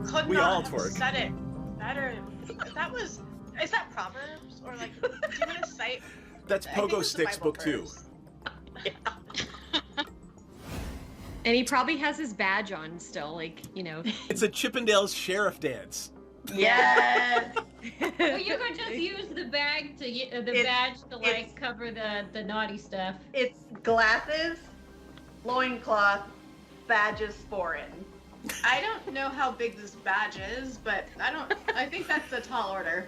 Could We not all have twerk. said it better. Is that Proverbs? Or like, do you want to cite? That's I think Pogo it's the Sticks Bible book 2. verse. And he probably has his badge on still, like, you know. It's a Chippendales sheriff dance. Yes. Well, you could just use the badge to like cover the naughty stuff. It's glasses, loincloth, badges foreign. I don't know how big this badge is, but I think that's a tall order.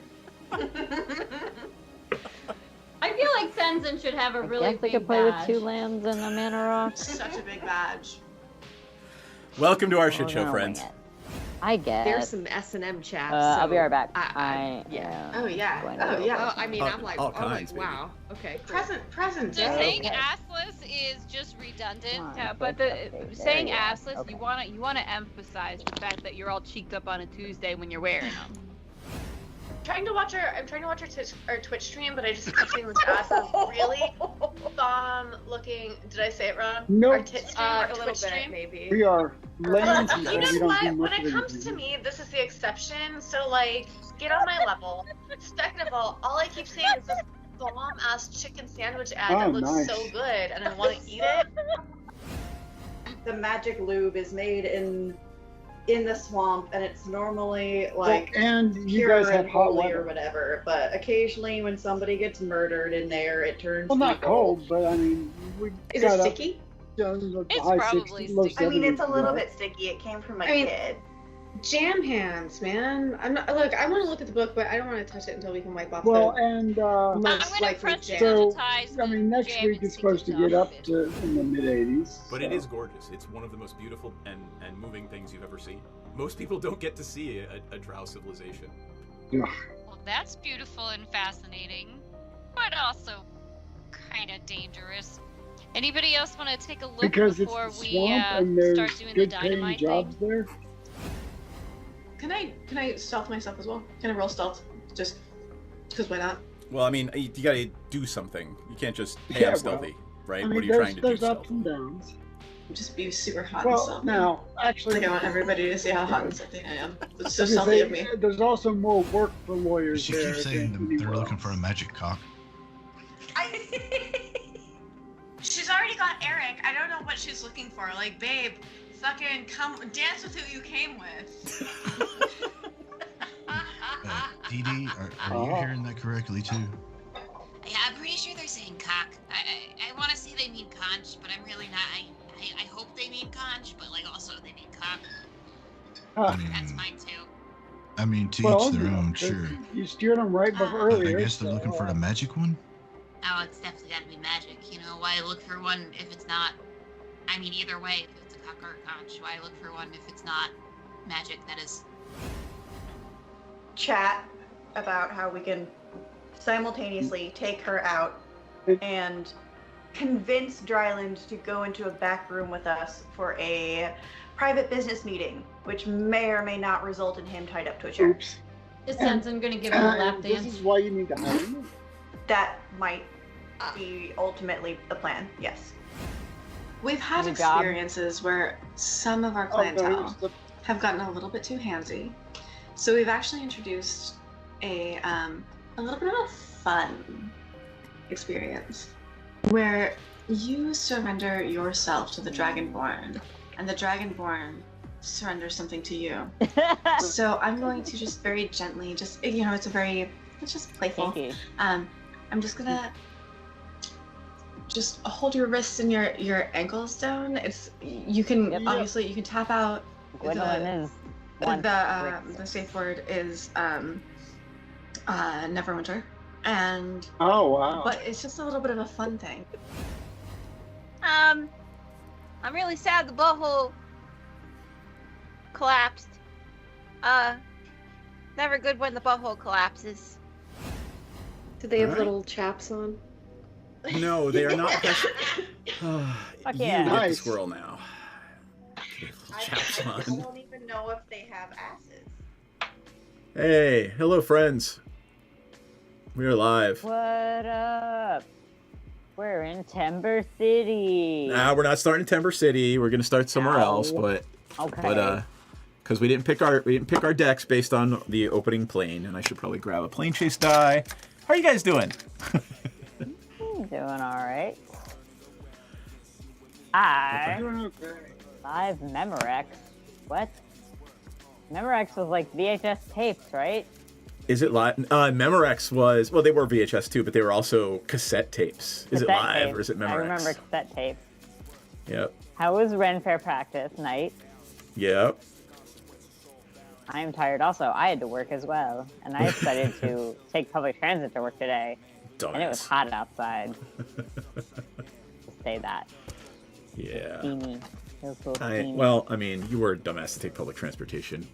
I feel like Senzen should have a really I guess we big could play badge. with 2 lands and a mana rock. Such a big badge. Welcome to our shit We're show, gonna friends. wing it. I guess. There's some S&M chaps. I'll be so right back. yeah. Oh yeah. going to Oh go. yeah. Oh, I mean, All- I'm like, all oh, kinds, like, wow. Okay. Cool. Present So day. saying Okay. assless is just redundant. Come on, Yeah, click but the update. There saying you go. assless, Okay. you wanna emphasize the fact that you're all cheeked up on a Tuesday when you're wearing them. I'm trying to watch our Twitch stream, but I just kept seeing this ass of really bomb looking. Did I say it wrong? Nope. Our tit stream, our A little Twitch bit, stream. maybe. We are laying You people. know We don't what? do When much it of comes to anything. me, this is the exception. So like, get on my level. Second of all I keep seeing is this bomb ass chicken sandwich ad Oh, that looks nice. so good, and I want to eat it. The magic lube is made in the swamp, and it's normally like and you pure guys have and hot holy or weather. whatever. But occasionally, when somebody gets murdered in there, it turns. Well, not people. cold, but I mean, we Is got it up sticky? to the It's high probably 60s, low sticky. I mean, 70s it's a little tomorrow. bit sticky. It came from a I mean- kid. Jam hands, man. I'm not. Look, I want to look at the book, but I don't want to touch it until we can wipe off Well, the. and I'm Most gonna likely press jam. so digitize I mean, next jam week and it's stick supposed to it get off up it. to in the mid 80s. But it is gorgeous. It's one of the most beautiful and moving things you've ever seen. Most people don't get to see a drow civilization. Yeah. Well, that's beautiful and fascinating, but also kind of dangerous. Anybody else want to take a look Because it's before the we swamp and there's start doing the good paying dynamite jobs thing? there. Can I stealth myself as well? Can I roll stealth? Just because why not? Well, I mean, you gotta do something. You can't just, hey, Yeah, I'm well, stealthy, right? I mean, What are you trying to do there's ups and stealthily? downs. Just be super hot and Well, stealthy. now, actually, Like I want everybody to see how hot and stealthy I am. It's so I was gonna stealthy say, of me. there's also more work for lawyers She there. keeps saying than they're anywhere looking for a else. magic cock. She's already got Eric. I don't know what she's looking for. Like, babe, fucking come dance with who you came with. Dee Dee, are you hearing that correctly too? Yeah, I'm pretty sure they're saying cock. I want to say they mean conch, but I'm really not. I hope they mean conch, but like also they mean cock. I That's mean, mine too. to Well, each their you know, own, sure. You steered them right before But earlier. I guess they're so, looking for a magic one? Oh, it's definitely got to be magic. You know, why look for one if it's not? I mean, either way, if it's a cock or a conch, why look for one if it's not magic? That is. Chat about how we can simultaneously take her out and convince Dryland to go into a back room with us for a private business meeting, which may or may not result in him tied up to a chair. Oops. Is Senzen gonna give him a lap This dance? is why you need to hire me. That might be ultimately the plan, yes. We've had Good job. experiences where some of our Oh, there's clientele the have gotten a little bit too handsy. So we've actually introduced a little bit of a fun experience where you surrender yourself to the Dragonborn, and the Dragonborn surrenders something to you. So I'm going to just very gently, it's just playful. Kinky. I'm just gonna just hold your wrists and your ankles down. You can Yep. obviously you can tap out. Gwendolyn is one. The safe word is Neverwinter, and Oh, wow. but it's just a little bit of a fun thing. I'm really sad the butthole collapsed. Never good when the butthole collapses. Do they have Alright. little chaps on? No, they are not. You Fuck get yeah. the Nice. squirrel now. Chaps I on. don't even know if they have asses. Hey, hello, friends. We are live. What up? We're in Timber City. Nah, we're not starting in Timber City. We're gonna start somewhere else, Ow. but Okay. But because we didn't pick our decks based on the opening plane, and I should probably grab a Planechase die. How are you guys doing? Doing all right. Doing okay. Live Memorex. What? Memorex was like VHS tapes, right? Is it live? Memorex was, well, they were VHS too, but they were also cassette tapes. Is it Cassette live tapes. or is it Memorex? I remember cassette tapes. Yep. How was Ren Fair practice night? Yep. I am tired also. I had to work as well. And I decided to take public transit to work today. Dumbass. And it was hot outside. To say that. Yeah. Steamy. It was so steamy. Well, I mean, you were a dumbass to take public transportation.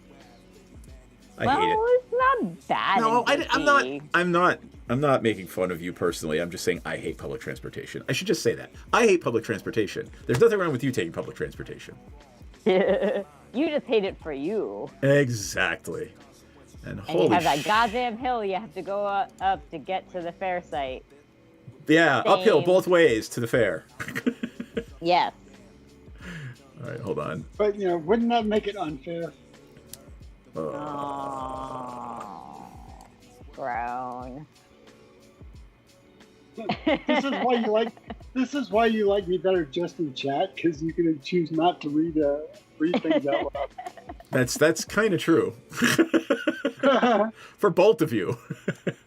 I well, hate it. It's not bad. No, in I'm not making fun of you personally. I'm just saying I hate public transportation. I should just say that. I hate public transportation. There's nothing wrong with you taking public transportation. You just hate it for you. Exactly. And you have that goddamn hill you have to go up to get to the fair site. Yeah, Same. uphill both ways to the fair. Yes. All right, hold on. But, wouldn't that make it unfair? Grown. This is why you like me better just in chat, because you can choose not to read things out loud. That's kind of true. For both of you.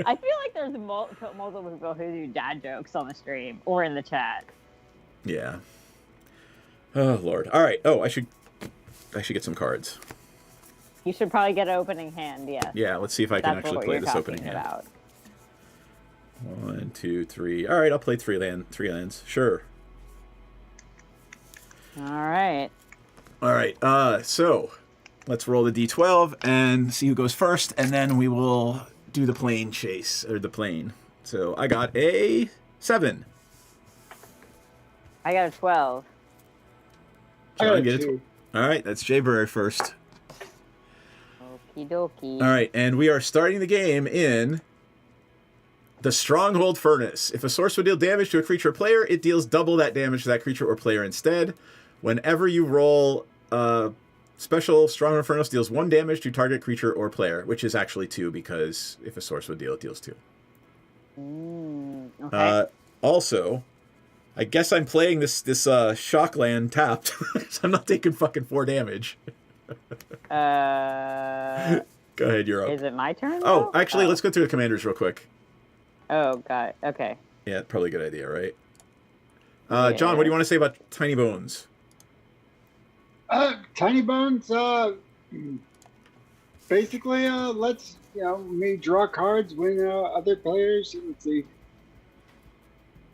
I feel like there's multiple people who do dad jokes on the stream or in the chat. Yeah. Oh Lord. All right. Oh, I should get some cards. You should probably get an opening hand. Yes. Yeah. Let's see if I can actually play this opening hand. About. 1, 2, 3. All right. I'll play three lands. Sure. All right. All right. So let's roll the d12 and see who goes first, and then we will do the plane chase or the plane. So I got a 7. I got a 12. I got a get 2. All right, that's Jay Burry first. Okie dokie. All right, and we are starting the game in the Stronghold Furnace. If a source would deal damage to a creature or player, it deals double that damage to that creature or player instead. Whenever you roll special, Stronghold Furnace deals 1 damage to target creature or player, which is actually 2 because if a source would deal, it deals 2. Okay. Also, I guess I'm playing this shock land tapped, so I'm not taking fucking 4 damage. Go ahead, you're up. Is it my turn? Oh, actually, let's go through the commanders real quick. Oh, got it. Okay. Yeah, probably a good idea, right? John, what do you want to say about Tiny Bones? Tiny Bones, basically, let's, me draw cards when other players, let's see.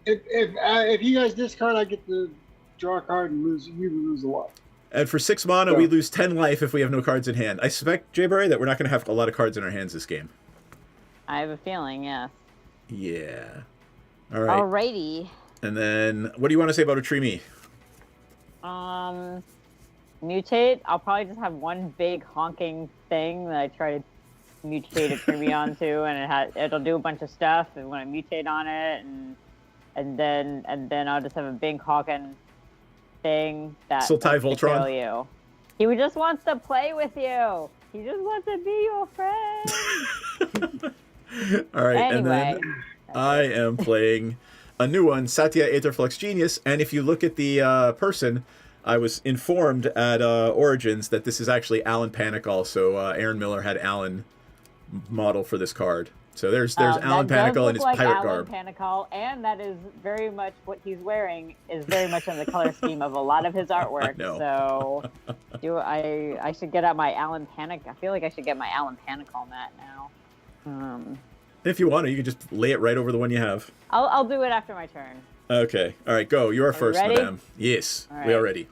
If you guys discard, I get to draw a card and you lose a lot. And for 6 mana, we lose 10 life if we have no cards in hand. I suspect, Jay Burry, that we're not going to have a lot of cards in our hands this game. I have a feeling, yes. Yeah. All right. Alrighty. And then, what do you want to say about a Tree Me? Mutate. I'll probably just have one big honking thing that I try to mutate a Tree onto, and it'll do a bunch of stuff. And when I mutate on it, and then I'll just have a big honking thing that Sultai wants to Voltron? kill you. He just wants to play with you. He just wants to be your friend. All right, Anyway. and then I am playing a new one, Satya Aetherflux Genius, and if you look at the person, I was informed at Origins that this is actually Alan Panic also. Aaron Miller had Alan model for this card. So there's Alan Panicle in his pirate Alan garb. Panicle, and that is very much what he's wearing is very much in the color scheme of a lot of his artwork. know. So I should get out my Alan Panic. I feel like I should get my Alan Panicle mat now. If you want to, you can just lay it right over the one you have. I'll do it after my turn. Okay. All right, go. You are first, ready? madame. Yes, All we are right. ready.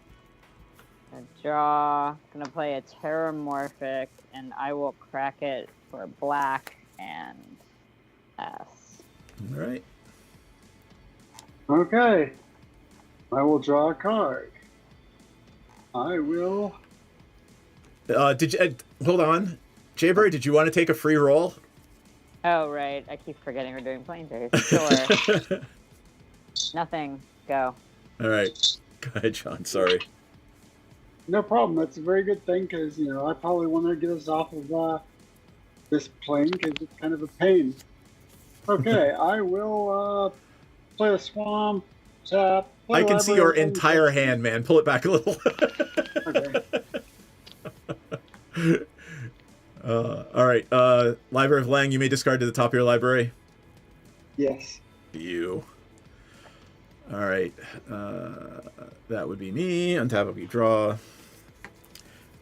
Draw. Gonna play a Terramorphic, and I will crack it for black and S. All right. Okay. I will draw a card. I will. Did you hold on, Jayberry? Did you want to take a free roll? Oh right, I keep forgetting we're doing plane chase. Sure. Nothing. Go. All right. Go ahead, John. Sorry. No problem. That's a very good thing because, you know, I probably want to get us off of this plane because it's kind of a pain. Okay, I will play a swamp, tap. I can see your entire hand, man. Pull it back a little. Okay. All right. Library of Lang, you may discard to the top of your library. Yes. You. All right. That would be me. Untap, we draw.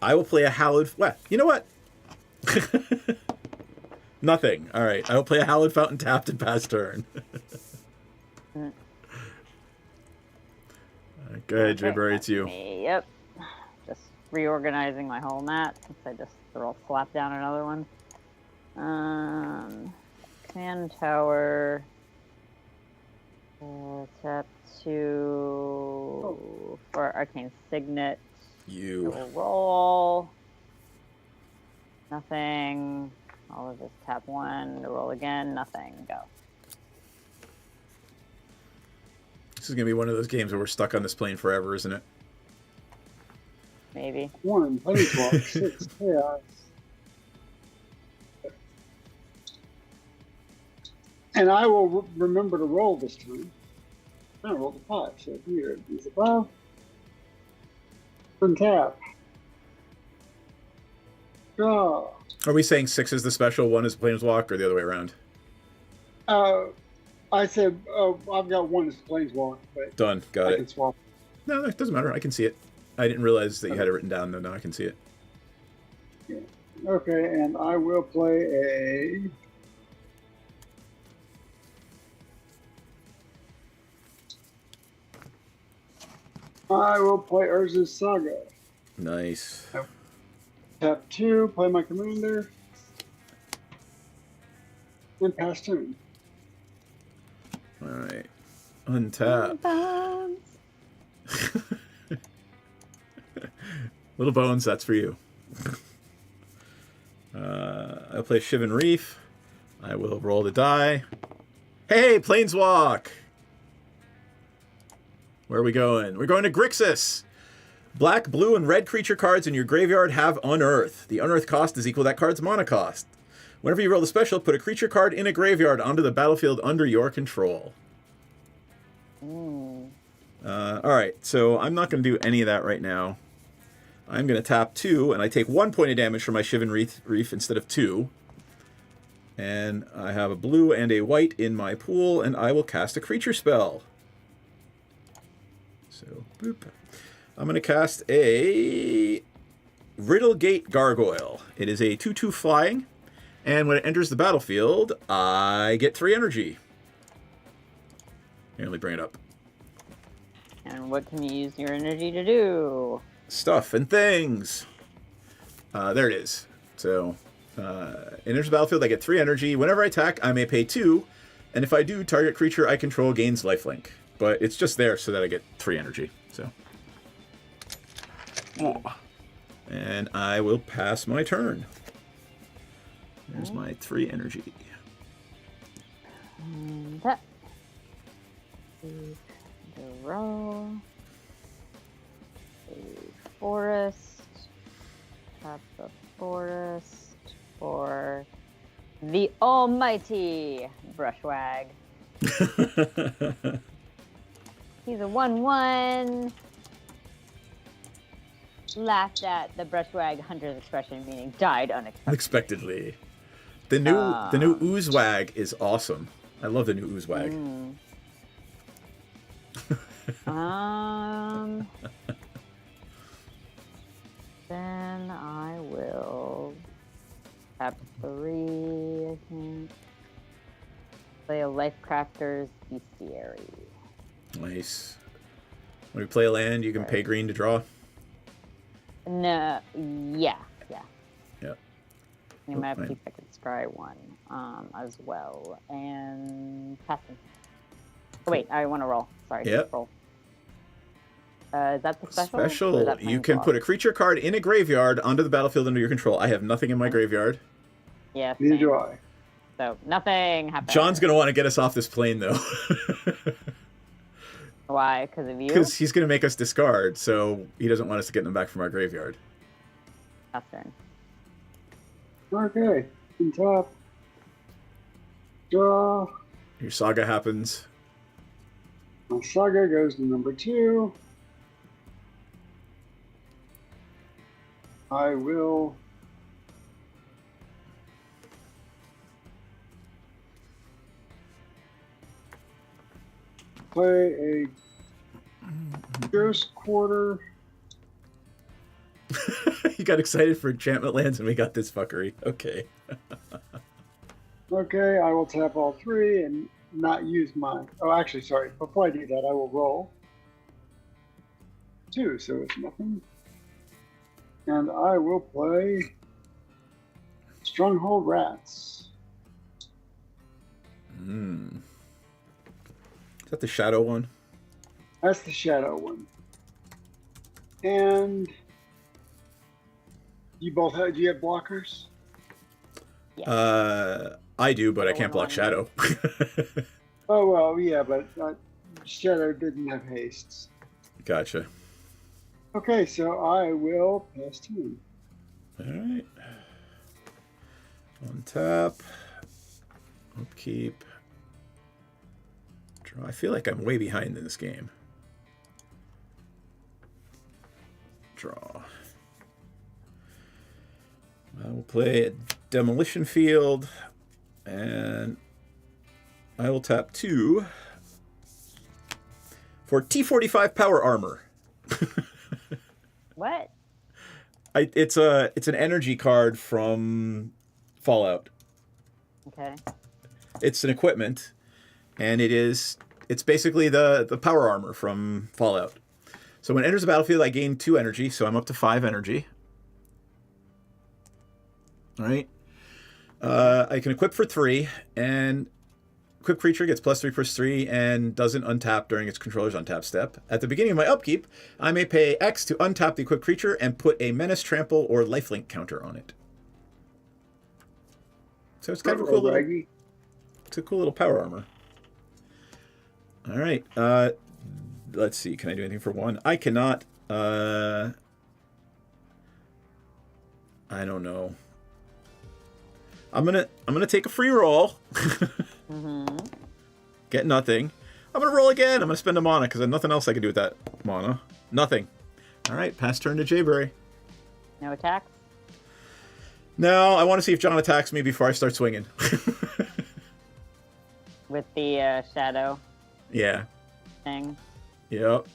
I will play a hallowed... What? You know what? Nothing. All right. I will play a hallowed fountain tapped and pass turn. Go ahead, Jayberry. It's you. Yep. Just reorganizing my whole mat since I just slapped down another one. Command Tower. Tap 2 for Arcane Signet. You. We'll roll. Nothing. I'll just tap 1 to roll again. Nothing. Go. This is going to be one of those games where we're stuck on this plane forever, isn't it? Maybe. 1, Honey Clock, 6, Chaos. And I will remember to roll this time. I rolled a 5, so here, these above. Untap. Draw. Are we saying 6 is the special, 1 is the Planeswalk, or the other way around? I said I've got 1 as Planeswalk, but Done. Got I it. can swap. No, that doesn't matter. I can see it. I didn't realize that you had it written down, though. Now I can see it. Yeah. Okay, and I will play a... I will play Urza's Saga. Nice. Tap 2, play my commander, and pass turn. All right. Untap. Little Bones, that's for you. I'll play Shivan Reef. I will roll the die. Hey, Planeswalk! Where are we going? We're going to Grixis. Black, blue, and red creature cards in your graveyard have Unearth. The Unearth cost is equal to that card's mana cost. Whenever you roll the special, put a creature card in a graveyard onto the battlefield under your control. Alright, so I'm not going to do any of that right now. I'm going to tap 2, and I take 1 point of damage from my Shivan Reef instead of 2. And I have a blue and a white in my pool, and I will cast a creature spell. So, boop. I'm going to cast a Riddlegate Gargoyle. It is a 2/2 flying, and when it enters the battlefield, I get 3 energy. Here, let me bring it up. And what can you use your energy to do? Stuff and things. There it is. So, it enters the battlefield, I get 3 energy. Whenever I attack, I may pay 2, and if I do, target creature I control gains lifelink. But it's just there so that I get 3 energy. So, and I will pass my turn. There's my 3 energy. And that. The row. A forest. Tap the forest for the almighty Brushwag. He's a 1/1. Laughed at the Brushwag Hunter's expression, meaning died unexpectedly. The new Oozewag is awesome. I love the new Oozewag. Then I will tap 3, I think. Play a Lifecrafter's Bestiary. Nice. When you play a land, you can pay green to draw? No, yeah. Yep. You might have to keep I could scry 1 as well. And passing. Oh, wait, I want to roll. Sorry. Yep. Roll. Is that the special? Special. You can put a creature card in a graveyard onto the battlefield under your control. I have nothing in my graveyard. Yeah. Neither do I. So nothing happened. John's going to want to get us off this plane, though. Why? Because of you? Because he's going to make us discard, so he doesn't want us to get them back from our graveyard. That's turn. Okay. On top. Draw. Your saga happens. My saga goes to number 2. I will play a Ghost Quarter. You got excited for enchantment lands and we got this fuckery. Okay. Okay, I will tap all 3 and not use mine. Oh, actually, sorry. Before I do that, I will roll 2, so it's nothing. And I will play Stronghold Rats. Is that the shadow one? That's the shadow one. And you both have, do you have blockers? I do, but I can't block shadow. Oh, well, yeah, but shadow didn't have hastes. Gotcha. Okay, so I will pass turn. All right. On tap. Upkeep. Draw. I feel like I'm way behind in this game. Draw. I will play a Demolition Field, and I will tap 2 for T45 Power Armor. What? It's an energy card from Fallout. Okay. It's an equipment, and it's basically the power armor from Fallout. So when it enters the battlefield, I gain 2 energy, so I'm up to 5 energy. All right. I can equip for 3, and equip creature gets +3/+3 and doesn't untap during its controller's untap step. At the beginning of my upkeep, I may pay X to untap the equipped creature and put a menace, trample, or lifelink counter on it. So it's kind of a cool little, it's a cool little power armor. All right. Let's see. Can I do anything for 1? I cannot. I don't know. I'm gonna take a free roll. Get nothing. I'm gonna roll again. I'm gonna spend a mana because there's nothing else I can do with that mana. Nothing. All right. Pass turn to Jayberry. No attacks? No, I want to see if John attacks me before I start swinging. With the shadow Yeah. thing? Yep.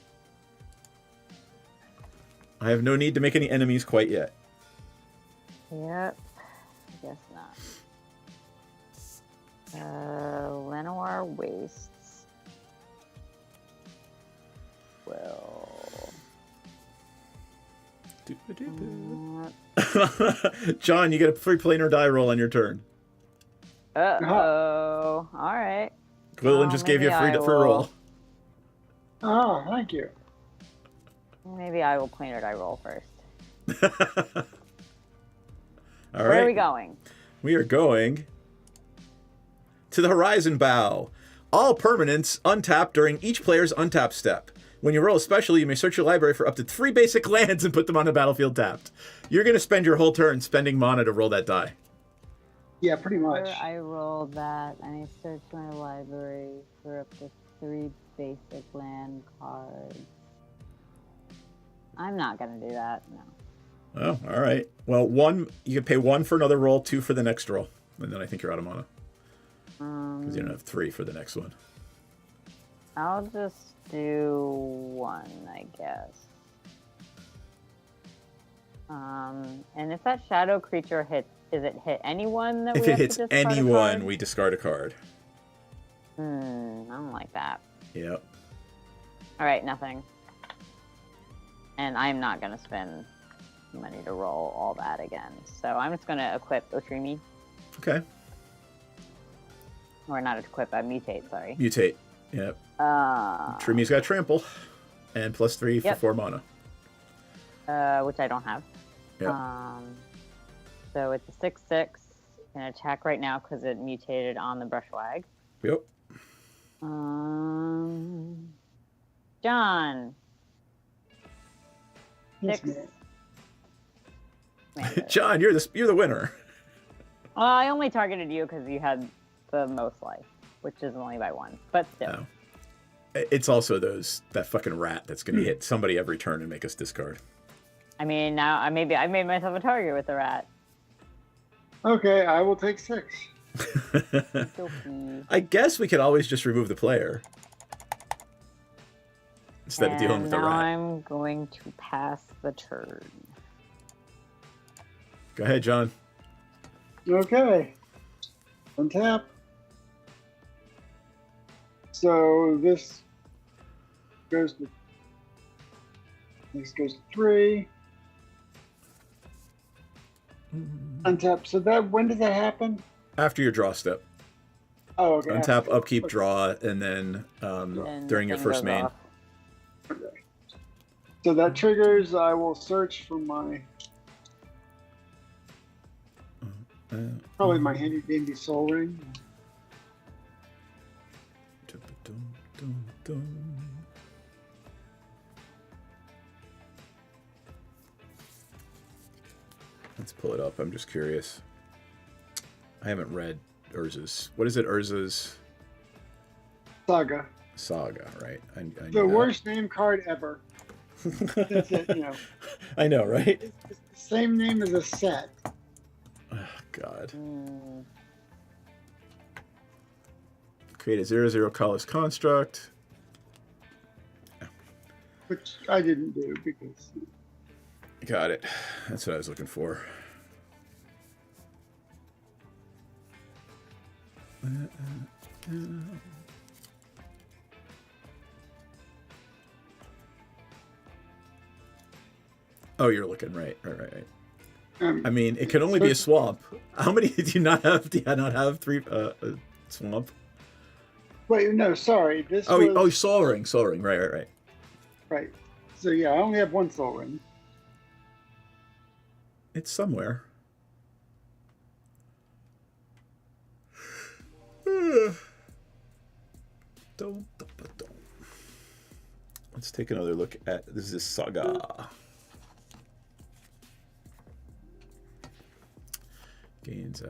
I have no need to make any enemies quite yet. Yep. I guess not. Lenoir Wastes. Well. John, you get a free planar die roll on your turn. Uh-oh. All right. Gwilyn just gave you a free roll. Oh, thank you. Maybe I will planar die roll first. All Where right. are we going? We are going to the Horizon Bow. All permanents untap during each player's untap step. When you roll a special, you may search your library for up to 3 basic lands and put them on the battlefield tapped. You're going to spend your whole turn spending mana to roll that die. Yeah, pretty much. After I roll that, I search my library for up to 3 basic land cards. I'm not going to do that, no. Oh, all right. Well, 1, you can pay 1 for another roll, 2 for the next roll. And then I think you're out of mana. Because you don't have 3 for the next one. I'll just do 1, I guess. And if that shadow creature hits, does it hit anyone that If we it have hits to discard a anyone, card? we discard a card. I don't like that. Yep. All right, nothing. And I'm not going to spend money to roll all that again. So I'm just going to equip Otrimi. Okay. Or not equip, mutate, sorry. Mutate. Yep. Trimi's got trample. And +3 for 4 mana. Which I don't have. Yep. So it's a 6/6. Can attack right now because it mutated on the Brushwag. Yep. John. Yes, 6. ma'am. John, you're the winner. Well, I only targeted you because you had the most life, which is only by 1, but still. Oh. It's also that fucking rat that's going to hit somebody every turn and make us discard. I mean, now I made myself a target with the rat. Okay, I will take 6. I guess we could always just remove the player instead of dealing with the now rat. I'm going to pass the turn. Go ahead, John. Okay. Untap. So this goes to 3. Untap. So when does that happen? After your draw step. Oh, okay. Untap, upkeep, draw, and then during your first main. Off. Okay. So that triggers. I will search for my probably my handy dandy soul ring. Let's pull it up. I'm just curious. I haven't read Urza's. What is it? Urza's Saga. Saga, right? I the worst name card ever. That's it, you know. I know, right? It's the same name as a set. Oh, God. Create a 0/0 colorless construct. Which I didn't do because. Got it. That's what I was looking for. Oh, you're looking right. I mean, it can only be a swamp. How many do you not have? Do you not have 3 swamp? Wait, no, sorry. This. Soul Ring. Right. Right. So yeah, I only have 1 soul ring. It's somewhere. Let's take another look at this is Saga. Gains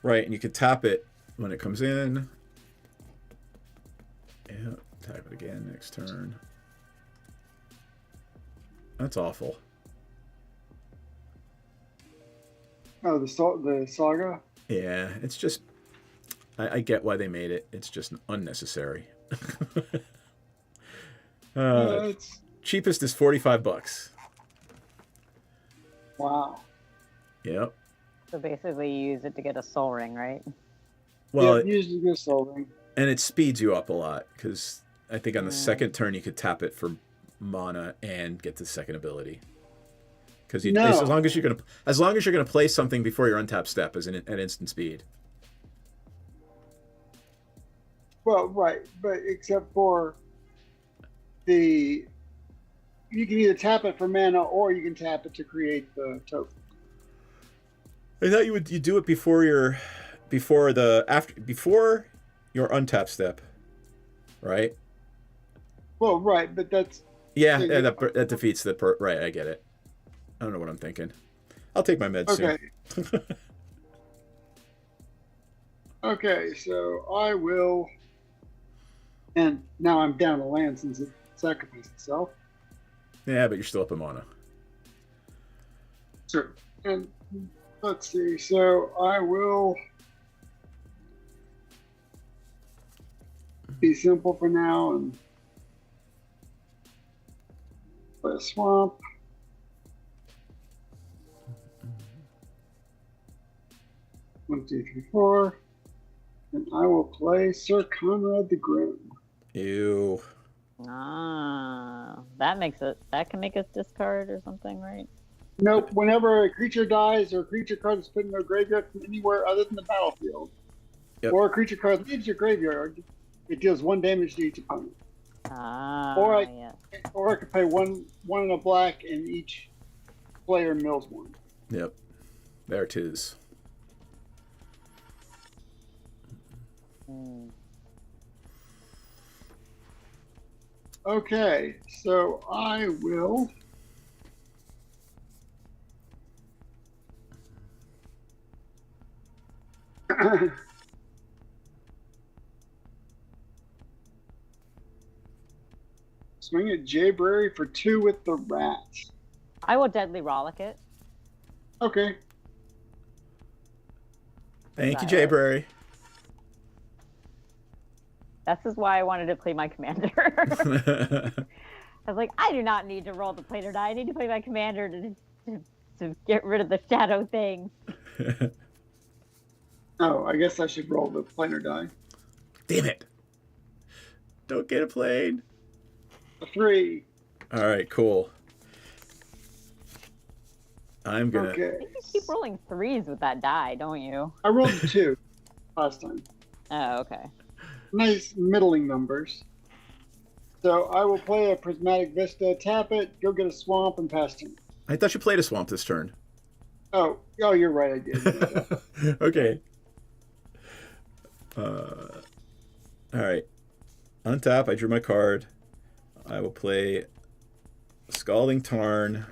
right, and you can tap it when it comes in. Yeah, tap it again next turn. That's awful. Oh, the Saga? Yeah, it's just I get why they made it. It's just unnecessary. Cheapest is $45. Wow. Yep. So basically, you use it to get a soul ring, right? Well, yeah, usually get a soul ring. And it speeds you up a lot because I think on the second turn you could tap it for mana and get the second ability. Because as long as you're gonna play something before your untap step as an instant speed. Well, right, but except for you can either tap it for mana or you can tap it to create the token. I thought you do it before your untap step, right? Well, right, but that's that defeats the right. I get it. I don't know what I'm thinking. I'll take my meds soon. Okay, so I will, and now I'm down to land since it sacrificed itself. Yeah, but you're still up in mana. Sure. And let's see. So I will be simple for now and play a swamp. One, two, three, four. And I will play Sir Conrad the Grim. Ew. Ah, that can make us discard or something, right? Nope. Whenever a creature dies or a creature card is put in their graveyard from anywhere other than the battlefield, or a creature card leaves your graveyard, it deals 1 damage to each opponent. Ah, or I could pay one in a black and each player mills 1. Yep. There it is. Okay, so I will. Swing at Jayberry for 2 with the rats. I will deadly rollick it. Okay. Thank you, Got it. Jayberry. This is why I wanted to play my commander. I was like, I do not need to roll the planar die. I need to play my commander to get rid of the shadow thing. Oh, I guess I should roll the planar die. Damn it. Don't get a plane. A 3. All right, cool. I'm gonna. Okay. I think you keep rolling 3s with that die, don't you? I rolled a 2 last time. Oh, okay. Nice middling numbers. So I will play a Prismatic Vista, tap it, go get a swamp, and pass turn. I thought you played a swamp this turn. Oh, you're right, I did. Okay. All right. On top, I drew my card. I will play Scalding Tarn.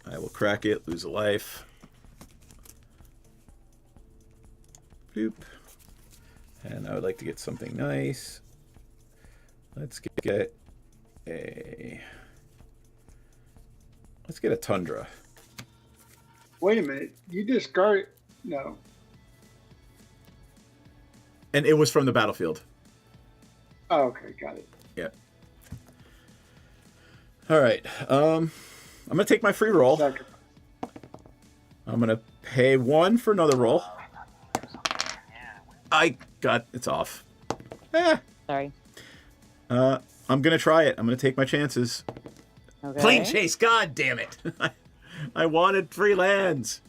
I will crack it, lose a life. Boop. And I would like to get something nice. Let's get a Tundra. Wait a minute, you discard. No. And it was from the battlefield. Oh, okay, got it. Yeah. All right. I'm gonna take my free roll. Second. I'm gonna pay 1 for another roll. It's off. Sorry. I'm gonna try it. I'm gonna take my chances. Okay. Planechase, god damn it! I wanted 3 lands.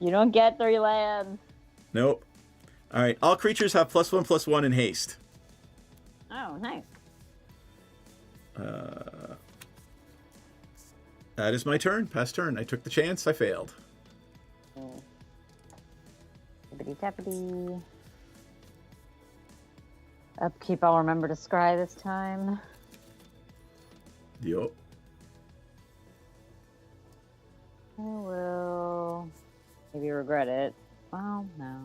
You don't get 3 lands. Nope. All right. All creatures have +1/+1 in haste. Oh, nice. That is my turn. Past turn. I took the chance. I failed. Tippity tappity. Upkeep, I'll remember to scry this time. Yup. I will maybe regret it. Well, no.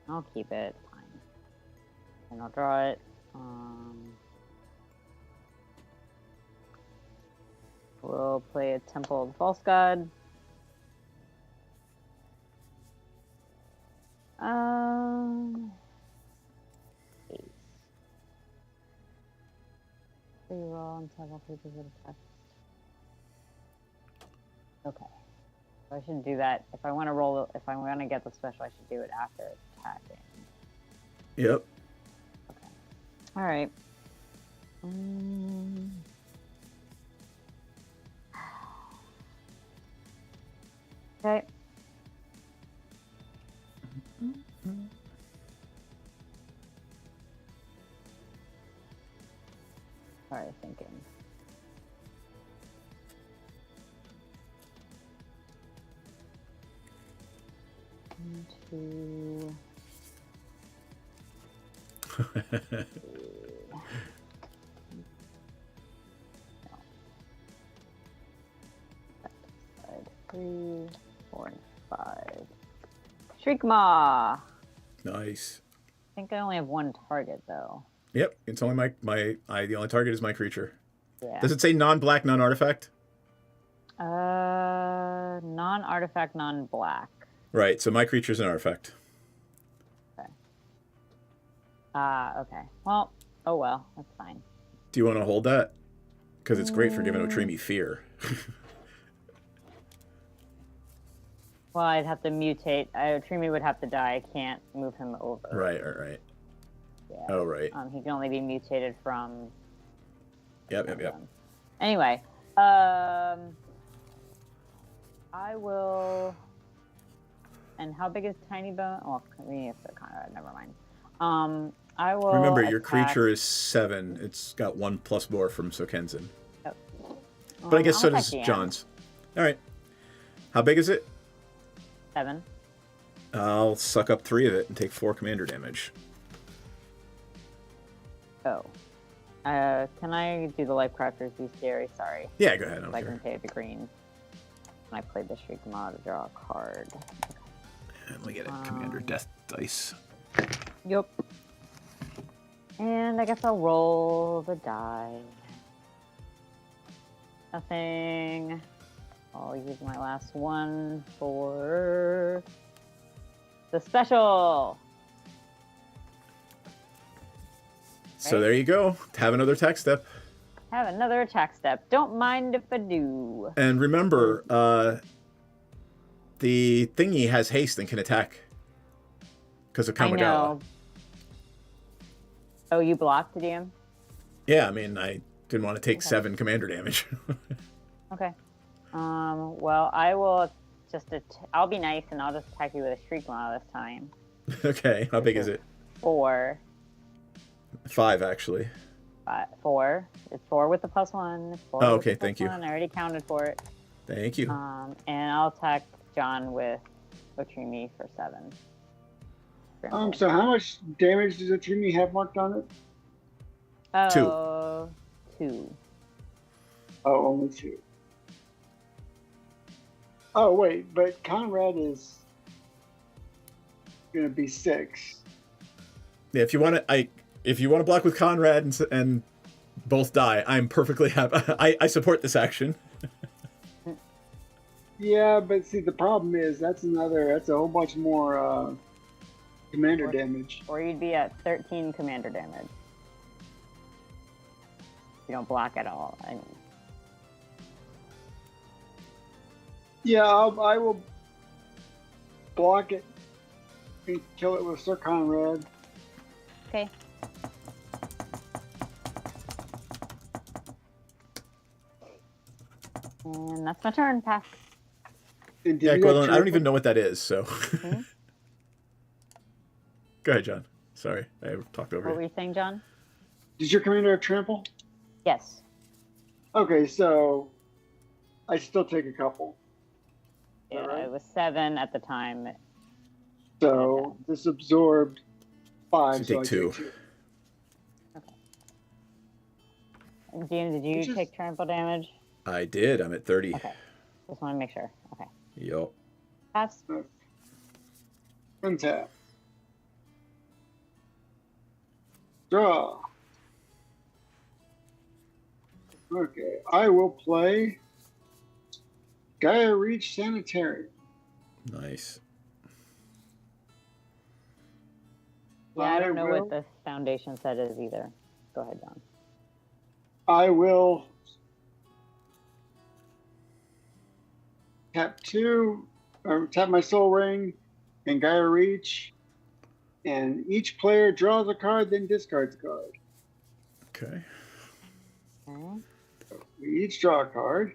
I'll keep it. Fine. And I'll draw it. We'll play a Temple of the False God. Ace. Reroll and several creatures with a text. Okay. So I should do that. If I want to roll, if I want to get the special, I should do it after attacking. Yep. Okay. All right. Okay. Sorry, thinking. Two. Three, 4, and 5. Shriekmaw. Nice. I think I only have 1 target though. Yep. It's only the only target is my creature. Yeah. Does it say non-black, non-artifact? Non-artifact, non-black. Right. So my creature's an artifact. Okay. Okay. Well, oh well, that's fine. Do you want to hold that? Because it's great for giving Otrimi fear. Well, I'd have to mutate. Trimi would have to die. I can't move him over. Right. Yeah. Oh, right. He can only be mutated from. Yep. Anyway, I will. And how big is Tiny Bone? Oh, we have to Conrad. Never mind. I will. Remember, your attack... creature is 7. It's got 1 plus more from Sokenzen. Yep. But I guess so I'll does attack John's. All right. How big is it? 7. I'll suck up 3 of it and take 4 commander damage. Oh. Can I do the Life Crafters Bestiary? Sorry. Yeah, go ahead. I don't I care. can pay the green. And I played the Shriek Mod to draw a card. And let me get it. Commander Death Dice. Yep. And I guess I'll roll the die. Nothing. I'll use my last one for the special. So there you go. Have another attack step. Have another attack step. Don't mind if I do. And remember, the thingy has haste and can attack because of Kamigawa. I know. Oh, you blocked, DM? Yeah, I mean, I didn't want to take 7 commander damage. Okay. Well, I will just... I'll be nice and I'll just attack you with a Shriek Maw this time. Okay, how big is it? 4. 5, actually. 4. It's 4 with the +1. It's 4 Oh, with okay, the thank you. +1. I already counted for it. Thank you. And I'll attack John with Otrimi for 7. So how much damage does Otrimi have marked on it? Oh, 2. Oh, only 2. Oh, wait, but Conrad is going to be 6. Yeah, if you want to block with Conrad and both die, I'm perfectly happy. I support this action. Yeah, but see, the problem is that's a whole bunch more commander damage. Or you'd be at 13 commander damage. You don't block at all. I mean. Yeah, I will block it and kill it with Sir Conrad. Okay. And that's my turn. Pass. Yeah, Gwendolyn, I don't even know what that is, so. Go ahead, John. Sorry, I talked over What you. were you saying, John? Did your commander have trample? Yes. Okay, so I still take a couple. Yeah, it was 7 at the time. So this absorbed 5, so I take 2. take 2. And James, did you take trample damage? I did. I'm at 30. Okay. Just want to make sure. Okay. Yup. Pass. Untap. Draw. Okay, I will play Gaia Reach Sanitarium. Nice. Yeah, I don't know what the foundation set is either. Go ahead, John. I will tap 2, or tap my Soul Ring and Gaia Reach, and each player draws a card, then discards a card. Okay. So we each draw a card,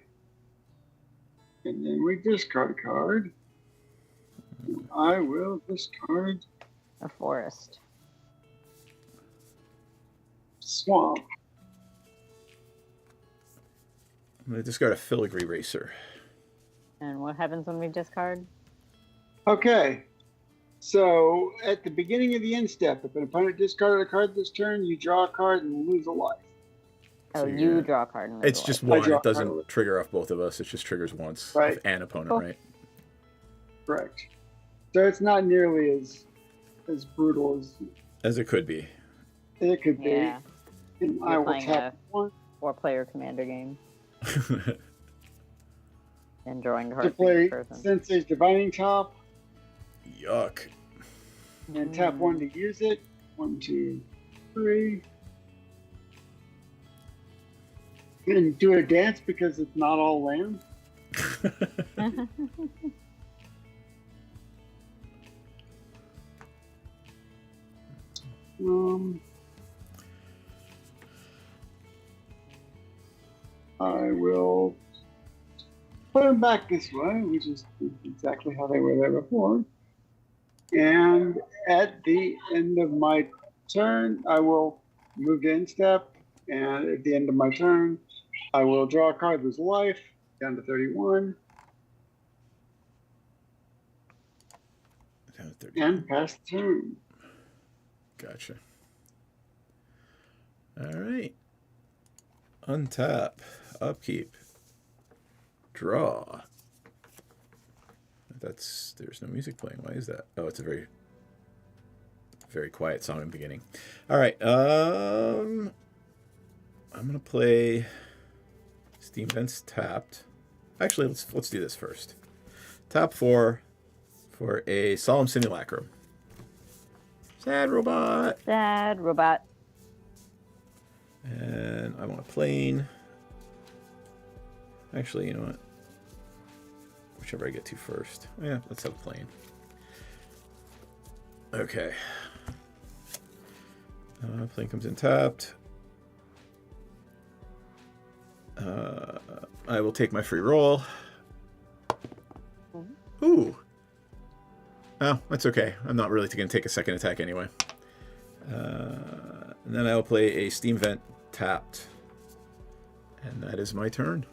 and then we discard a card. And I will discard a forest. Swamp. I'm going to discard a Filigree Racer. And what happens when we discard? Okay. So at the beginning of the end step, if an opponent discarded a card this turn, you draw a card and lose a life. Oh, you draw a card and lose It's a just life. one. It doesn't trigger off both of us. It just triggers once. Right. Of an opponent, Cool. right? Correct. So it's not nearly as brutal As it could be. it could be. Yeah. And I You're will playing tap a 1 4-player commander game and drawing to cards for play each person. Sensei's Divining Top Yuck. and tap 1 to use it. 1, 2, 3. And do a dance because it's not all land. I will put them back this way, which is exactly how they were there before. And at the end of my turn, I will move to end step. And at the end of my turn, I will draw a card with life down to 31. Down to 30. And pass the turn. Gotcha. All right. Untap. Upkeep. Draw. There's no music playing. Why is that? Oh, it's a very, very quiet song in the beginning. All right. I'm gonna play Steam Vents tapped. Actually, let's do this first. Tap 4 for a Solemn Simulacrum. Sad robot. Sad robot. And I want a plane. Actually, you know what? Whichever I get to first. Yeah, let's have a plane. Okay. Plane comes in tapped. I will take my free roll. Ooh. Oh, that's okay. I'm not really going to take a second attack anyway. And then I'll play a Steam Vent tapped. And that is my turn.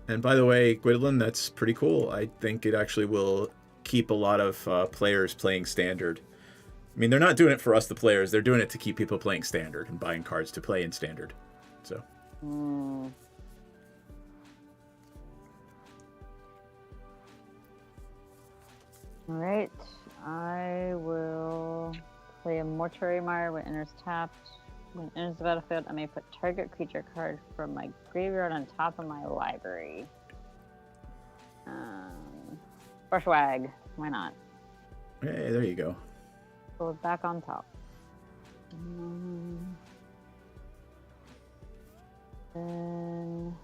And by the way, Gwydolyn, that's pretty cool. I think it actually will keep a lot of players playing Standard. I mean, they're not doing it for us, the players. They're doing it to keep people playing Standard and buying cards to play in Standard. So. Alright, I will play a Mortuary Mire when it enters tapped. When it enters the battlefield, I may put target creature card from my graveyard on top of my library. Brushwag, why not? Hey, there you go. Go back on top. Then...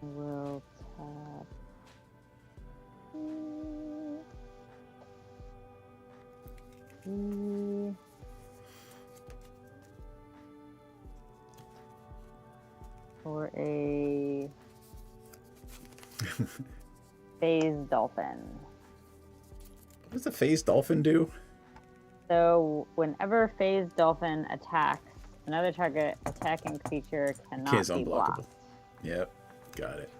We'll tap. For a phased dolphin. What does a phased dolphin do? So whenever phased dolphin attacks, another target attacking creature cannot be unblockable. blocked. Yep, got it.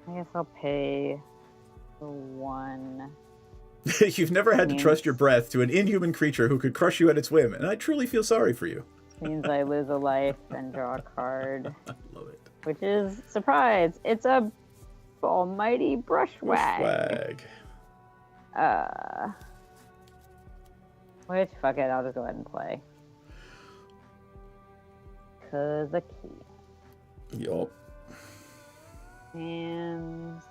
I guess I'll pay the one. You've never had to trust your breath to an inhuman creature who could crush you at its whim, and I truly feel sorry for you. Means I lose a life and draw a card. Love it. Which is, surprise, it's a almighty Brushwag. Which, fuck it, I'll just go ahead and play. 'Cause a key. Yup. And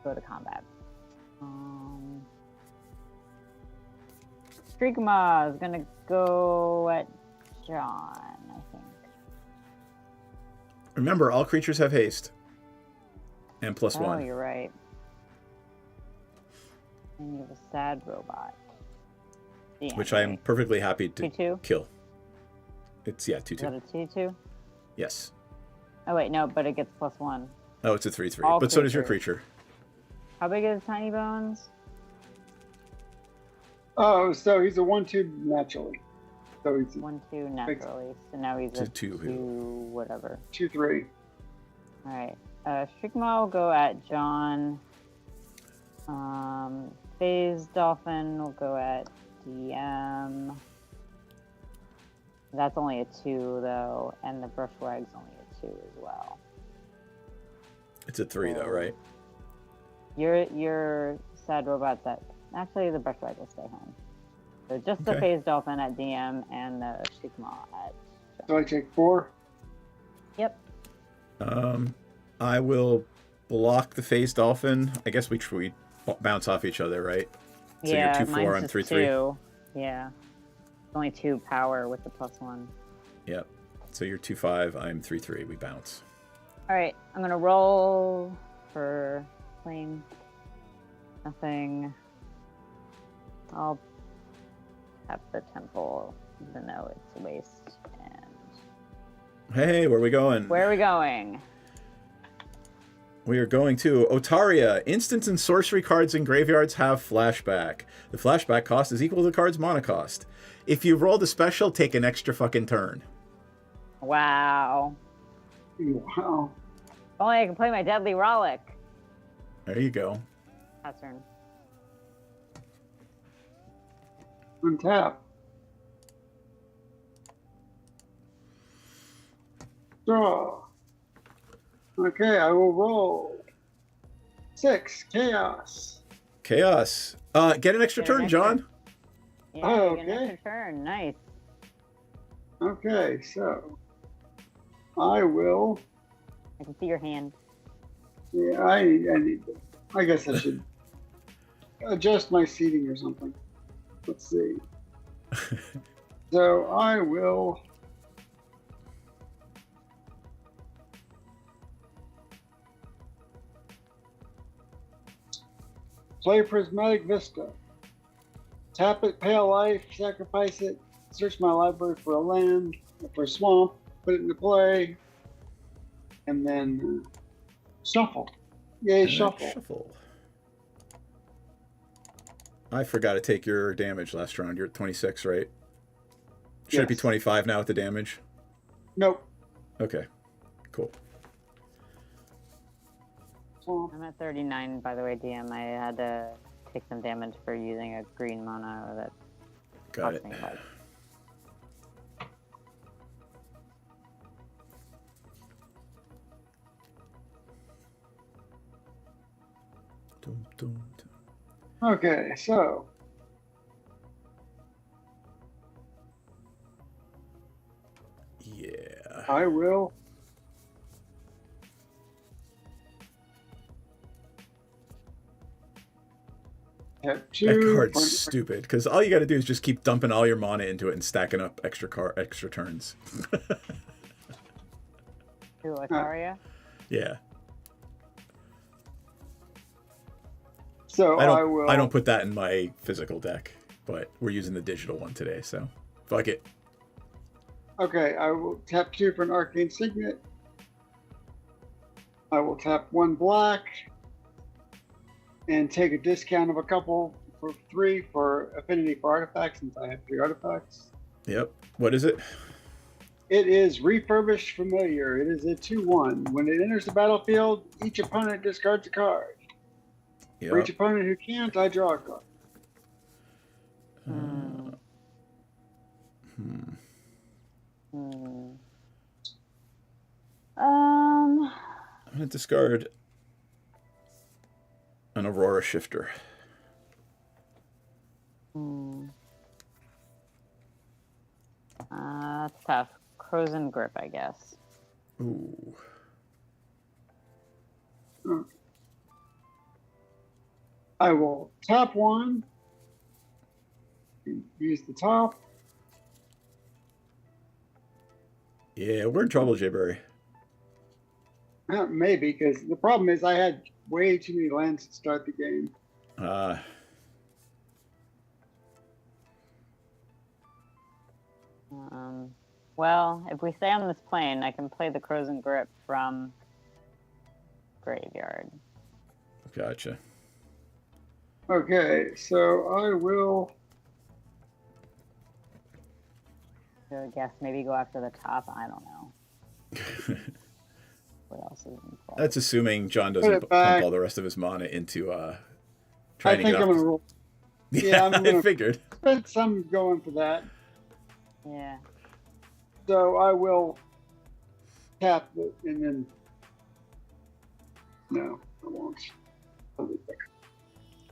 go to combat. Strigma is gonna go at John, I think. Remember, all creatures have haste. And +1. Oh, you're right. And you have a sad robot. Which I am perfectly happy to 2/2? kill. It's, 2/2. Is that a 2/2? Yes. Oh, wait, no, but it gets +1. Oh, it's a 3/3. All But so does your creatures. creature. How big is Tiny Bones? Oh, so he's a 1/2 naturally. So he's 1/2 naturally. So now he's a 2/2. 2 whatever. 2/3. All right. Strigma will go at John. Phase Dolphin will go at DM. That's only a 2 though, and the Brushwag's only a 2 as well. It's a 3 though, right? Your sad robot that actually the Brushwag will stay home. So just the Phase Dolphin at DM and the Strigma at John. So I take 4. Yep. I will block the phased dolphin. I guess we bounce off each other, right? So yeah, you're 2/4, I'm mine's 3/3. 2. Yeah. Only 2 power with the +1. Yep. So you're 2/5, I'm 3/3. We bounce. All right, I'm gonna roll for plane. Nothing. I'll have the temple, even though it's a waste. And Hey, where are we going? where are we going? We are going to Otaria. Instant and sorcery cards in graveyards have flashback. The flashback cost is equal to the card's mana cost. If you roll the special, take an extra fucking turn. Wow. Wow. only I can play my Deadly Rollick. There you go. That's turn. Untap. Draw. Okay, I will roll 6 chaos. Chaos. Get an extra Get an turn, extra- John. Yeah, Oh, you get an okay. extra turn. Nice. Okay, so I will. I can see your hand. Yeah, I need. I guess I should adjust my seating or something. Let's see. So I will. Play Prismatic Vista. Tap it, pay a life, sacrifice it, search my library for a land, for a swamp, put it into play, and then shuffle. Yay, shuffle. Shuffle. I forgot to take your damage last round. You're at 26, right? Should it be Yes. 25 now with the damage? Nope. Okay, cool. Swamp. I'm at 39, by the way, DM. I had to take some damage for using a green mana that Got cost it. me life. Dum, dum, dum. Okay, so Yeah. I will. Have That two. card's stupid, because all you got to do is just keep dumping all your mana into it and stacking up extra turns. To Ataria? Yeah. So I will. don't put that in my physical deck, but we're using the digital one today, so fuck it. Okay, I will tap 2 for an arcane signet. I will tap 1 black and take a discount of a couple for 3 for affinity for artifacts since I have 3 artifacts. Yep. What is it? It is Refurbished Familiar. It is a 2/1. When it enters the battlefield, each opponent discards a card. For each Yep. opponent who can't, I draw a card. Hmm. I'm gonna discard an Aurora Shifter. That's tough. Crows and Grip, I guess. Ooh. I will tap 1, use the top. Yeah, we're in trouble, Jayberry. Maybe, because the problem is I had way too many lands to start the game. Well, if we stay on this plane, I can play the Crows and Grip from Graveyard. Gotcha. Okay, so I will. So I guess maybe go after the top. I don't know. What else is in play? That's assuming John Put doesn't it back. pump all the rest of his mana into I trying to think get I'm off. gonna roll. Yeah, I'm I gonna figured. spend some going for that. Yeah. So I will tap it and then. No, I won't. I'll leave it.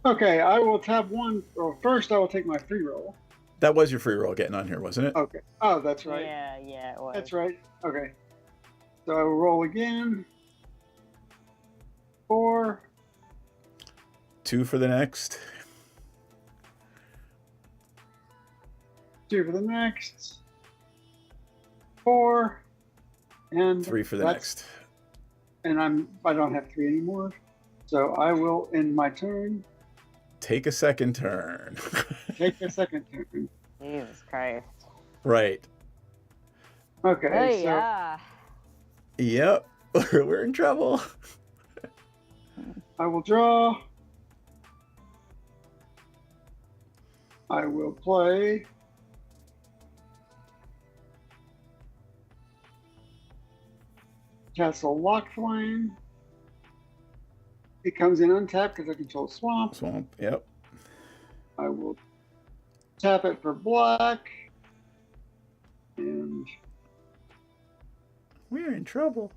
Okay, I will tap 1. Or first, I will take my free roll. That was your free roll getting on here, wasn't it? Okay. Oh, that's right. Yeah, it was. That's right. Okay. So I will roll again. 4. 2 for the next. 2 for the next. 4. And 3 for the that's- next. And I don't have 3 anymore. So I will end my turn. Take a second turn. Take a second turn. Jesus Christ. Right. Okay. Hey, so yeah. Yep. We're in trouble. I will draw. I will play. Castle Lock Flame. It comes in untapped because I control Swamp. Swamp, yep. I will tap it for black. And we're in trouble.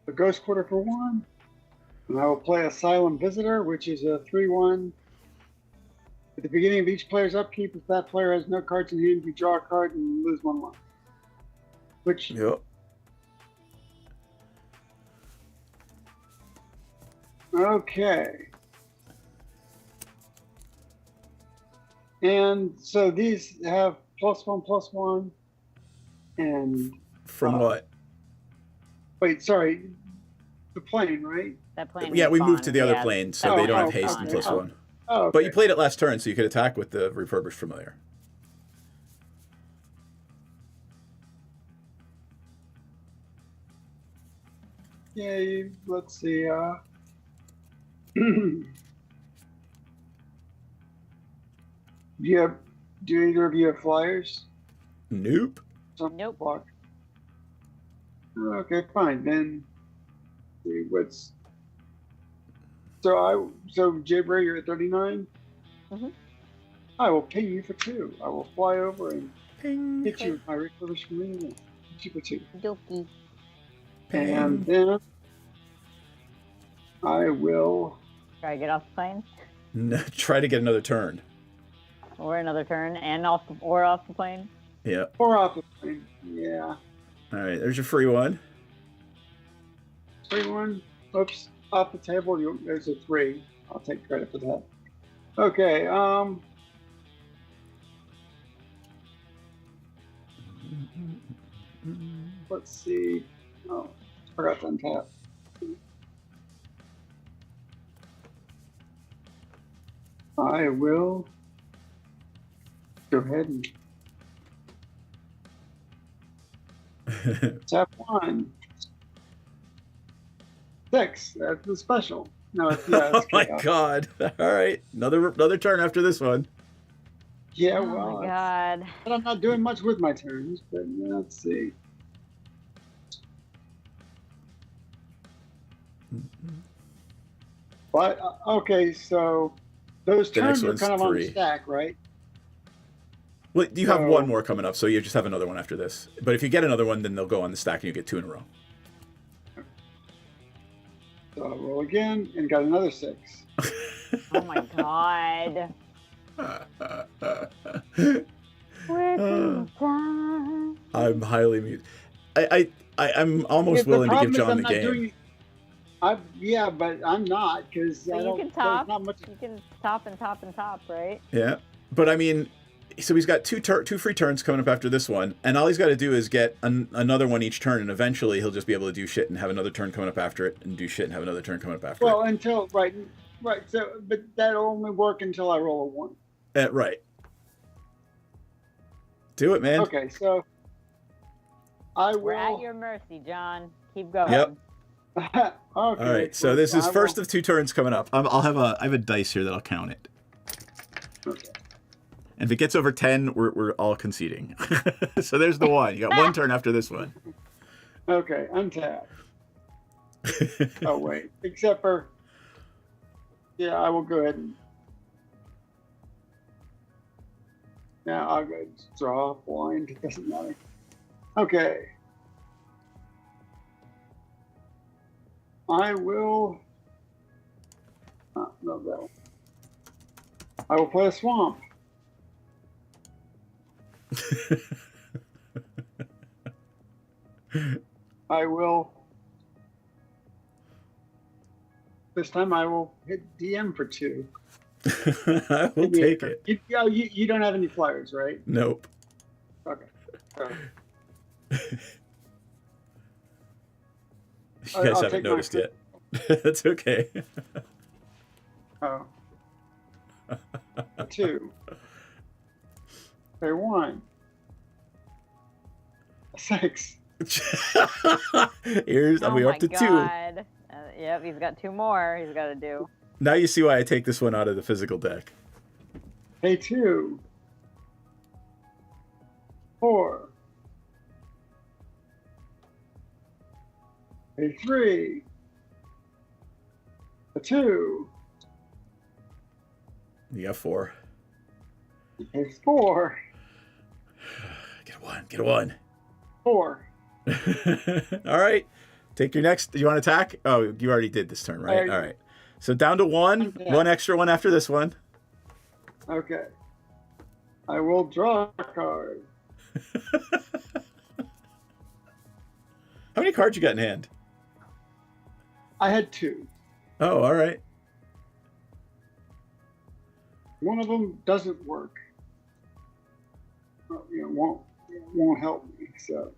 The Ghost Quarter for 1. And I will play Asylum Visitor, which is a 3/1. At the beginning of each player's upkeep, if that player has no cards in hand, you draw a card and lose 1 life. Which. Yep. Okay. And so these have +1/+1. And. From what? Wait, sorry. The plane, right? That plane. Yeah, we moved to the other yeah. plane, so they don't have haste and +1. Oh, okay. But you played it last turn, so you could attack with the Refurbished Familiar. Yay, let's see. Do either of you have flyers? Nope. Nope. Block. Okay, fine. Then see what's so Jabra, you're at 39. Mm-hmm. I will ping you for 2. I will fly over and hit you with my Refurbished Familiar. Hit you for 2. Dokie. And then I will try to get off the plane. No, try to get another turn. Or another turn, and off the plane. Yeah. Or off the plane. Yeah. All right, there's your free one. Free one. Oops. Off the table. There's a 3. I'll take credit for that. Okay. Let's see. Oh, forgot to untap. I will go ahead and tap 1. 6. That's the special. No, it's Oh my god! All right, another turn after this one. Yeah, Oh well, my god. but I'm not doing much with my turns. But let's see. But okay, so those The next turns are one's kind of on 3. the stack, right? Well, you have one more coming up, so you just have another one after this. But if you get another one, then they'll go on the stack and you get 2 in a row. So I'll roll again and got another 6. Oh my god. I'm highly amused. I'm almost willing to give John the game. Yeah, but I'm not because So you can top. You can top and top and top, right? Yeah, but I mean, so he's got two free turns coming up after this one, and all he's got to do is get another one each turn, and eventually he'll just be able to do shit and have another turn coming up after it, and do shit and have another turn coming up after it. Well, until right. So, but that'll only work until I roll a 1. Right. Do it, man. Okay, so I will. We're at your mercy, John. Keep going. Yep. Okay. All right. So this is first of 2 turns coming up. I have a dice here that'll count it. Okay. And if it gets over 10, we're all conceding. So there's the 1. You got 1 turn after this one. Okay, untap. Oh wait, except for. Yeah, I will go ahead and. Now I'll go draw blind. It doesn't matter. Okay. I will. No, that one. I will play a swamp. I will. This time I will hit DM for 2. I will take it. You don't have any flyers, right? Nope. Okay. You guys haven't noticed yet. That's okay. Oh. 2. Okay, 1. 6. Here's we up to 2. God. Yep, he's got 2 more he's got to do. Now you see why I take this one out of the physical deck. Hey, 2. 4. A 3. A 2. You got 4. A 4. Get a 1. Get a 1. 4. All right. Take your next. Do you want to attack? Oh, you already did this turn, right? All right. So down to 1. Okay. 1 extra one after this one. Okay. I will draw a card. How many cards you got in hand? I had 2. Oh, all right. One of them doesn't work. Won't help me. So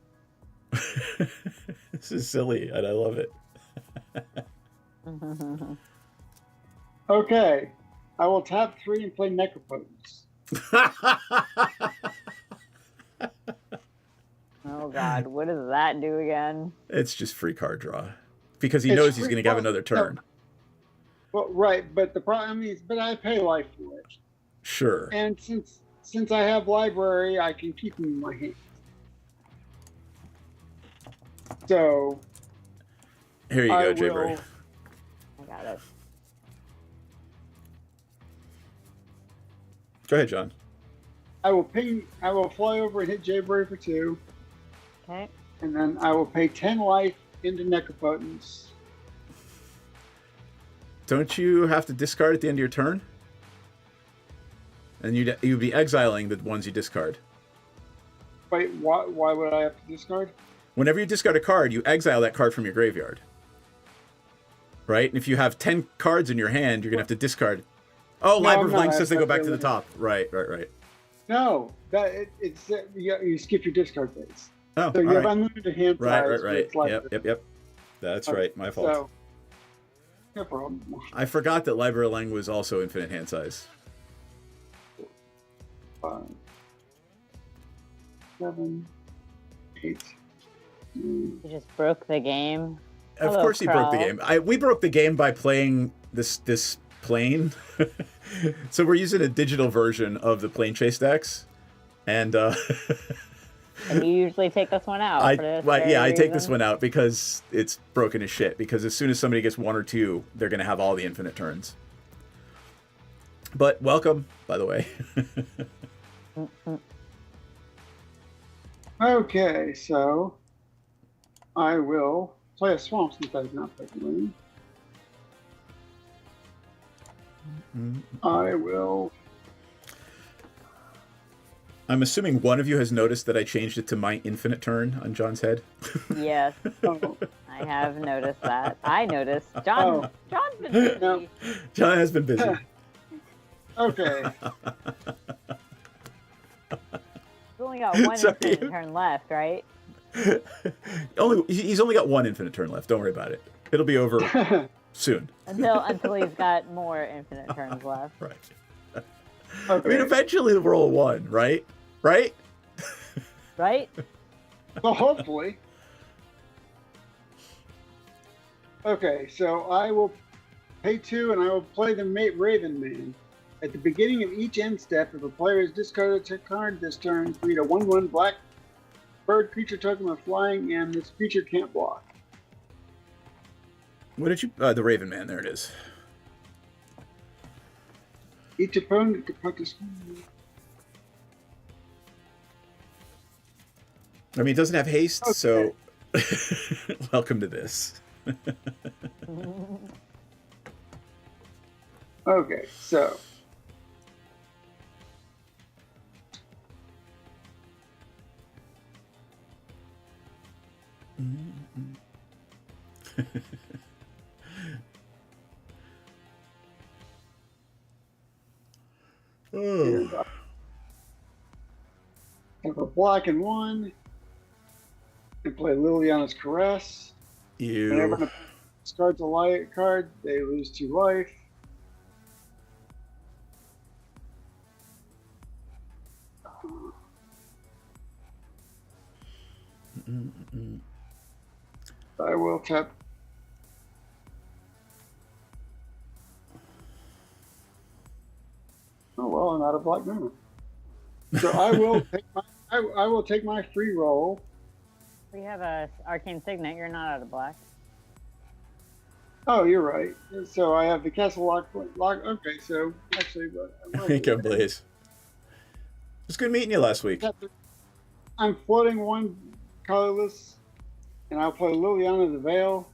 This is silly, and I love it. okay, I will tap 3 and play Necropotence. Oh God, what does that do again? It's just free card draw, because he knows he's going to have another turn. No. Well, right, but the problem is, but I pay life for it. Sure. And since I have library, I can keep them in my hand. So here you go, Jayberry. I got it. Go ahead, John. I will fly over and hit Jayberry for 2. Okay. And then I will pay 10 life into Necropotence. Don't you have to discard at the end of your turn? And you'd be exiling the ones you discard. Wait, why would I have to discard? Whenever you discard a card, you exile that card from your graveyard. Right? And if you have 10 cards in your hand, you're going to have to discard. Oh, No, Library of Link says they go back to the top. Right. No, you skip your discard phase. Oh, so you have right. unlimited hand size. Right. Yep. That's right. My fault. So, no problem. I forgot that Library of Link was also infinite hand size. 5, 7, 8. You just broke the game. Of course he broke the game. We broke the game by playing this plane. So we're using a digital version of the Planechase decks. And and you usually take this one out. I take this one out because it's broken as shit. Because as soon as somebody gets 1 or 2, they're going to have all the infinite turns. But welcome, by the way. Okay, so I will play a swamp since I've not played Loon. I will. I'm assuming one of you has noticed that I changed it to my infinite turn on John's head. Yes, I have noticed that. I noticed. John's been busy. No. John has been busy. Okay. He's only got one infinite turn left, right? He's only got 1 infinite turn left. Don't worry about it. It'll be over soon. Until he's got more infinite turns left. Right. Okay. I mean, eventually the roll 1, right? Right? Right? Well, hopefully. Okay, so I will pay 2 and I will play the Raven Man. At the beginning of each end step, if a player has discarded a card this turn, create a 1/1 black bird creature token with flying, and this creature can't block. What did you... the Raven Man, there it is. Each opponent can participate. I mean, it doesn't have haste, Okay. so... Welcome to this. Okay, so... Oh. Have a black and 1, and play Liliana's Caress. Whenever an opponent discards a light card, they lose 2 life. I will tap. Oh well, I'm out of black mana. So I will take my I will take my free roll. We have a arcane signet. You're not out of black. Oh, you're right. So I have the castle lock. Okay, so actually, Wake up, Blaze. It was good meeting you last week. I'm floating one colorless, and I'll play Liliana the Veil.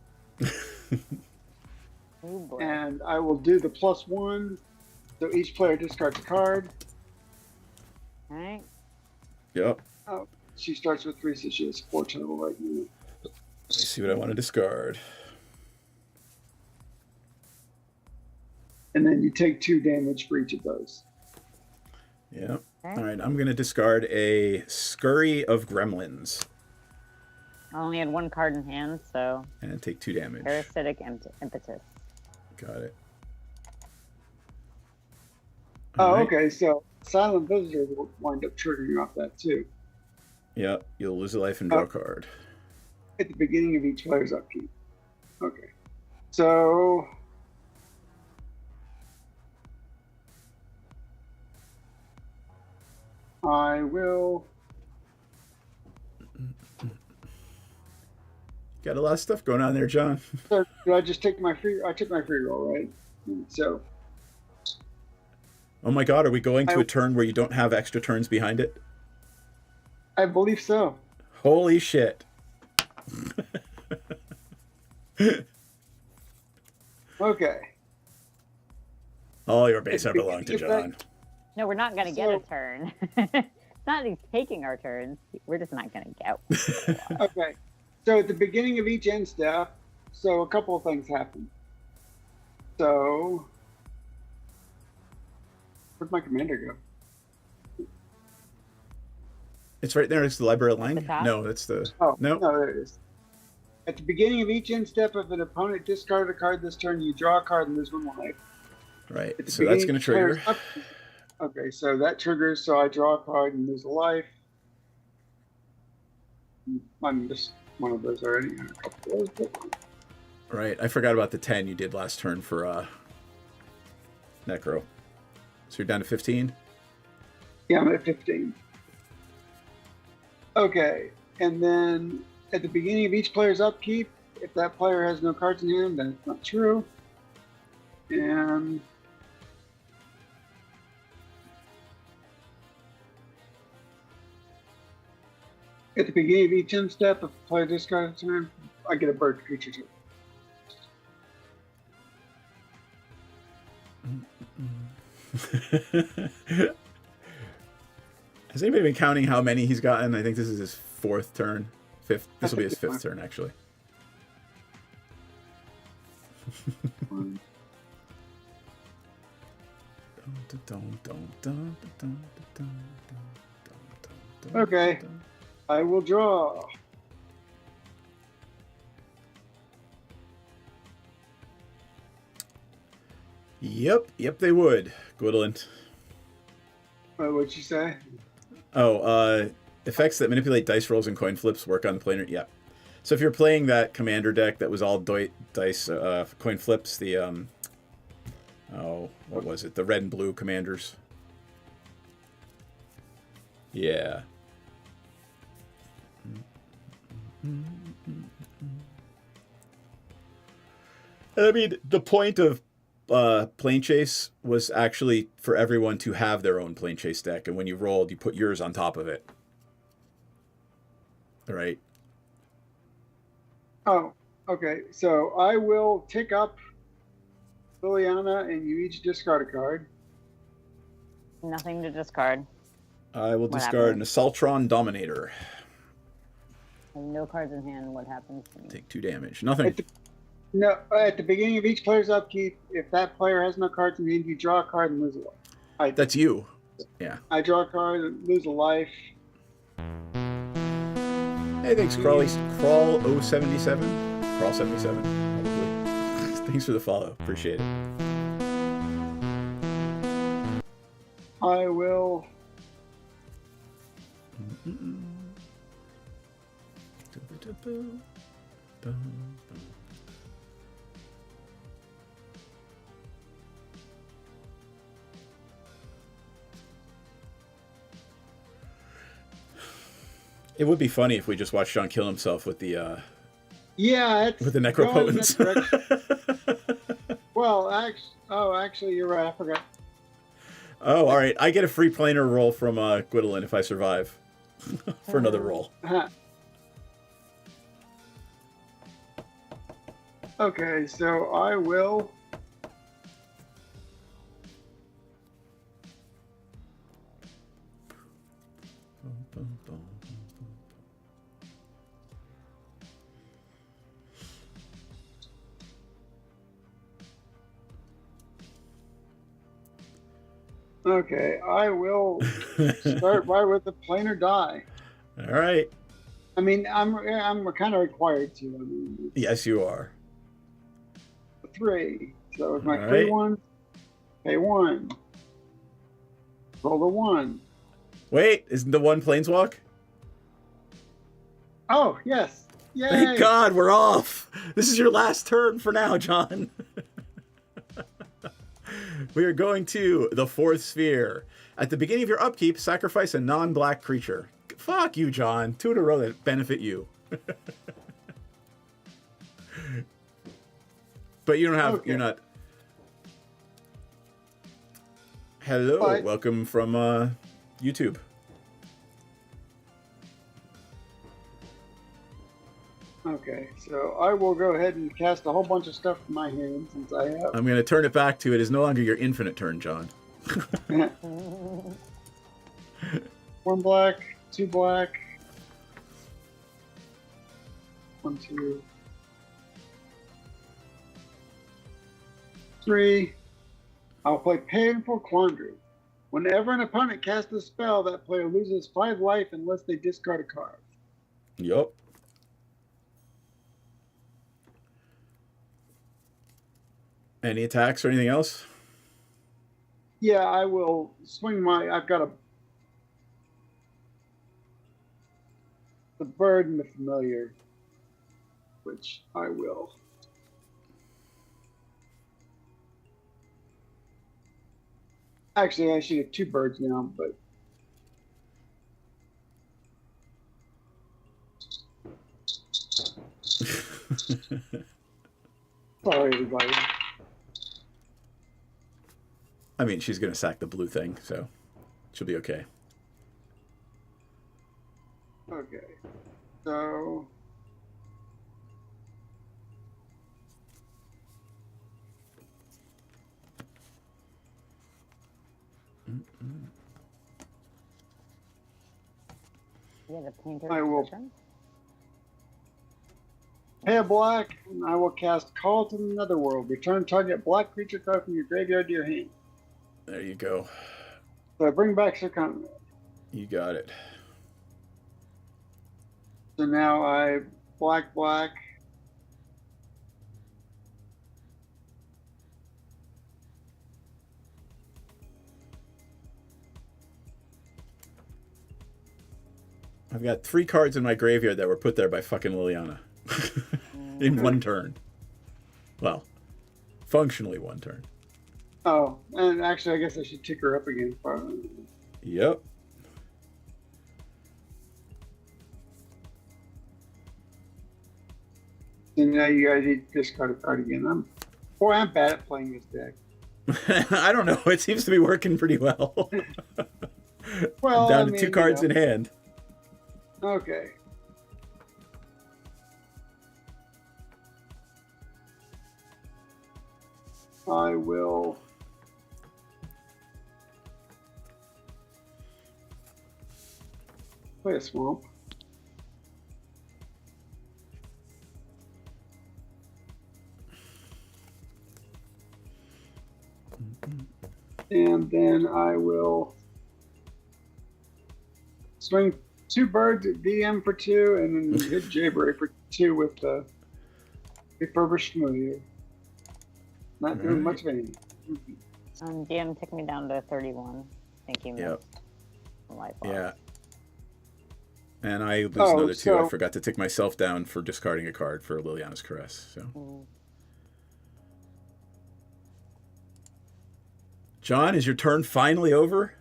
Oh, boy. And I will do the +1, so each player discards a card. All right. Yep. Oh, she starts with 3, so she has 4 total right now. Let me see what I want to discard. And then you take 2 damage for each of those. Yep. All right, I'm going to discard a Scurry of Gremlins. I only had 1 card in hand, so. And take 2 damage. Parasitic impetus. Got it. Oh, All right. okay, so Silent Visitor will wind up triggering off that too. Yep, you'll lose a life and draw a card. At the beginning of each player's upkeep. Okay. So I will. Got a lot of stuff going on there, John. So do I just take my free? I took my free roll, right? So. Oh my God, are we going to a turn where you don't have extra turns behind it? I believe so. Holy shit. Okay. All your base are belong to John. No, we're not going to get a turn. It's not he's taking our turns. We're just not going to go. Okay. So at the beginning of each end step, so a couple of things happen. So where'd my commander go? It's right there next to the library line? The top? No, that's the... Oh, no. no, there it is. At the beginning of each end step, if an opponent discarded a card this turn, you draw a card and lose 1 life. Right, At the so that's beginning going to of player's trigger. Okay, so that triggers, so I draw a card and lose a life. I missed one of those already. A couple of those, but... Right, I forgot about the 10 you did last turn for Necro. So you're down to 15? Yeah, I'm at 15. Okay, and then at the beginning of each player's upkeep, if that player has no cards in hand, then it's not true. And at the beginning of each end step, if a player discards a turn, I get a bird creature too. Has anybody been counting how many he's gotten? I think this is his 4th turn. 5th. This will be his 5th turn, actually. Okay, I will draw. Yep, they would. Gwydolin. What'd you say? Oh, effects that manipulate dice rolls and coin flips work on the planar. Yeah. So if you're playing that commander deck that was all dice coin flips, the what was it? The red and blue commanders. Yeah. I mean, the point of Planechase was actually for everyone to have their own Planechase deck, and when you rolled, you put yours on top of it. All right. Oh, okay. So I will tick up Liliana, and you each discard a card. Nothing to discard. I will discard an Assaultron Dominator. No cards in hand. What happens to me? Take 2 damage. Nothing. At the beginning of each player's upkeep, if that player has no cards in hand, you draw a card and lose a life. That's you. Yeah. I draw a card and lose a life. Hey, thanks, Crawl 077. Crawl 77, probably. Thanks for the follow. Appreciate it. I will. It would be funny if we just watched Sean kill himself with the Yeah, with the necropotence. Well, actually, you're right. I forgot. Oh, all right. I get a free planar roll from Gwendolyn if I survive for another roll. Okay, so I will. Okay, I will start right with the planar die. All right. I mean, I'm kind of required to. I mean, Yes, you are. 3. So with my All 3 right. one, pay 1. Roll the 1. Wait, isn't the 1 planeswalk? Oh yes! Yay! Thank God we're off. This is your last turn for now, John. We are going to the 4th sphere. At the beginning of your upkeep, sacrifice a non-black creature. Fuck you, John. 2 in a row that benefit you. But you don't have. Okay. You're not. Hello, But- welcome from YouTube. Okay, so I will go ahead and cast a whole bunch of stuff from my hand since I have. I'm going to turn it back to it is no longer your infinite turn, John. 1 black, 2 black. 1, 2, 3. I'll play Painful Quandary. Whenever an opponent casts a spell, that player loses 5 life unless they discard a card. Yup. Any attacks or anything else? Yeah, I will swing my. I've got the bird and the familiar, which I will. Actually, I should have 2 birds now, but. Sorry, everybody. I mean, she's going to sack the blue thing, so she'll be okay. Okay, so. Yeah, the painter. I will pay a black, and I will cast Call to the Netherworld. Return target black creature card from your graveyard to your hand. There you go. So I bring back Sir Conrad. You got it. So now I black. I've got 3 cards in my graveyard that were put there by fucking Liliana. In 1 turn. Well, functionally 1 turn. Oh, and actually, I guess I should tick her up again. Yep. And now you guys need to discard a card again. I'm bad at playing this deck. I don't know. It seems to be working pretty well. Well, down I to 2 mean, cards you know. in hand. Okay. I will. Play a swamp. And then I will swing 2 birds at DM for 2, and then hit Jayberry for 2 with the refurbished familiar. Not doing much of anything. DM took me down to 31. Thank you. Yep. Life Yeah. And I lose Oh, another 2. so- I forgot to tick myself down for discarding a card for Liliana's Caress. So, John, is your turn finally over?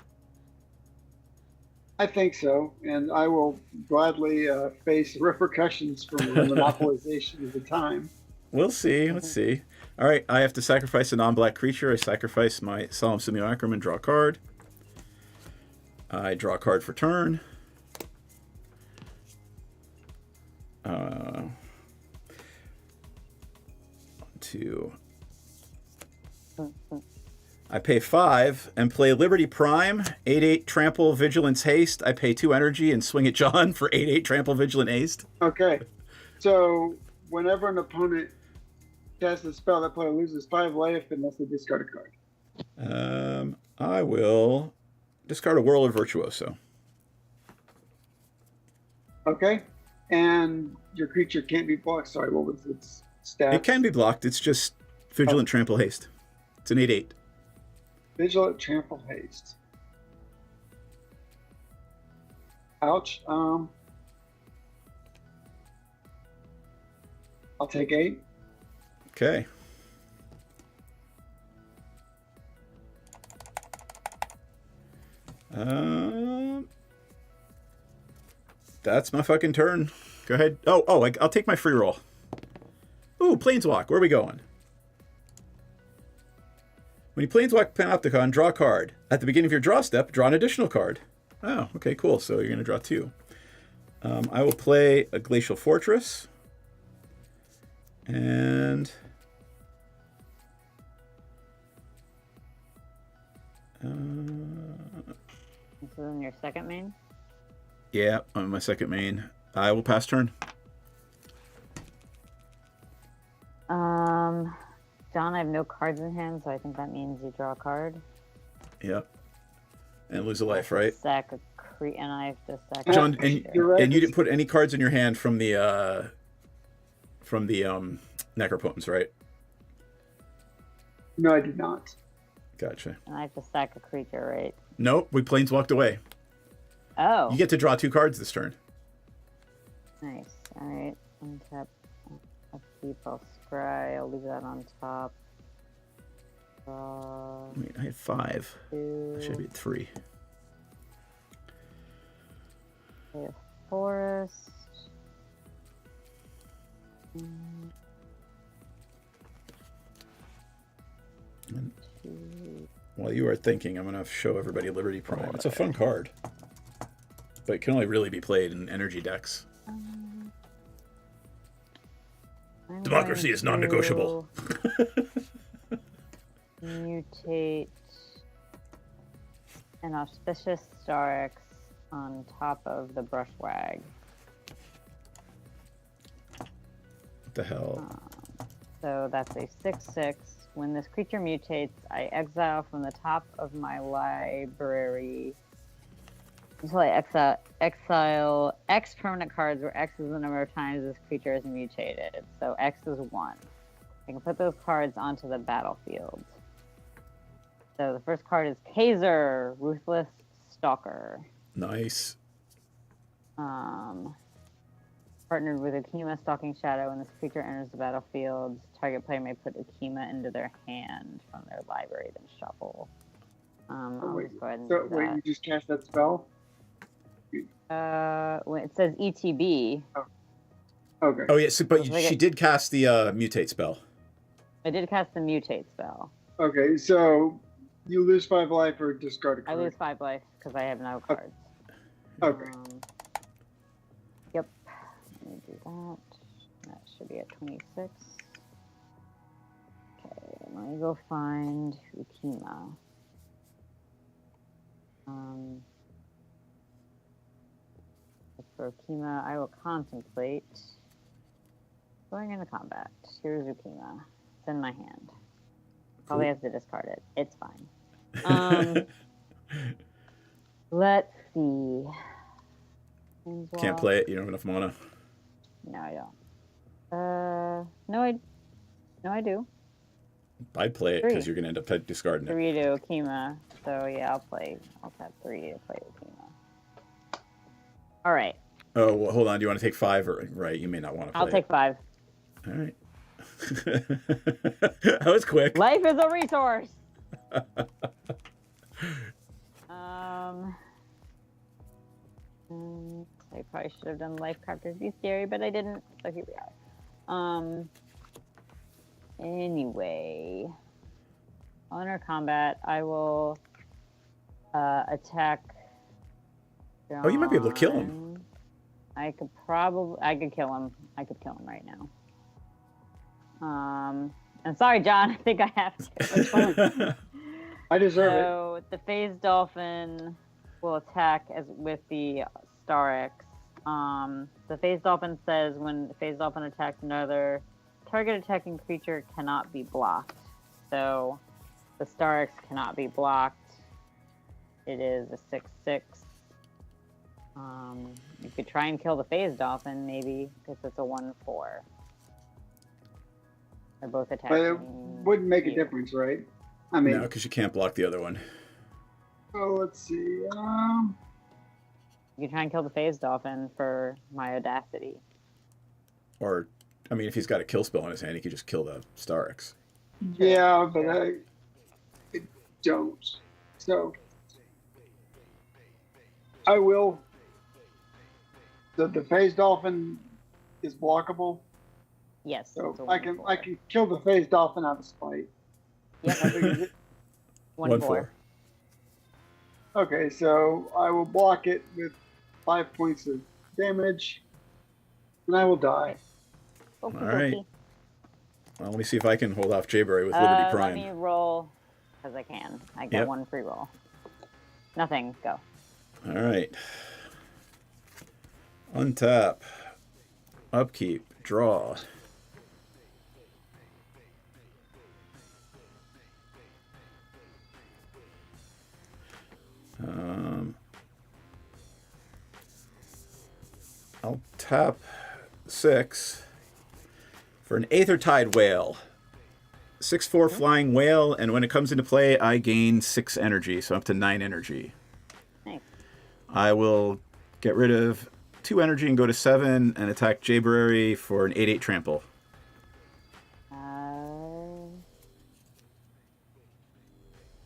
I think so, and I will gladly face repercussions from the monopolization of the time. We'll see. Let's see. All right, I have to sacrifice a non-black creature. I sacrifice my Solemn Simulacrum and draw a card. I draw a card for turn. Two. I pay 5 and play Liberty Prime, 8/8 Trample, Vigilance, Haste. I pay 2 energy and swing at John for 8/8 Trample, Vigilant, Haste. Okay. So whenever an opponent casts a spell, that player loses 5 life unless they discard a card. I will discard a Whirler Virtuoso. Okay. And your creature can't be blocked. Sorry, what was its stat? It can be blocked. It's just Vigilant, Trample, Haste. It's an 8/8. Vigilant, Trample, Haste. Ouch. I'll take 8. Okay. That's my fucking turn. Go ahead. I'll take my free roll. Ooh, Planeswalk. Where are we going? When you Planeswalk Panopticon, draw a card. At the beginning of your draw step, draw an additional card. Oh, okay, cool. So you're going to draw 2. I will play a Glacial Fortress. And... This is in your second main? yeah, on my second main. I will pass turn. John, I have no cards in hand, so I think that means you draw a card. Yep. And lose a life, right? Sack a and I have to sack John, a and you didn't put any cards in your hand from the Necropotence, right? No, I did not. Gotcha. And I have to sack a creature, right? Nope, we Planeswalked away. Oh. You get to draw 2 cards this turn. Nice. Alright. Untap. Upkeep. I'll scry. I'll leave that on top. Wait, I had 5. 2. I should be at 3. Play a forest. While you are thinking, I'm going to show everybody Liberty Prime. It's a fun card, but it can only really be played in energy decks. Democracy is non-negotiable. Mutate an Auspicious Starix on top of the Brushwag. What the hell? So that's a 6/6. When this creature mutates, I exile from the top of my library until I exile X permanent cards, where X is the number of times this creature is mutated. So X is 1. I can put those cards onto the battlefield. So the first card is Kaiser, Ruthless Stalker. Nice. Partnered with Akima, Stalking Shadow. When this creature enters the battlefield, target player may put Akima into their hand from their library, then shuffle. I'll just go ahead and do Wait, that. you just cast that spell? When it says ETB. Oh. Okay. Oh, yes, but she did cast the Mutate spell. I did cast the Mutate spell. Okay, so you lose 5 life or discard a card. I lose 5 life because I have no cards. Okay. Yep. Let me do that. That should be at 26. Okay, let me go find Ukima. For Ukima, I will contemplate going into combat. Here's Ukima. It's in my hand. Probably have to discard it. It's fine. Let's see. Can't play it. You don't have enough mana. No, I don't. No, I do. I'd play it because you're going to end up discarding it. 3 to Okima. So yeah, I'll tap 3 to play Okima. All right. Oh, well, hold on. Do you want to take 5 or right? You may not want to play I'll take 5. All right. That was quick. Life is a resource. I probably should have done Lifecrafter's Bestiary, but I didn't. So here we are. Anyway, on our combat, I will attack. Oh, you might be able to kill him. John. I could kill him. I could kill him right now. I'm sorry, John. I think I have to. I deserve it. So the phase dolphin will attack with the Star X. The phase dolphin says when the phase dolphin attacks another target attacking creature cannot be blocked. So the Star X cannot be blocked. It is a 6/6. You could try and kill the phase dolphin maybe because it's a 1/4. They're both attacking. But it wouldn't make a difference, right? I mean, No, because you can't block the other one. oh, let's see. You can try and kill the phase dolphin for my audacity. Or, I mean, if he's got a kill spell in his hand, he could just kill the Star X. Yeah, but I don't. So I will. The phase dolphin is blockable. Yes. So it's a I can 1/4. kill the phase dolphin out of spite. Yep. 1/4. Okay, so I will block it with 5 points of damage, and I will die. All right. Well, let me see if I can hold off Jayberry with Liberty Prime. Let me roll because I can. I get one free roll. Nothing. Go. All right. Untap. Upkeep. Draw. I'll tap 6 for an Aethertide Whale. 6/4 flying whale, and when it comes into play, I gain 6 energy, so up to 9 energy. Nice. I will get rid of 2 energy and go to 7 and attack Jayberry for an 8/8 trample.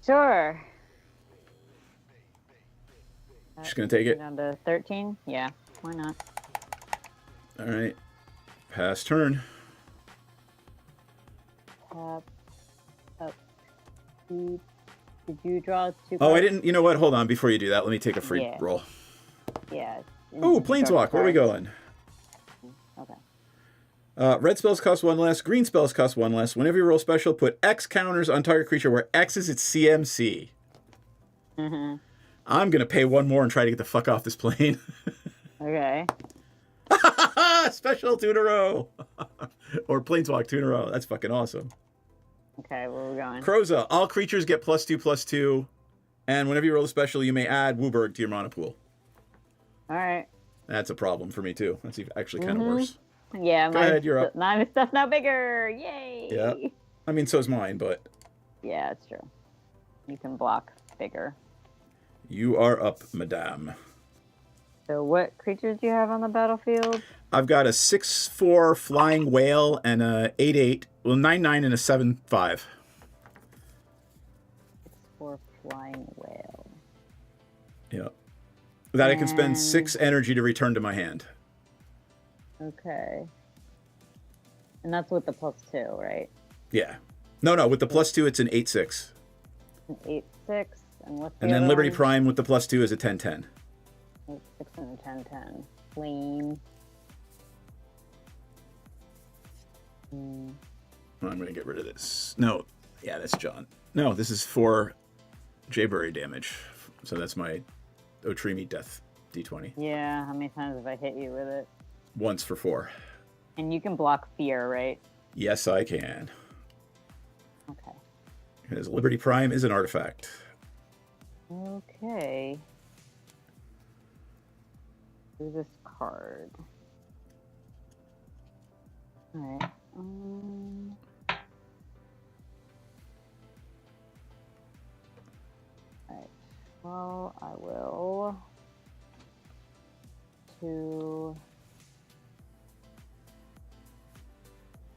Sure. Just gonna take it. Down to 13? Yeah, why not? All right. Pass turn. Up. Did you draw 2 cards? Oh, I didn't. You know what? Hold on. Before you do that, let me take a free Yeah. roll. Yeah. Oh, Planeswalk. Where are we going? Okay. Red spells cost 1 less. Green spells cost 1 less. Whenever you roll special, put X counters on target creature where X is its CMC. Mm-hmm. I'm going to pay 1 more and try to get the fuck off this plane. Okay. Special 2 in a row. Or Planeswalk 2 in a row. That's fucking awesome. Okay, where are we going? Kroza. All creatures get +2/+2. And whenever you roll a special, you may add Wooburg to your mana pool. All right. That's a problem for me, too. That's actually kind of worse. Yeah, Go ahead, you're up. My stuff's now bigger. Yay! Yeah. I mean, so's mine, but... Yeah, it's true. You can block bigger. You are up, madame. So what creatures do you have on the battlefield? I've got a 6/4 flying whale and a 8/8. Well, 9/9 and a 7/5. 6/4 flying whale. Yeah. That I can spend 6 energy to return to my hand. Okay. And that's with the +2, right? Yeah. No, with the +2, it's an 8/6. An 8/6. And what's the And then other Liberty one? Prime with the +2 is a 10/10. 8/6 and 10/10. Flame. I'm going to get rid of this. No. Yeah, that's John. No, this is for Jayberry damage. So that's my Otrimi death D20. Yeah, how many times have I hit you with it? Once for 4. And you can block fear, right? Yes, I can. Okay. Because Liberty Prime is an artifact. Okay. Do this card. Alright. Alright. Well, I will to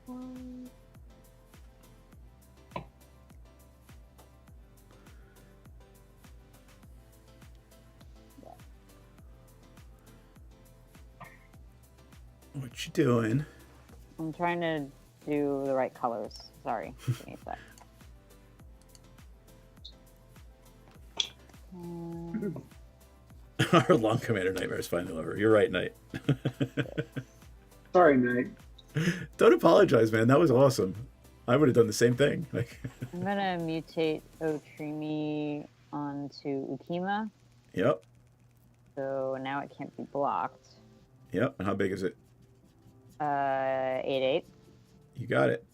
one. What you doing? I'm trying to do the right colors. Sorry. Give me a sec. Our long Commander Nightmare is finally over. You're right, Knight. Sorry, Knight. Don't apologize, man. That was awesome. I would have done the same thing. Like, I'm gonna mutate Otrimi onto Ukima. Yep. So now it can't be blocked. Yep. And how big is it? 8/8. You got it.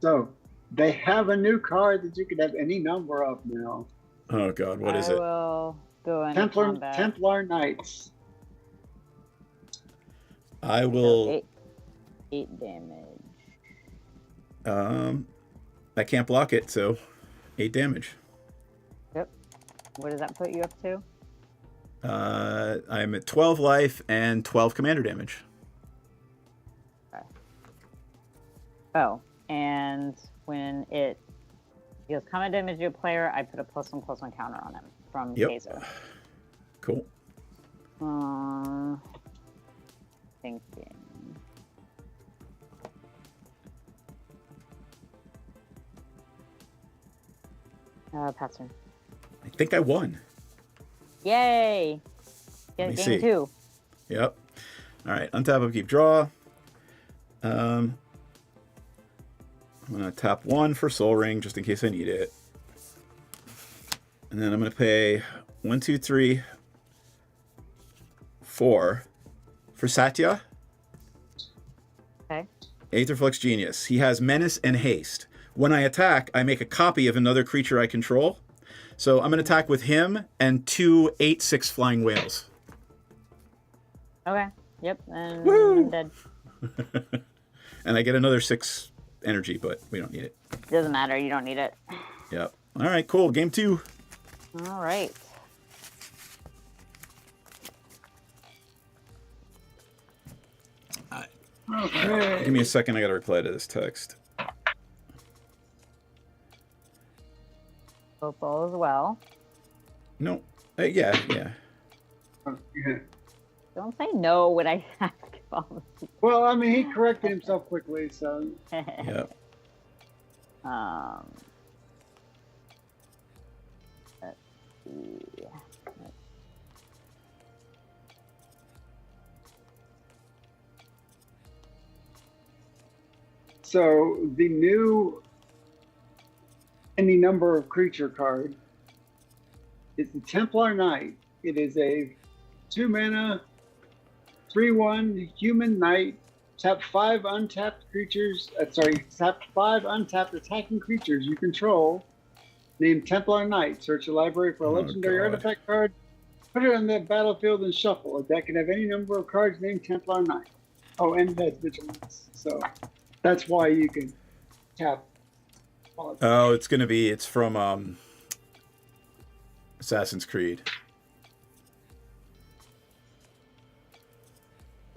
So they have a new card that you can have any number of now. Oh God, what is it? I will go into combat. Templar Knights. I will. 8 damage. I can't block it, so 8 damage. Yep. What does that put you up to? I'm at 12 life and 12 commander damage. Okay. Oh, and when it deals combat damage to a player, I put a +1/+1 counter on him from Taser. Cool. Thinking. Pattern. I think I won. Yay! Let me Game see. 2. Yep. All right. Untap, upkeep, draw. I'm gonna tap 1 for Soul Ring just in case I need it, and then I'm gonna pay 1, 2, 3, 4 for Satya. Okay. Aetherflux Genius. He has Menace and Haste. When I attack, I make a copy of another creature I control. So I'm going to attack with him and 2 8/6 flying whales. Okay. Yep. And Woo! I'm dead. And I get another 6 energy, but we don't need it. Doesn't matter. You don't need it. Yep. All right, cool. Game 2. All right. Okay. Give me a second. I got to reply to this text. Hope all is well. No. Yeah. Okay. Don't say no when I ask all this. Well, I mean, he corrected himself quickly, so. Yeah. Let's see. So the new any number of creature card is the Templar Knight. It is a 2-mana, 3/1 human knight. Tap 5 untapped creatures. Tap 5 untapped attacking creatures you control. Named Templar Knight. Search your library for a legendary artifact card. Put it on the battlefield and shuffle. A deck can have any number of cards named Templar Knight. Oh, and it has vigilance. So that's why you can tap. Oh, it's from Assassin's Creed.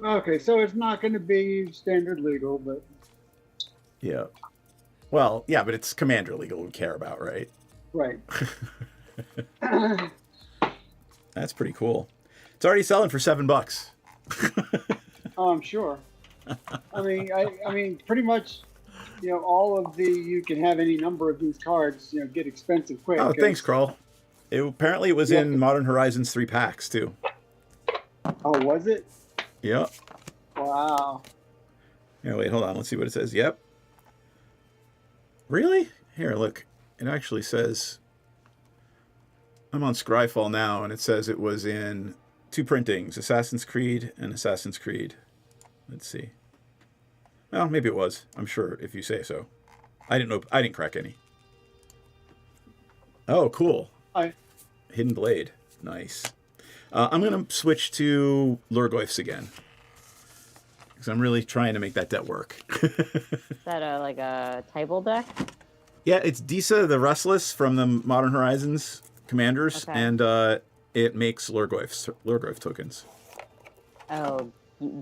Okay, so it's not going to be standard legal, but Yeah. Well, yeah, but it's Commander legal we care about, right? right. That's pretty cool. It's already selling for $7. Oh, I'm sure. I mean, pretty much, all of you can have any number of these cards, get expensive quick. Oh, thanks, Kroll. Apparently it was in Modern Horizons 3 packs, too. Oh, was it? Yep. Wow. Here, wait, hold on. Let's see what it says. Yep. Really? Here, look. It actually says... I'm on Scryfall now, and it says it was in 2 printings, Assassin's Creed and Assassin's Creed. Let's see. Well, maybe it was. I'm sure if you say so. I didn't crack any. Oh, cool. Hidden Blade. Nice. I'm going to switch to Lurgoyfs again. Because I'm really trying to make that deck work. Is that like a table deck? Yeah, it's Disa the Restless from the Modern Horizons Commanders, and it makes Lurgoyf tokens. Oh,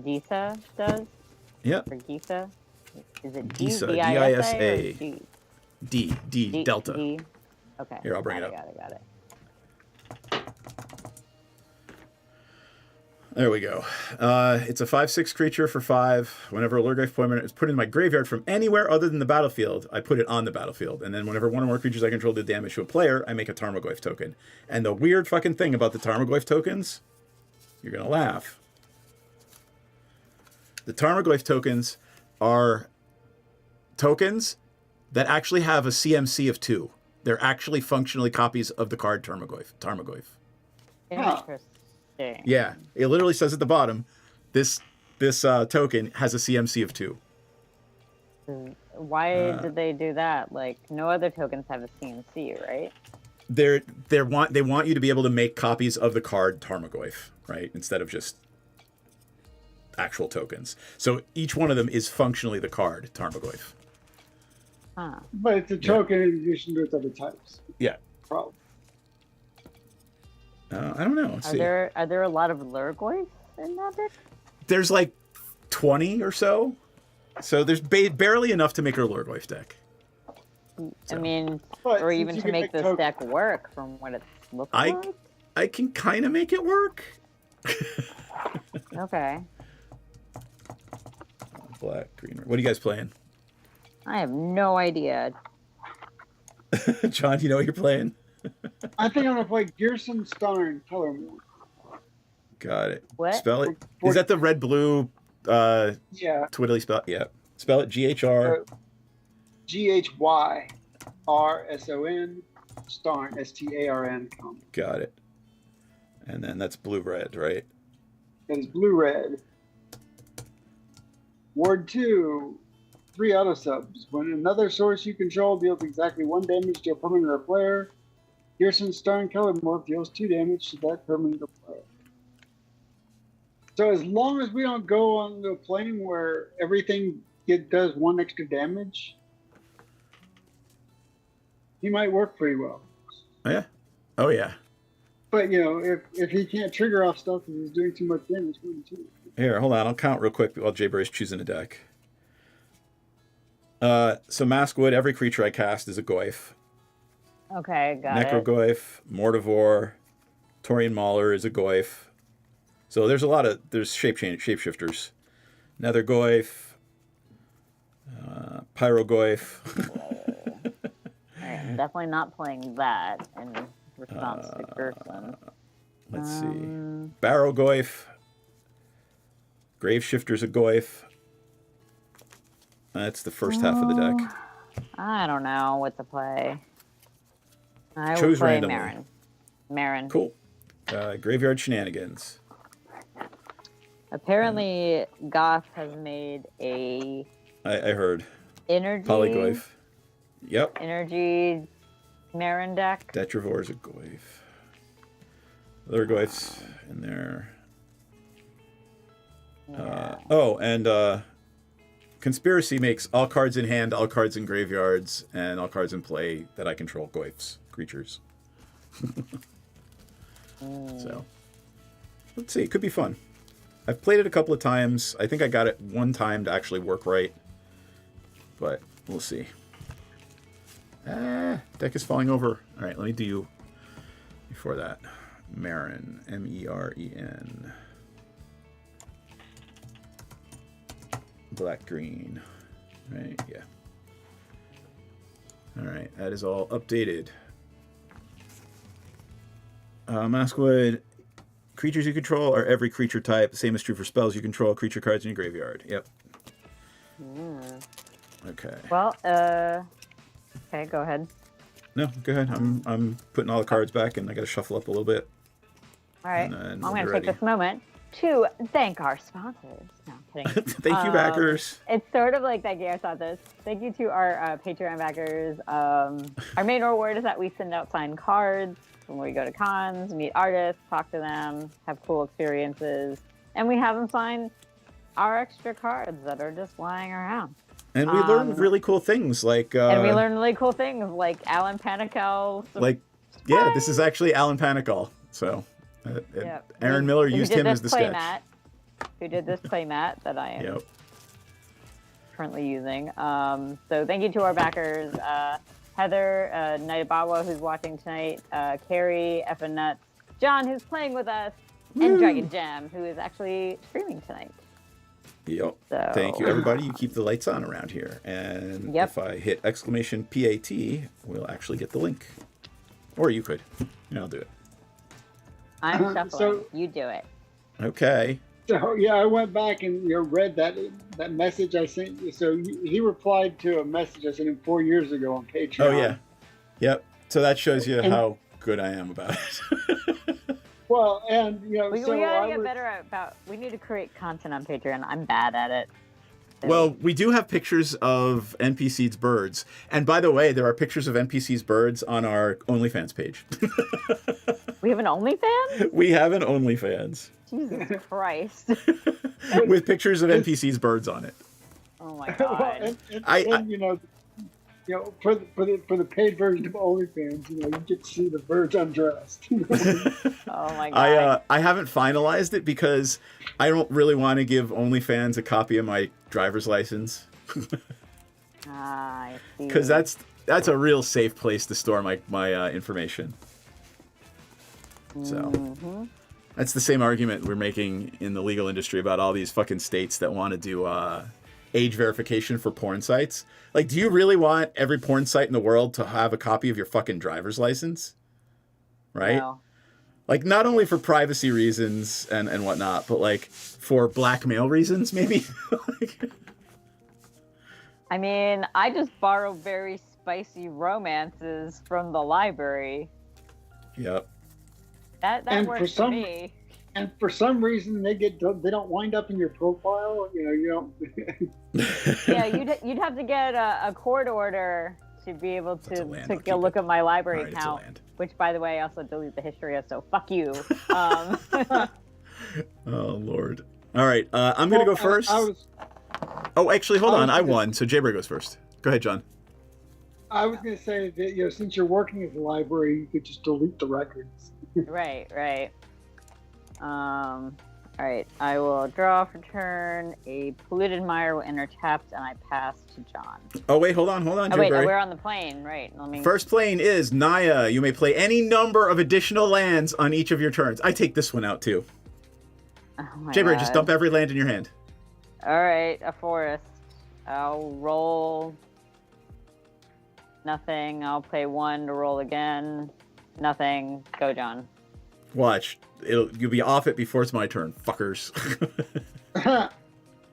Disa does? Yep. Or Gisa? Is it Disa, D-I-S-A? D-I-S-A. D, Delta. D. Okay. Here, I'll bring it up. Got it. There we go. It's a 5/6 creature for 5. Whenever a Lurgreif permanent is put in my graveyard from anywhere other than the battlefield, I put it on the battlefield. And then whenever one or more creatures I control do damage to a player, I make a Tarmogoyf token. And the weird fucking thing about the Tarmogoyf tokens, you're going to laugh. The Tarmogoyf tokens are tokens that actually have a CMC of 2. They're actually functionally copies of the card Tarmogoyf. Interesting. Yeah, it literally says at the bottom, this token has a CMC of 2. Why did they do that? Like, no other tokens have a CMC, right? They want you to be able to make copies of the card Tarmogoyf, right? Instead of just actual tokens. So each one of them is functionally the card Tarmogoyf. Huh. But it's a token in addition to its other types. Yeah. Probably. I don't know. Let's see. Are there a lot of Lurgoyfs in that deck? There's like 20 or so. So there's barely enough to make a Lurgoyf deck. I mean, But or since even you to can make make this deck work from what it looks like? I can kind of make it work. Okay. Black, green. What are you guys playing? I have no idea. John, you know what you're playing? I think I'm going to play Gearson Starn Color Moon. Got it. What? Spell it. Is that the red-blue Yeah. twiddly spell? Yeah. Spell it GHR. GHYRSON Starn STARN. Got it. And then that's blue-red, right? That is blue-red. Ward 2, 3 auto subs. When another source you control deals exactly 1 damage to a permanent or player, Gearson Starn Color Morph deals 2 damage to that permanent or player. So as long as we don't go on the plane where everything does 1 extra damage, he might work pretty well. Oh, yeah. Oh, yeah. But, you know, if he can't trigger off stuff because he's doing too much damage, Here, hold on. I'll count real quick while Jayberry's choosing a deck. So Maskwood, every creature I cast is a Goyf. Okay, got it. Necrogoyf, Mortivore, Torian Mauler is a Goyf. So there's shapeshifters. Nether Goyf, Pyrogoyf. Alright, I'm definitely not playing that in response to Gerson. Let's see. Barrowgoyf. Graveshifter's a Goyf. That's the first half of the deck. I don't know what to play. I will Choose play randomly. Marin. Cool. Graveyard Shenanigans. Apparently, Goth has made a I heard. energy Polygoyf. Yep. energy Marin deck. Detrivor's a Goyf. Other Goyfs in there. Yeah. Conspiracy makes all cards in hand, all cards in graveyards, and all cards in play that I control Goyfs, creatures. So, let's see. It could be fun. I've played it a couple of times. I think I got it one time to actually work right. But we'll see. Deck is falling over. All right, let me do before that. Meren. M-E-R-E-N. Black, green. Right, yeah. All right, that is all updated. Maskwood. Creatures you control are every creature type. The same is true for spells you control, creature cards in your graveyard. Yep. Okay. Well, okay, go ahead. No, go ahead. I'm putting all the cards back, and I got to shuffle up a little bit. All right. And I'm we'll going be to take ready. this moment to thank our sponsors. No, I'm kidding. Thank you, backers. It's sort of like thank you, our sponsors. Thank you to our Patreon backers. Our main reward is that we send out signed cards when we go to cons, meet artists, talk to them, have cool experiences, and we have them sign our extra cards that are just lying around. And we learn really cool things like... and we learn really cool things like Alan Panikel. Yeah, this is actually Alan Panikel. So, Aaron Miller used him as the sketch. Who did this playmat that I am currently using. So thank you to our backers. Heather, Night Abawa, who's watching tonight, Carrie, Effin Nuts, John, who's playing with us, And Dragon Gem, who is actually streaming tonight. Yep. So... Thank you, everybody. You keep the lights on around here. And if I hit exclamation PAT, we'll actually get the link. Or you could. Yeah, I'll do it. I'm shuffling. So, you do it. Okay. So yeah, I went back and read that message I sent you. So he replied to a message I sent him 4 years ago on Patreon. Oh yeah. Yep. So that shows you how good I am about it. Well, and we gotta get better about. We need to create content on Patreon. I'm bad at it. So. Well, we do have pictures of NPC's birds, and by the way, there are pictures of NPC's birds on our OnlyFans page. We have an OnlyFans? We have an OnlyFans. Jesus Christ. With pictures of NPC's birds on it. Oh my god. Well, for the paid version of OnlyFans, you get to see the birds undressed. Oh my god. I haven't finalized it because I don't really want to give OnlyFans a copy of my driver's license. I see. Because that's a real safe place to store my information. So that's the same argument we're making in the legal industry about all these fucking states that want to do age verification for porn sites. Like, do you really want every porn site in the world to have a copy of your fucking driver's license? Right? No. Like, not only for privacy reasons and whatnot, but like for blackmail reasons, maybe. I mean, I just borrow very spicy romances from the library. Yep. That works for me. And for some reason, they don't wind up in your profile. You don't. Yeah, you'd have to get a court order to be able to take a look at my library account. Which, by the way, I also delete the history of. So fuck you. Oh Lord. All right, I'm gonna go first. Oh, actually, hold on. I won, so Jaybird goes first. Go ahead, John. I was gonna say that since you're working at the library, you could just delete the records. Right. All right. I will draw for turn. A polluted mire will enter tapped, and I pass to John. Oh wait, hold on. Oh wait, no, we're on the plane, right? First plane is Naya. You may play any number of additional lands on each of your turns. I take this one out too. Oh my Jaybird, God. just dump every land in your hand. All right, a forest. I'll roll. Nothing. I'll play one to roll again. Nothing. Go, John. Watch. You'll be off it before it's my turn, fuckers.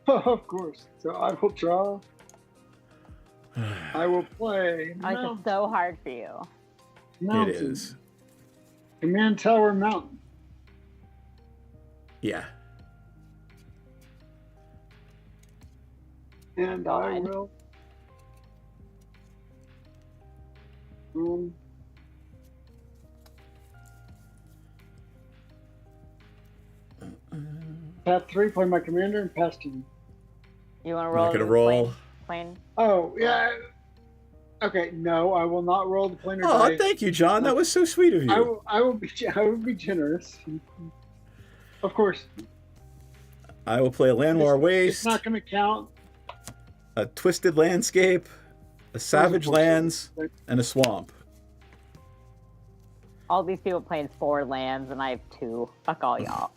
Of course. So I will draw. I will play. It's so hard for you. Mountain. It is. Command Tower Mountain. Yeah. And I will. Tap 3, play my commander, and pass to you. You want to roll? I'm not gonna roll. Plane? Oh, yeah. Okay, no, I will not roll the planar Oh, dice. thank you, John. That was so sweet of you. I will be generous. Of course. I will play a Landwar Waste. It's not going to count. A Twisted Landscape, a Savage Lands, and a Swamp. All these people playing 4 lands, and I have 2. Fuck all y'all.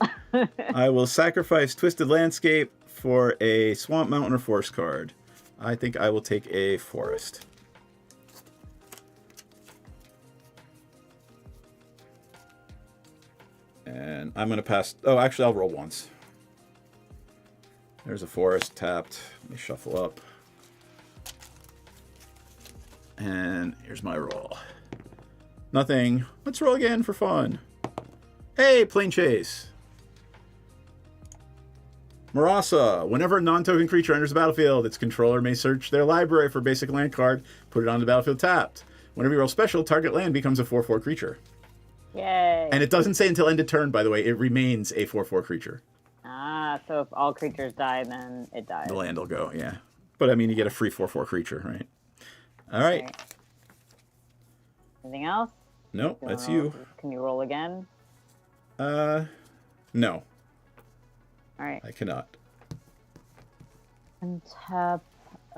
I will sacrifice Twisted Landscape for a Swamp, Mountain, or Forest card. I think I will take a Forest. And I'm going to pass... Oh, actually, I'll roll once. There's a Forest tapped. Let me shuffle up. And here's my roll. Nothing. Let's roll again for fun. Hey, Planechase. Marasa. Whenever a non-token creature enters the battlefield, its controller may search their library for a basic land card, put it on the battlefield tapped. Whenever you roll special, target land becomes a 4/4 creature. Yay. And it doesn't say until end of turn, by the way. It remains a 4/4 creature. Ah, so if all creatures die, then it dies. The land will go, yeah. But, I mean, you get a free 4/4 creature, right? All right. Anything else? Nope, that's you. Can you roll again? No. All right. I cannot. Untap,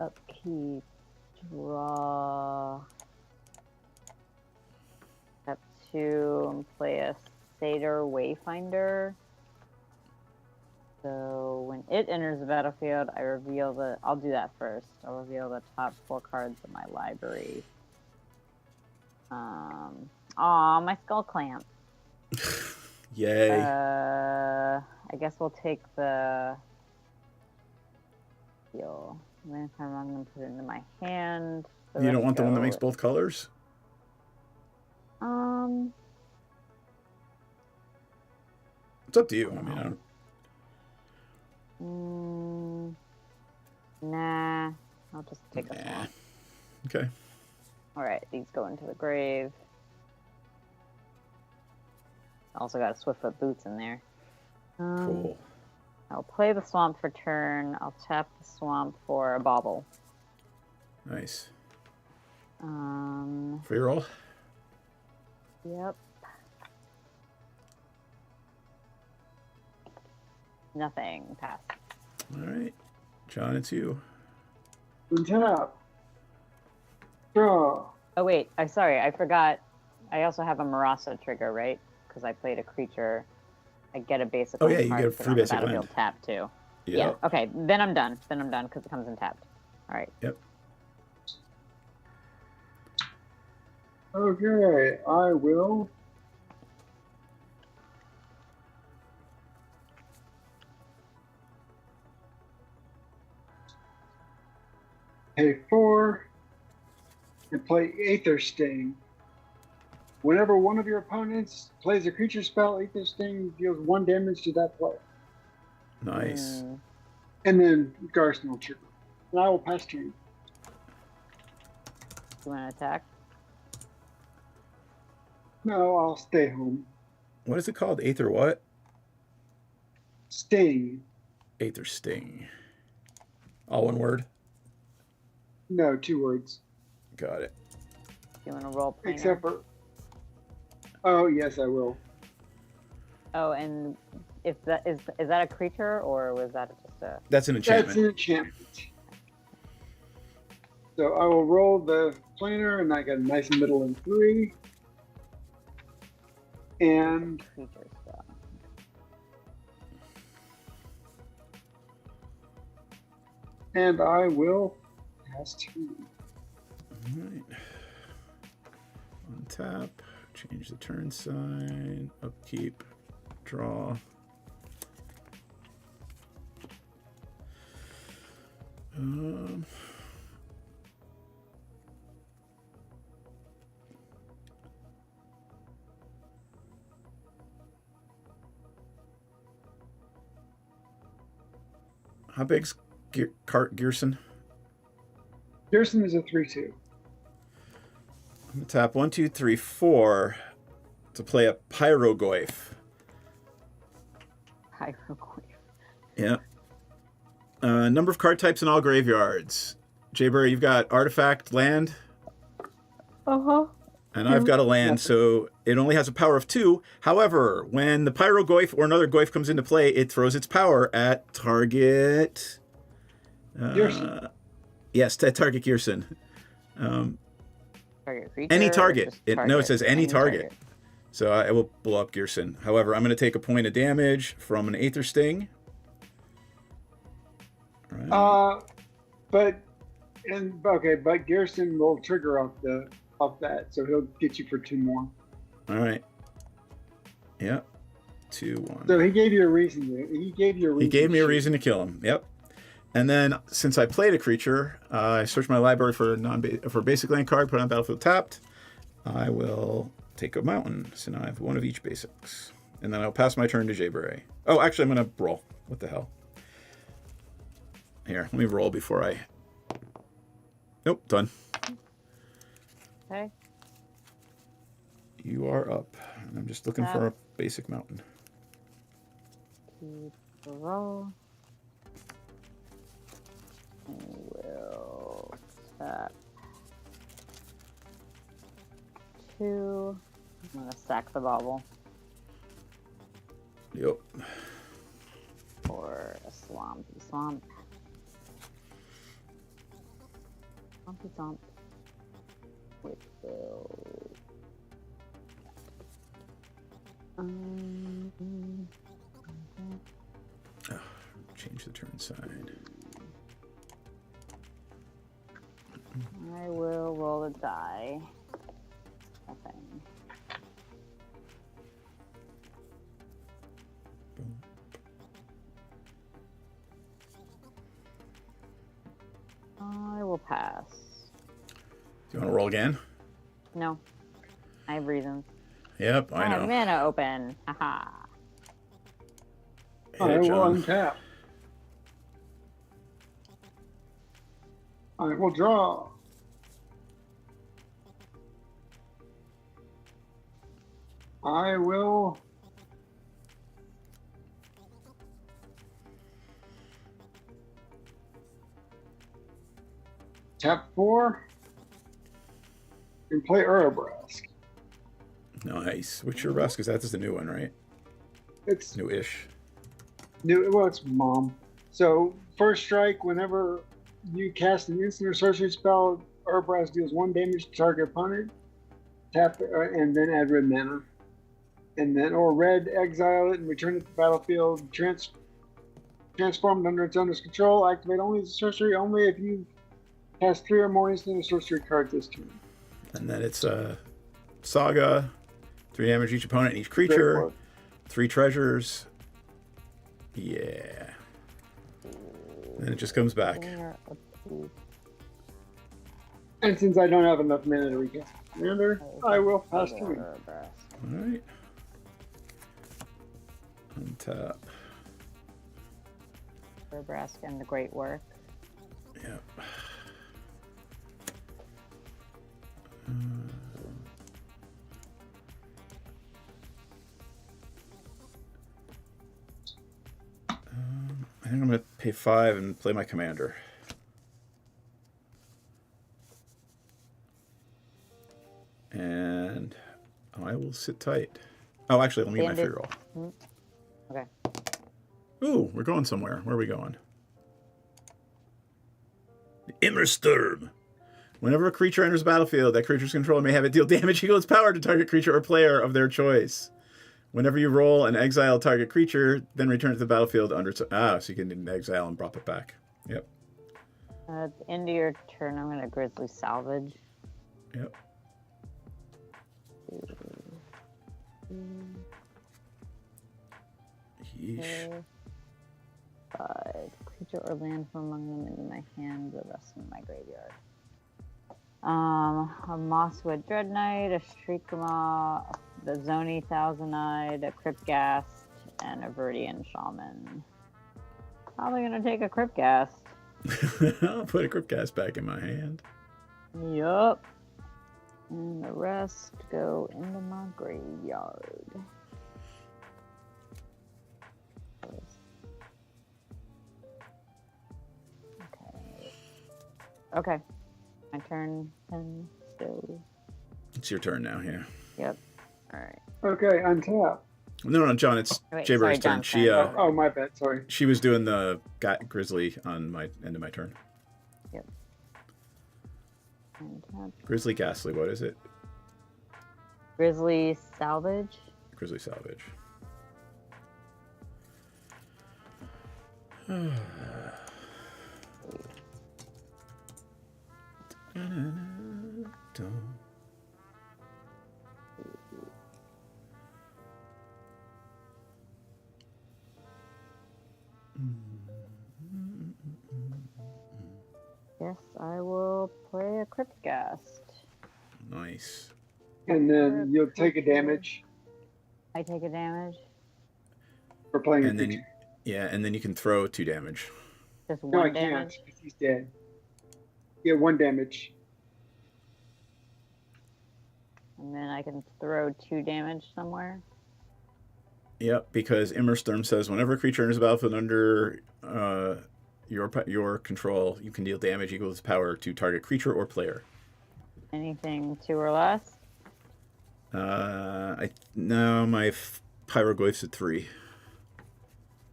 upkeep, draw. Tap 2, and play a Satyr Wayfinder. So when it enters the battlefield, I reveal the. I'll do that first. I'll reveal the top 4 cards of my library. Aw, my skull clamp. Yay. I guess we'll take the heal. And then if I'm wrong, I'm gonna put it into my hand. You don't want the one that makes both colors? It's up to you. I mean, I don't. Nah, I'll just take a swamp. Okay. All right, these go into the grave. Also got a Swiftfoot Boots in there. Cool. I'll play the swamp for turn. I'll tap the swamp for a bauble. Nice. Free roll? Yep. Nothing. Pass. All right. John, it's you. Tap. Draw. Oh, wait. I'm sorry. I forgot. I also have a Marasa trigger, right? Because I played a creature. I get a basic Oh, yeah, you card get a put free on the basic battlefield land. tap, too. Yep. Yeah. Okay. Then I'm done. Because it comes in tapped. All right. Yep. Okay, I will. Pay 4 and play Aether Sting. Whenever one of your opponents plays a creature spell, Aether Sting deals 1 damage to that player. Nice. And then Garson will trigger. And I will pass turn. You want to attack? No, I'll stay home. What is it called? Aether what? Sting. Aether Sting. All one word? No, 2 words. Got it. You want to roll planar? Except for... Oh, yes, I will. Oh, and if that is that a creature or was that just a? That's an enchantment. That's an enchantment. So I will roll the planar, and I got a nice middle and 3. And Creature spell. and I will pass turn. All right. Untap. Change the turn sign. Upkeep. Draw. How big's Gearson? Gerson is a 3/2. I'm gonna tap 1, 2, 3, 4 to play a Pyrogoyf. Pyrogoyf. Yeah. Number of card types in all graveyards. Jayberry, you've got artifact, land, and I've got a land, so it only has a power of 2. However, when the Pyrogoyf or another Goyf comes into play, it throws its power at target. Gearson. Yes, at target Gearson. Target creature. Any or target. just No, it says any target. So I will blow up Gearson. However, I'm going to take a point of damage from an Aether Sting. Right. But Gearson will trigger off that, so he'll get you for 2 more. All right. Yeah. 2, 1. So he gave you a reason. He gave me a reason to kill him. Yep. And then since I played a creature, I searched my library for a basic land card, put it on battlefield tapped. I will take a mountain. So now I have 1 of each basics. And then I'll pass my turn to Jayberry. Oh, actually, I'm going to roll. What the hell? Here, let me roll before I... Nope, done. Okay. You are up. And I'm just looking for a basic mountain. Keep the roll. I will tap 2. I'm gonna sack the bauble. Yep. Or a swampy swamp. Swampy swamp. Which will... Change the turn side. I will roll a die. Nothing. I will pass. Do you want to roll again? No. I have reasons. Yep, I know. Mana open. Haha. Hit I it, will John. untap. I will draw. I will tap 4 and play Urabrask. Nice. Which your Rusk? Because that's the new one, right? It's New-ish. new. Well, it's Mom. So first strike, whenever you cast an instant or sorcery spell, Urabrask deals 1 damage to target opponent. Tap and then add red mana. And then, or red, exile it and return it to the battlefield. Transformed under its owner's control. Activate only as a sorcery, only if you cast 3 or more instant or sorcery cards this turn. And then it's Saga. 3 damage each opponent and each creature. 3 treasures. Yeah. And it just comes back. And since I don't have enough mana to recast Commander, I will pass turn. Alright. Untap. Urabrask and the great work. Yep. I think I'm going to pay 5 and play my commander. And I will sit tight. Oh, actually, let me get my free roll. Okay. Ooh, we're going somewhere. Where are we going? Immersturm. Whenever a creature enters the battlefield, that creature's controller may have it deal damage equal its power to target creature or player of their choice. Whenever you roll and exile a target creature, then return it to the battlefield under... so you can exile and drop it back. Yep. At the end of your turn, I'm going to Grizzly Salvage. Yep. Yeesh. 5. Creature or land from among them into my hand, the rest in my graveyard. A Mosswood Dread Knight, a Shriekmaw, the Zoni Thousand-Eyed, a Cryptghast, and a Verdian Shaman. Probably gonna take a Cryptghast. I'll put a Cryptghast back in my hand. Yup. And the rest go into my graveyard. Okay. My turn 10 still. It's your turn now, yeah. Yep. Alright. Okay, untap. No, John, it's Wait, Jayberry's turn. John's She turn. Oh, my bad. Sorry. she was doing the Grizzly on my end of my turn. Yep. Untap. Grizzly Ghastly, what is it? Grizzly Salvage. Grizzly Salvage. Yes, I will play a Cryptghast. Nice. And then you'll take a damage I take a damage. for playing a And then creature. yeah, and then you can throw 2 damage. Just No, I one can't, damage. because he's dead. Yeah, 1 damage. And then I can throw 2 damage somewhere. Yep, because Immersturm says whenever a creature enters the battlefield under your control, you can deal damage equal to its power to target creature or player. Anything 2 or less? No, my Pyroglyph's at 3.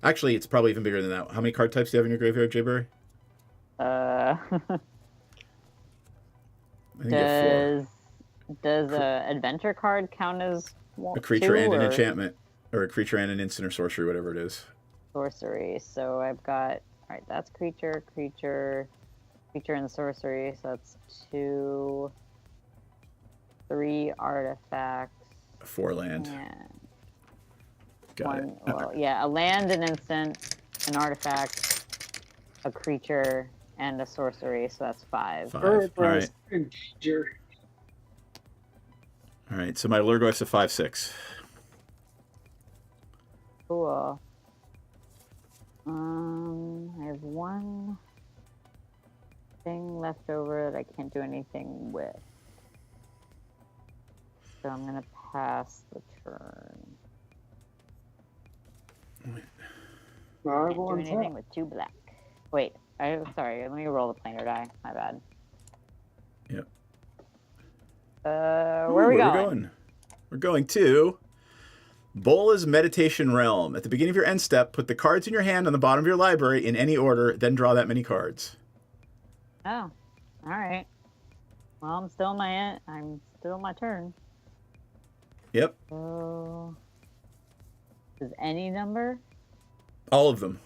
Actually, it's probably even bigger than that. How many card types do you have in your graveyard, Jayberry? I think you have 4. Does a adventure card count as A creature 2, and an or- enchantment, or a creature and an instant or sorcery, whatever it is. sorcery. So I've got, all right, that's creature, and sorcery. So that's 2, 3 artifacts. 4 land. And Got it. well, yeah, a land, an instant, an artifact, a creature, and a sorcery. So that's 5. 5. All right. Integer. All right. So my Lurgoyf's a 5/6. Cool. I have 1 thing left over that I can't do anything with. So I'm gonna pass the turn. Can't do anything with 2 black. Wait, sorry. Let me roll the planar die. My bad. Yep. Where are we going? We're going to Bola's Meditation Realm. At the beginning of your end step, put the cards in your hand on the bottom of your library in any order, then draw that many cards. Oh, all right. Well, I'm still in my turn. Yep. So, is any number? All of them.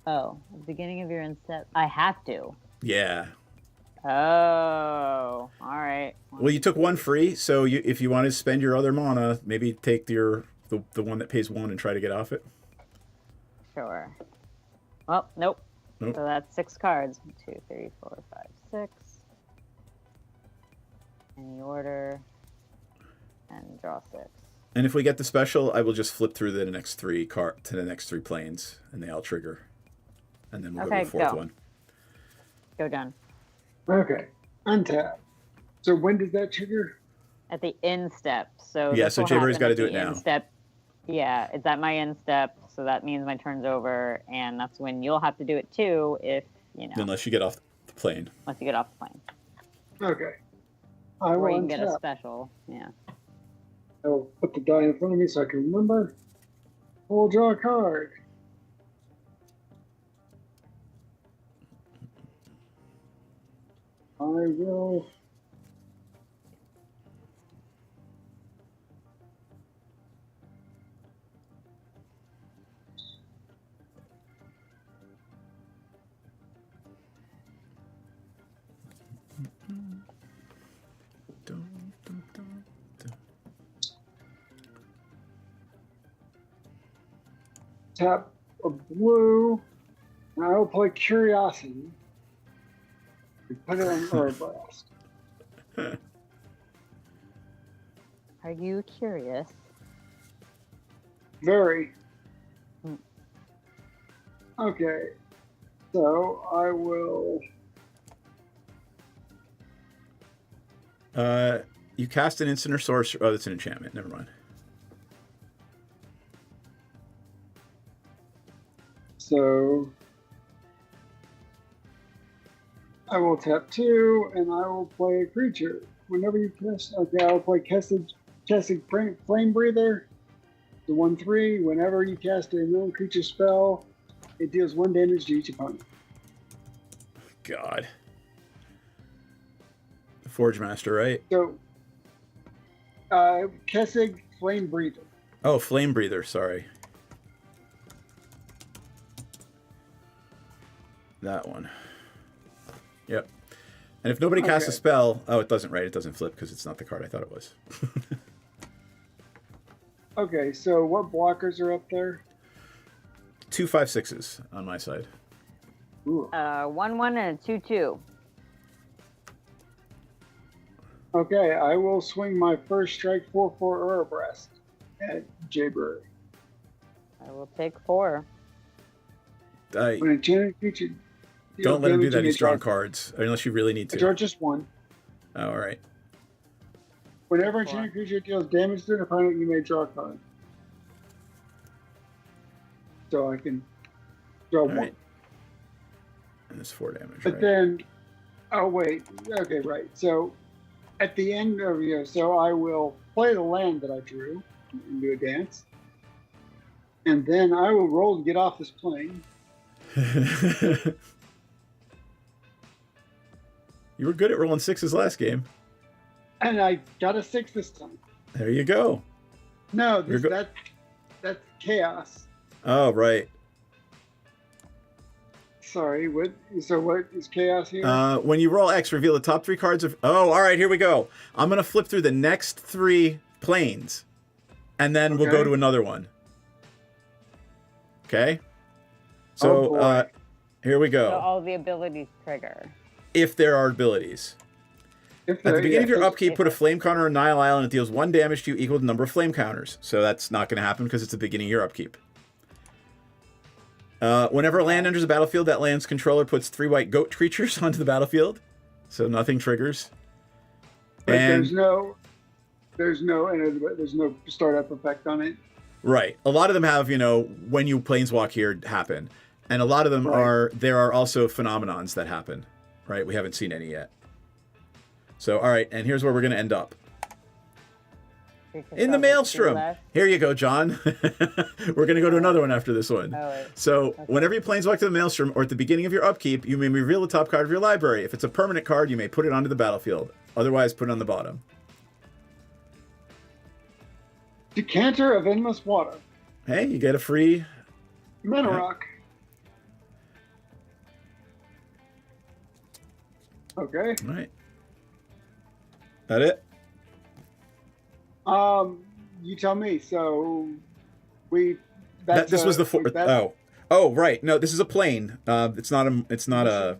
Oh, at the beginning of your end step. I have to. Yeah. Oh, all right. Well, you took 1 free, so if you want to spend your other mana, maybe take the one that pays 1 and try to get off it. Sure. Well, nope. So that's 6 cards. 1, 2, 3, 4, 5, 6. Any order. And draw 6. And if we get the special, I will just flip through the next 3 to the next 3 planes, and they all trigger. And then we'll go to the 4th one. Go done. Okay. Untap. So when does that trigger? At the end step. So yeah, so Jayberry's got to do it now. Step. Yeah, it's at my end step, so that means my turn's over, and that's when you'll have to do it too, if you know. Unless you get off the plane. Unless you get off the plane. Okay. Or you can get a special. Yeah. I will put the die in front of me so I can remember. We'll draw a card. I will. Tap a blue, and I will play Curiosity. And put it on Aura Blast. Are you curious? Very. Okay, so I will. You cast an instant or sorcery. Oh, that's an enchantment. Never mind. So I will tap 2, and I will play a creature. Whenever you cast, okay, I will play Chesed Flame Breather. The 1/3. Whenever you cast a non-creature spell, it deals 1 damage to each opponent. God. The Forge Master, right? So, Chesed Flame Breather. Oh, Flame Breather. Sorry. That one. Yep. And if nobody casts a spell... Oh, it doesn't, right? It doesn't flip because it's not the card I thought it was. Okay, so what blockers are up there? 2 5/6s on my side. Ooh. 1/1 and a 2/2. Okay, I will swing my first strike 4/4 Aurobreast at Jayberry. I will take 4. When a enchanted creature. Don't let him do that. He's drawing cards, unless you really need to. I draw just 1. Oh, all right. Whenever enchanted creature deals damage to an opponent, you may draw a card. So I can draw 1. Right. And it's 4 damage. But right? then, oh wait, okay, right. So at the end of so I will play the land that I drew and do a dance, and then I will roll to get off this plane. You were good at rolling 6s last game. And I got a 6 this time. There you go. No, that's chaos. Oh, right. Sorry, what? So what is chaos here? When you roll X, reveal the top 3 cards of... Oh, all right, here we go. I'm going to flip through the next 3 planes, and then we'll go to another one. Okay? So, here we go. So all the abilities trigger. If there are abilities. At the beginning of your upkeep, put a flame counter on Nile Isle, and it deals 1 damage to you equal to the number of flame counters. So that's not going to happen because it's the beginning of your upkeep. Whenever a land enters the battlefield, that land's controller puts 3 white goat creatures onto the battlefield, so nothing triggers. But and there's no startup effect on it. Right, a lot of them have, you know, when you planeswalk here happen, and a lot of them there are also phenomenons that happen. Right, we haven't seen any yet. So all right, and here's where we're gonna end up. In the Maelstrom. Here you go, John. We're going to go to another one after this one. So, whenever you planeswalk to the Maelstrom, or at the beginning of your upkeep, you may reveal the top card of your library. If it's a permanent card, you may put it onto the battlefield. Otherwise, put it on the bottom. Decanter of Endless Water. Hey, you get a free... Mana Rock. Okay. All right. That it? You tell me. So, this was the oh, right. No, this is a plane. It's not a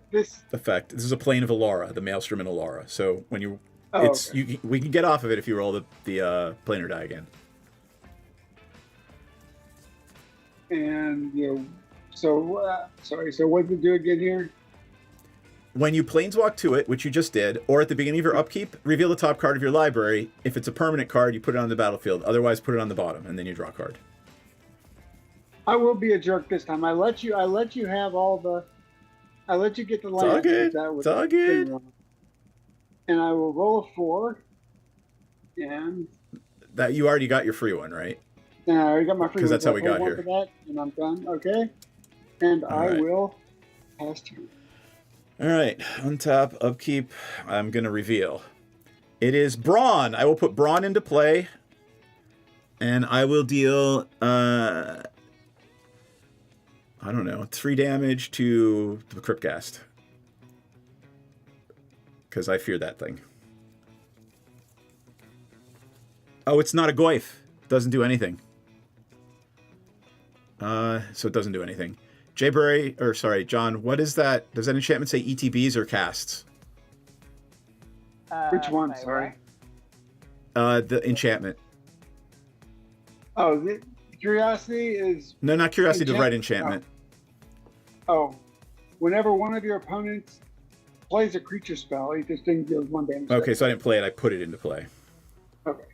effect. This is a plane of Alara, the Maelstrom in Alara. So when you, we can get off of it if you roll the planar die again. And sorry. So what did it do again here? When you planeswalk to it, which you just did, or at the beginning of your upkeep, reveal the top card of your library. If it's a permanent card, you put it on the battlefield. Otherwise, put it on the bottom, and then you draw a card. I will be a jerk this time. I let you have all the... I let you get the land. It's all good. It's all good. And I will roll a 4. And... That you already got your free one, right? Yeah, I already got my free one. Because that's how we got here. For that, and I'm done. Okay. And I will pass turn. All right, untap, upkeep, I'm going to reveal. It is Brawn. I will put Brawn into play, and I will deal, I don't know, 3 damage to the Cryptghast. Because I fear that thing. Oh, it's not a Goyf. Doesn't do anything. So it doesn't do anything. John, what is that? Does that enchantment say ETBs or casts? Which one? Sorry. The enchantment. Oh, the Curiosity is... No, not Curiosity, the right enchantment. Oh. Whenever one of your opponents plays a creature spell, this thing deals 1 damage. Okay, so I didn't play it, I put it into play. Okay.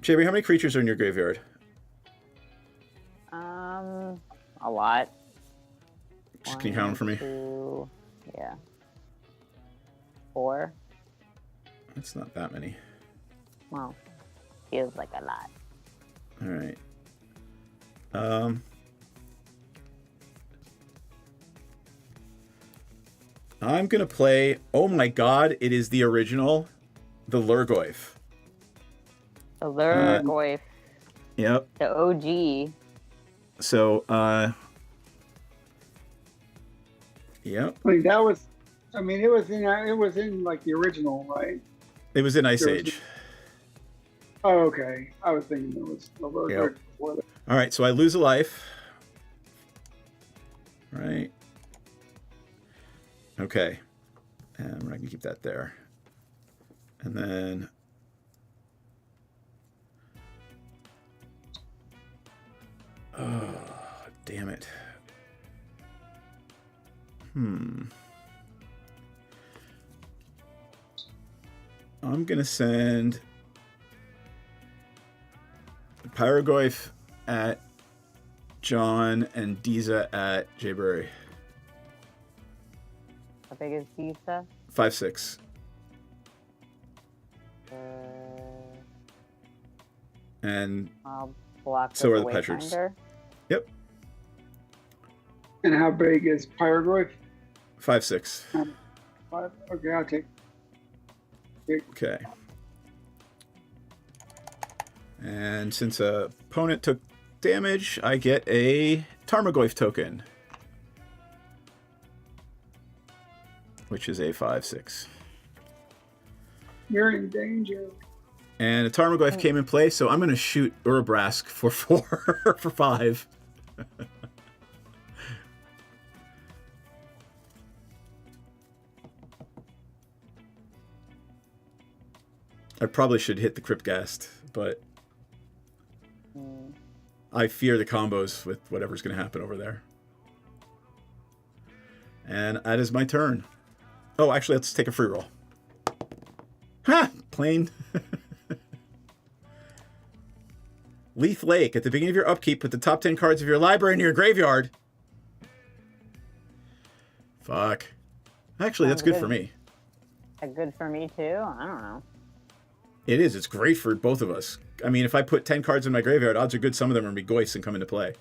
Jabri, how many creatures are in your graveyard? A lot. Can you count them for me? 2, yeah. 4. That's not that many. Well, feels like a lot. All right. I'm gonna play. Oh my God! It is the original, the Lurgoyf. The Lurgoyf. Yep. The OG. So, yep. I mean, that was. I mean, it was in like the original, right? It was in Ice Age. Oh, okay. I was thinking it was the Lurgoyf before that. All right, so I lose a life. Right. Okay. And we're not gonna keep that there. And then. Oh, damn it. I'm gonna send Pyrogoyf at John and Diza at Jayberry. How big is Diza? 5'6". And I'll block so are the Wayfinder. Petrus. Yep. And how big is Pyrogoyf? 5'6". 5. Okay, I'll take. Okay. And since a opponent took damage, I get a Tarmogoyf token, which is a 5/6. You're in danger. And a Tarmogoyf came in play, so I'm going to shoot Urabrask for 4 for 5. I probably should hit the Cryptghast, but I fear the combos with whatever's going to happen over there. And that is my turn. Oh, actually, let's take a free roll. Ha! Plain. Leith Lake. At the beginning of your upkeep, put the top 10 cards of your library into your graveyard. Fuck. Actually, that's good for me. Good for me, too? I don't know. It is. It's great for both of us. I mean, if I put 10 cards in my graveyard, odds are good some of them are going to be Goyfs and come into play.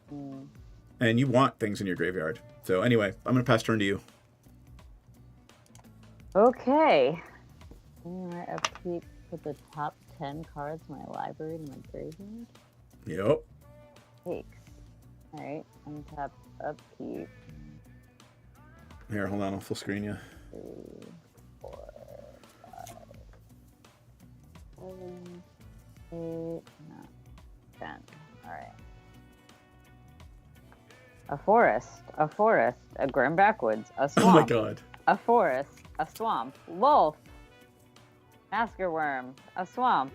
And you want things in your graveyard. So anyway, I'm going to pass turn to you. Okay. I upkeep, put the top 10 cards in my library in my graveyard. Yep. Takes. Alright, untap upkeep. Here, hold on. I'll full screen you. 3, 4, 5, 7, 8, 9, 10. Alright. A forest, a Grim Backwoods, a swamp. Oh my god. A forest, a swamp, wolf, masker worm, a swamp,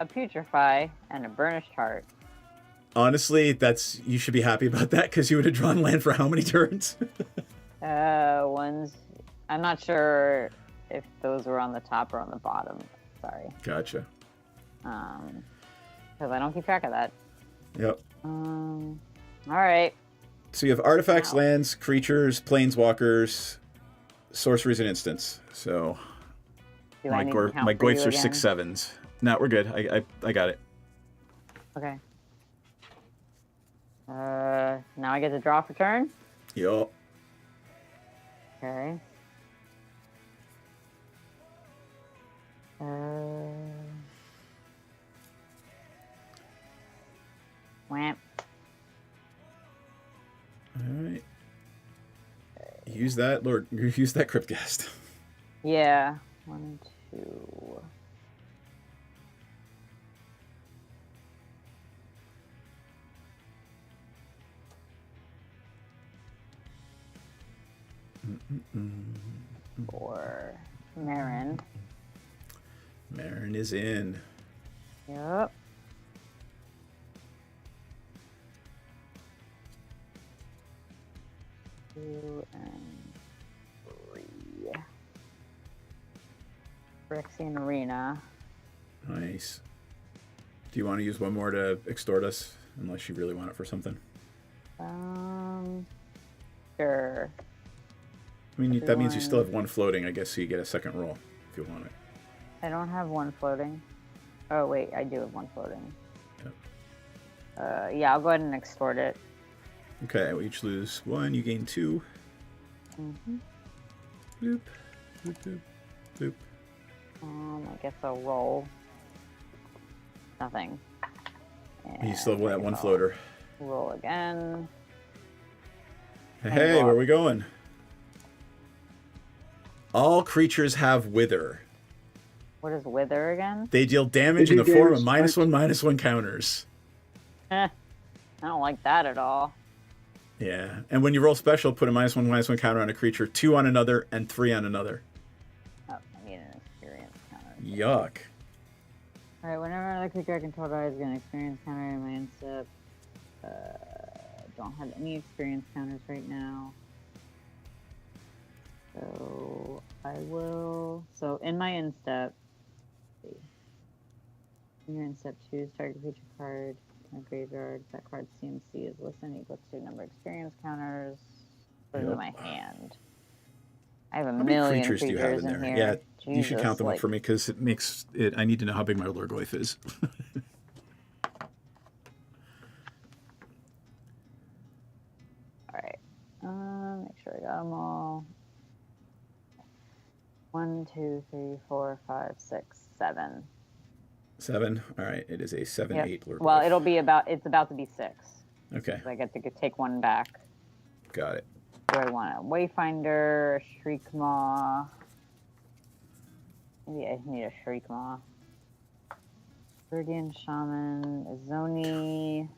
a putrefy, and a burnished heart. Honestly, that's you should be happy about that because you would have drawn land for how many turns? Ones. I'm not sure if those were on the top or on the bottom. Sorry. Gotcha. Because I don't keep track of that. Yep. All right. So you have artifacts, lands, creatures, planeswalkers, sorceries, and instants. So my Goyfs are 6/7s. No, we're good. I got it. Okay. Now I get to draw for turn? Yup. Okay. Wham. Alright. Use that, Lord. Use that Cryptghast. Yeah. 1, 2. For Marin. Marin is in. Yep. Two and 3. Phyrexian Arena. Nice. Do you want to use one more to extort us? Unless you really want it for something. Sure. I mean, that means you still have one floating, I guess, so you get a second roll if you want it. I don't have one floating. Oh, wait, I do have one floating. Yep. Yeah, I'll go ahead and extort it. Okay, we each lose 1, you gain 2. Mm-hmm. Bloop, bloop, bloop, bloop. I guess I'll roll. Nothing. And you still have that one floater. Roll again. Hey, where are we going? All creatures have Wither. What is Wither again? They deal damage in the form of -1/-1 counters. I don't like that at all. Yeah, and when you roll special, put a -1/-1 counter on a creature, 2 on another, and 3 on another. Oh, I need an experience counter. Yuck. Alright, whenever another creature I control dies, get an experience counter in my instep. Don't have any experience counters right now. So I will. So in my instep, in your instep, choose target creature card in the graveyard. That card's CMC is listed equals to number of experience counters. Put it in my hand. I have a million creatures do you have in there? here. Yeah, Jesus, you should count them up for me because it makes it. I need to know how big my Lurgoyf is. All right. Make sure I got them all. 1, 2, 3, 4, 5, 6, 7. 7. All right, it is a 7/8 Lurgoyf. Well, it's about to be 6. Okay. I get to take one back. Got it. Do I want a Wayfinder, a Shriekmaw? Maybe I need a Shriekmaw. Viridian Shaman, a Zoni.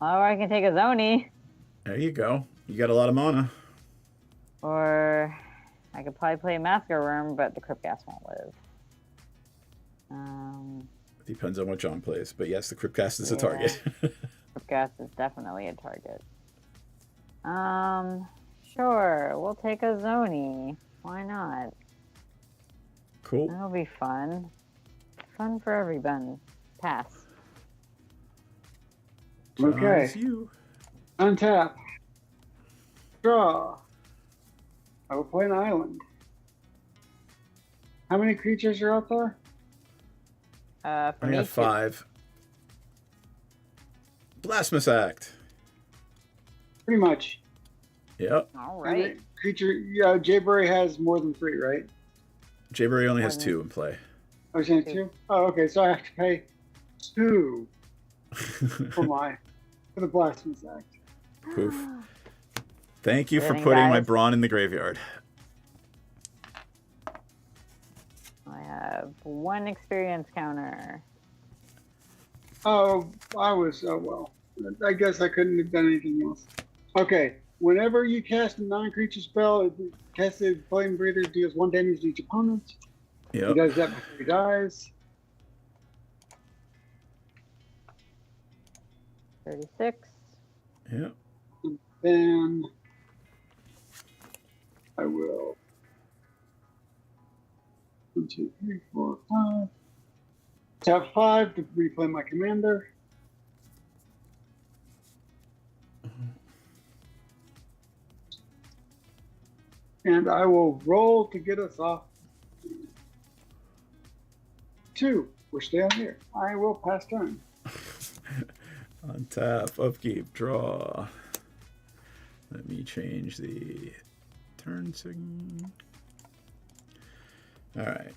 Oh, I can take a Zoni. There you go. You got a lot of mana. Or I could probably play Masker Worm, but the Cryptgas won't live. Depends on what John plays. But yes, the Cryptcast is a target. Cryptgas is definitely a target. Sure. We'll take a Zoni. Why not? Cool. That'll be fun. Fun for everyone. Pass. Okay. You. Untap. Draw. I will play an island. How many creatures are out there? I have 5. Blasphemous Act. Pretty much. Yep. All right. Creature. Yeah, Jayberry has more than 3, right? Jayberry only has 2 in play. I was saying 2. Oh, okay. So I have to pay 2 for the Blasphemous Act. Poof. Thank you for Winning, putting my guys. Brawn in the graveyard. I have 1 experience counter. Oh, well. I guess I couldn't have done anything else. Okay. Whenever you cast a non-creature spell, casted Flame Breather deals 1 damage to each opponent. Yep. He does that before he dies. 36. Yep. Then I will 1, 2, 3, 4, 5. Tap 5 to replay my commander. And I will roll to get us off. 2. We're still here. I will pass turn. Untap, upkeep, draw. Let me change the turn signal. All right.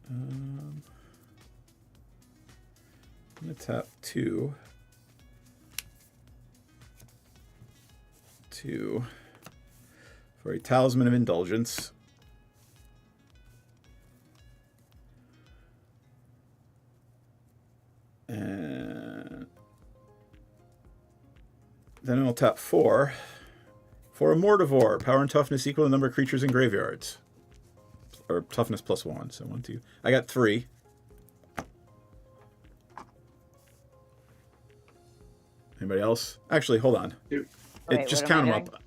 I'm going to tap 2. 2 for a Talisman of Indulgence. And then I'll tap 4 for a Mortivore. Power and toughness equal to the number of creatures in graveyards. Or toughness +1. So 1, 2. I got 3. Anybody else? Actually, hold on. Wait, just what am count I them doing? up.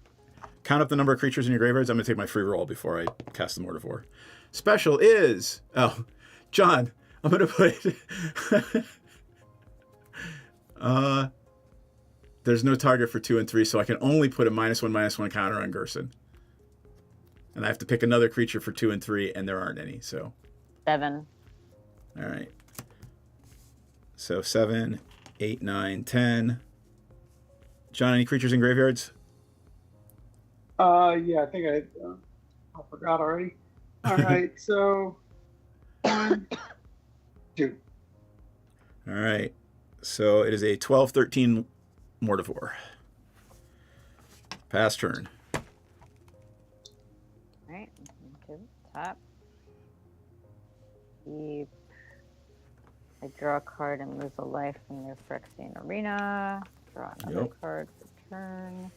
Count up the number of creatures in your graveyards. I'm going to take my free roll before I cast the Mortivore. Special is... Oh, John, I'm going to put... There's no target for 2 and 3, so I can only put a -1/-1 counter on Gerson. And I have to pick another creature for 2 and 3, and there aren't any, so... 7. All right. So 7, 8, 9, 10. John, any creatures in graveyards? Yeah, I think I forgot already. All right, so 1, 2. All right. So it is a 12/13 Mortivore. Pass turn. Right. To the top. Keep. I draw a card and lose a life from the Phyrexian Arena. Draw another Yep. card for turn.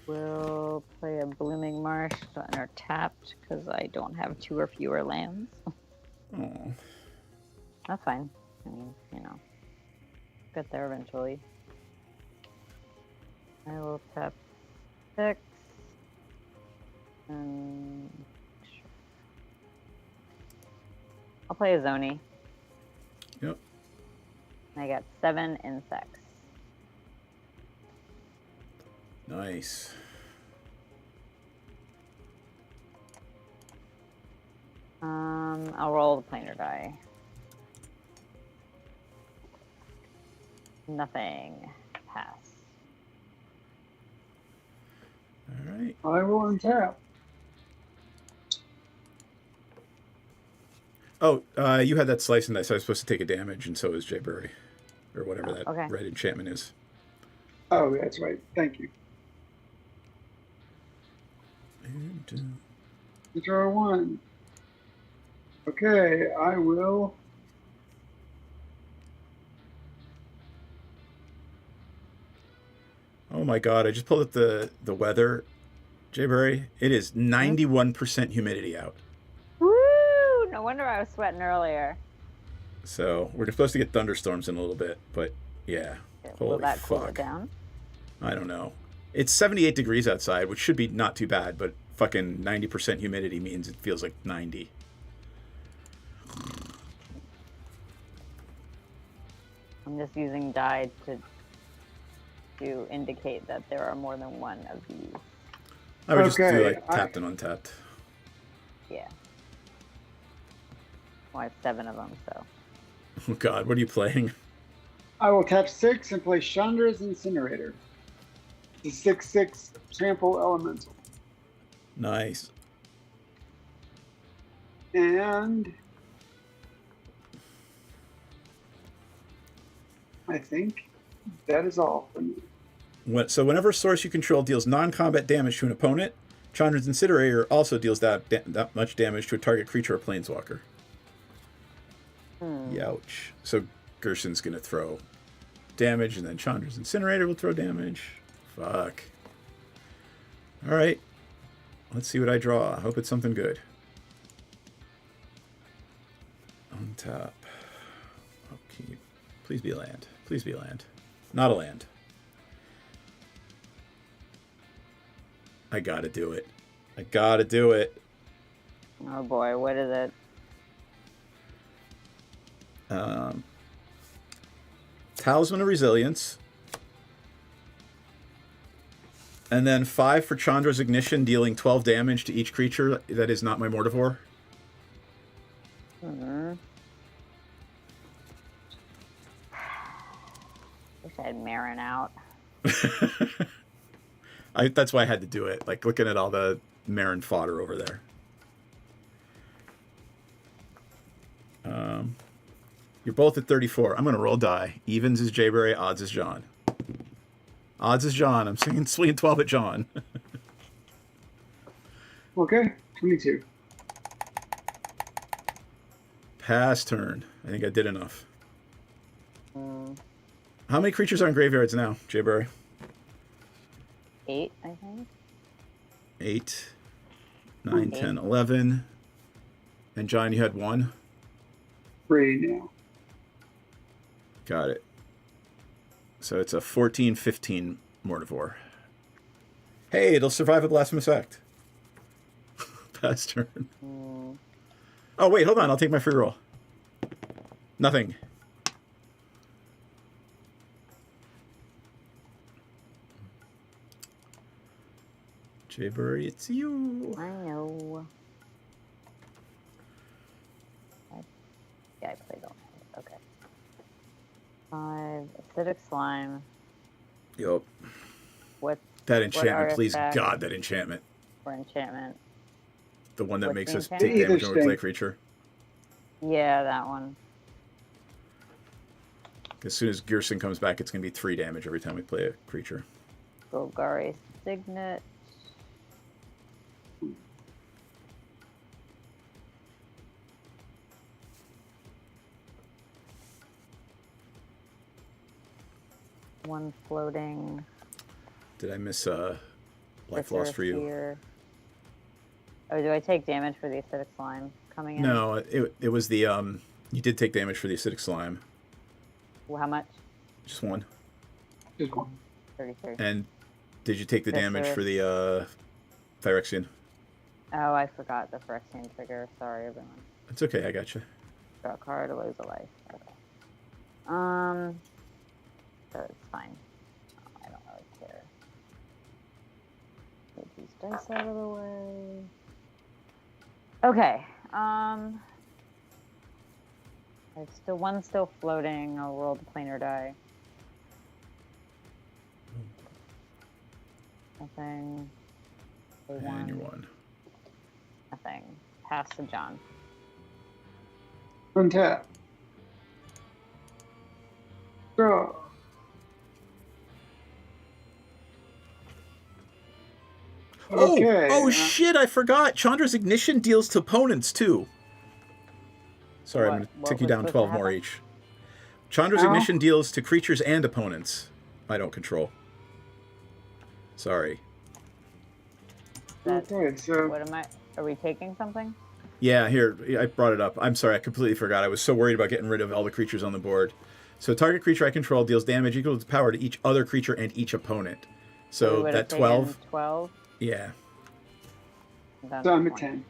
We'll play a Blooming Marsh and are tapped because I don't have 2 or fewer lands. Oh. That's fine. I mean, you know, get there eventually. I will tap 6. And I'll play a Zoni. Yep. I got 7 insects. Nice. I'll roll the planar die. Nothing. Pass. All right. I will untap. Oh, you had that slice and dice. I was supposed to take a damage, and so is Jay Burry. Or whatever that okay. red enchantment is. Oh, that's right. Thank you. And, Draw 1. Okay, I will. oh my god, I just pulled up the weather. Jay Burry, it is 91% humidity out. Woo! No wonder I was sweating earlier. So we're supposed to get thunderstorms in a little bit, but yeah. Will Holy that cool fuck. it down? I don't know. It's 78 degrees outside, which should be not too bad, but fucking 90% humidity means it feels like 90. I'm just using die to indicate that there are more than one of these. I would just do like tapped and untapped. Yeah. Well, I have 7 of them, so. Oh god, what are you playing? I will tap 6 and play Chandra's Incinerator. The 6/6 trample elemental. Nice. And I think that is all for me. So whenever a source you control deals non-combat damage to an opponent, Chandra's Incinerator also deals that much damage to a target creature or planeswalker. Youch. So Gerson's going to throw damage, and then Chandra's Incinerator will throw damage. Fuck. Alright. Let's see what I draw. I hope it's something good. Untap. Upkeep. Please be a land. Please be a land. Not a land. I gotta do it. I gotta do it. Oh boy, what is it? Talisman of Resilience. And then 5 for Chandra's Ignition, dealing 12 damage to each creature that is not my Mortivore. Wish I had Marin out. That's why I had to do it. Like, looking at all the Marin fodder over there. You're both at 34. I'm going to roll die. Evens is Jayberry, odds is John. Odds is John. I'm swinging 12 at John. Okay, 22. Pass turn. I think I did enough. How many creatures are in graveyards now, Jayberry? 8, I think. 8, 9, 10, 11. And John, you had 1? 3 now. Got it. So it's a 14-15 Mortivore. Hey, it'll survive a Blasphemous Act. Pass turn. Oh, wait, hold on. I'll take my free roll. Nothing. Jayberry, it's you. I know. Yeah, I played on it. Okay. 5 acidic slime. Yup. What? That enchantment, please artifact? God, that enchantment. For enchantment. The one that What's makes the us enchantment? take damage when we play a creature. Yeah, that one. As soon as Gerson comes back, it's going to be 3 damage every time we play a creature. Golgari Signet. One floating. Did I miss life loss for you? Sphere. Oh, do I take damage for the acidic slime coming in? No, it was the you did take damage for the acidic slime. Well, how much? Just 1. Just 1. 33. And did you take the damage for the Phyrexian? Oh, I forgot the Phyrexian trigger. Sorry, everyone. It's okay, I got you. Draw a card, lose a life. Okay. So it's fine. I don't really care. Get these dice out of the way. Okay. There's still one still floating. I'll roll the planar die. Nothing. And you won. Nothing. Pass to John. Untap. Draw. Okay. Oh shit! I forgot. Chandra's Ignition deals to opponents too. Sorry, I'm going to tick you down 12 more each. Chandra's Ignition deals to creatures and opponents I don't control. Sorry. Okay, so What am I? Are we taking something? Yeah, here, I brought it up. I'm sorry, I completely forgot. I was so worried about getting rid of all the creatures on the board. So target creature I control deals damage equal to its power to each other creature and each opponent. So that 12? 12? Yeah. So I'm at 10.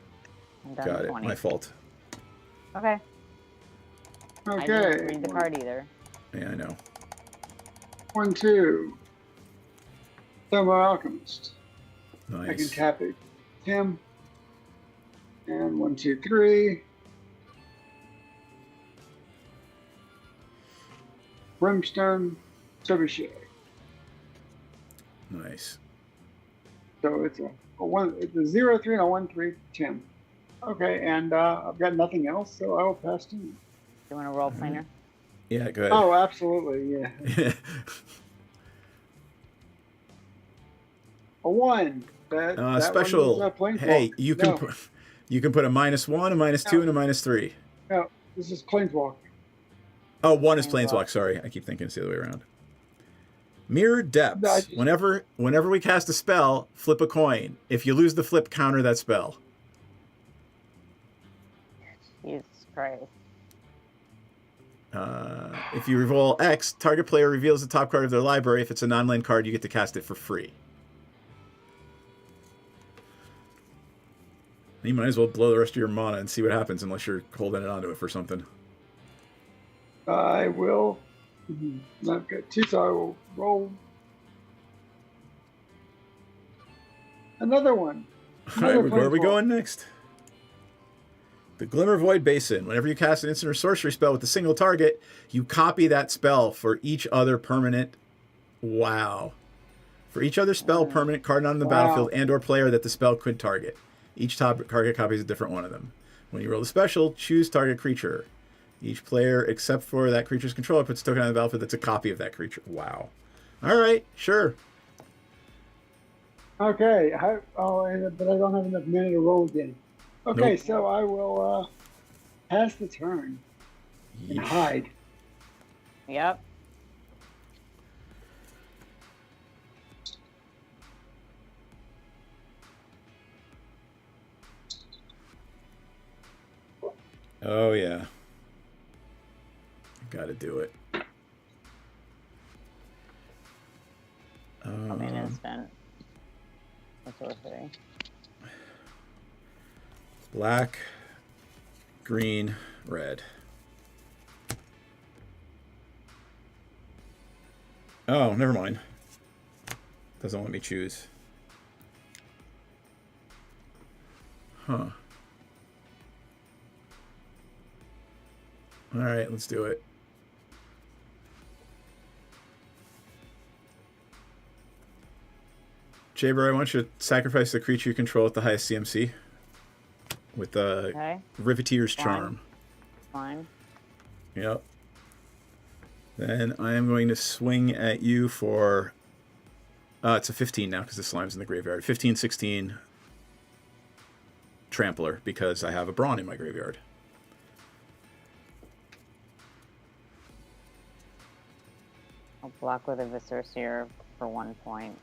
Got it. My fault. Okay. I Okay. didn't read the card either. Yeah, I know. 1, 2. Summer Alchemist. I can Nice. tap it. Him. And 1, 2, 3. Brimstone, Trebuchet. Nice. So it's it's a 0, 3, and a 1, 3, Tim. Okay, and I've got nothing else, so I will pass to you. You want a role planer? Yeah, go ahead. Oh, absolutely, yeah. A 1. That special. one was, planeswalk. Hey, you can No, you can put a -1, a -2, and a -3. no, this is Planeswalk. Oh, 1 is Planeswalk. Sorry, I keep thinking it's the other way around. Mirrored Depths. Whenever we cast a spell, flip a coin. If you lose the flip, counter that spell. Jesus Christ. If you roll X, target player reveals the top card of their library. If it's a non-land card, you get to cast it for free. You might as well blow the rest of your mana and see what happens, unless you're holding it onto it for something. I will. I've got 2, so I will roll another one. All right, where are we going next? The Glimmer Void Basin. Whenever you cast an instant or sorcery spell with a single target, you copy that spell for each other permanent. Wow. For each other spell, permanent card not on the battlefield, and/or player that the spell could target. Each target copies a different one of them. When you roll the special, choose target creature. Each player, except for that creature's controller, puts a token on the battlefield that's a copy of that creature. Wow. All right, sure. Okay, but I don't have enough mana to roll again. Okay, Nope. so I will pass the turn and hide. Yep. Oh, yeah. Gotta do it. I mean, instant. That's sorcery. Black, green, red. Oh, never mind. Doesn't let me choose. Huh. All right, let's do it. Jaber, I want you to sacrifice the creature you control at the highest CMC with the Riveteer's Charm. Fine. Yep. Then I am going to swing at you for... it's a 15 now because the slime's in the graveyard. 15, 16 Trampler because I have a Brawn in my graveyard. I'll block with a Viscerseer for 1 point.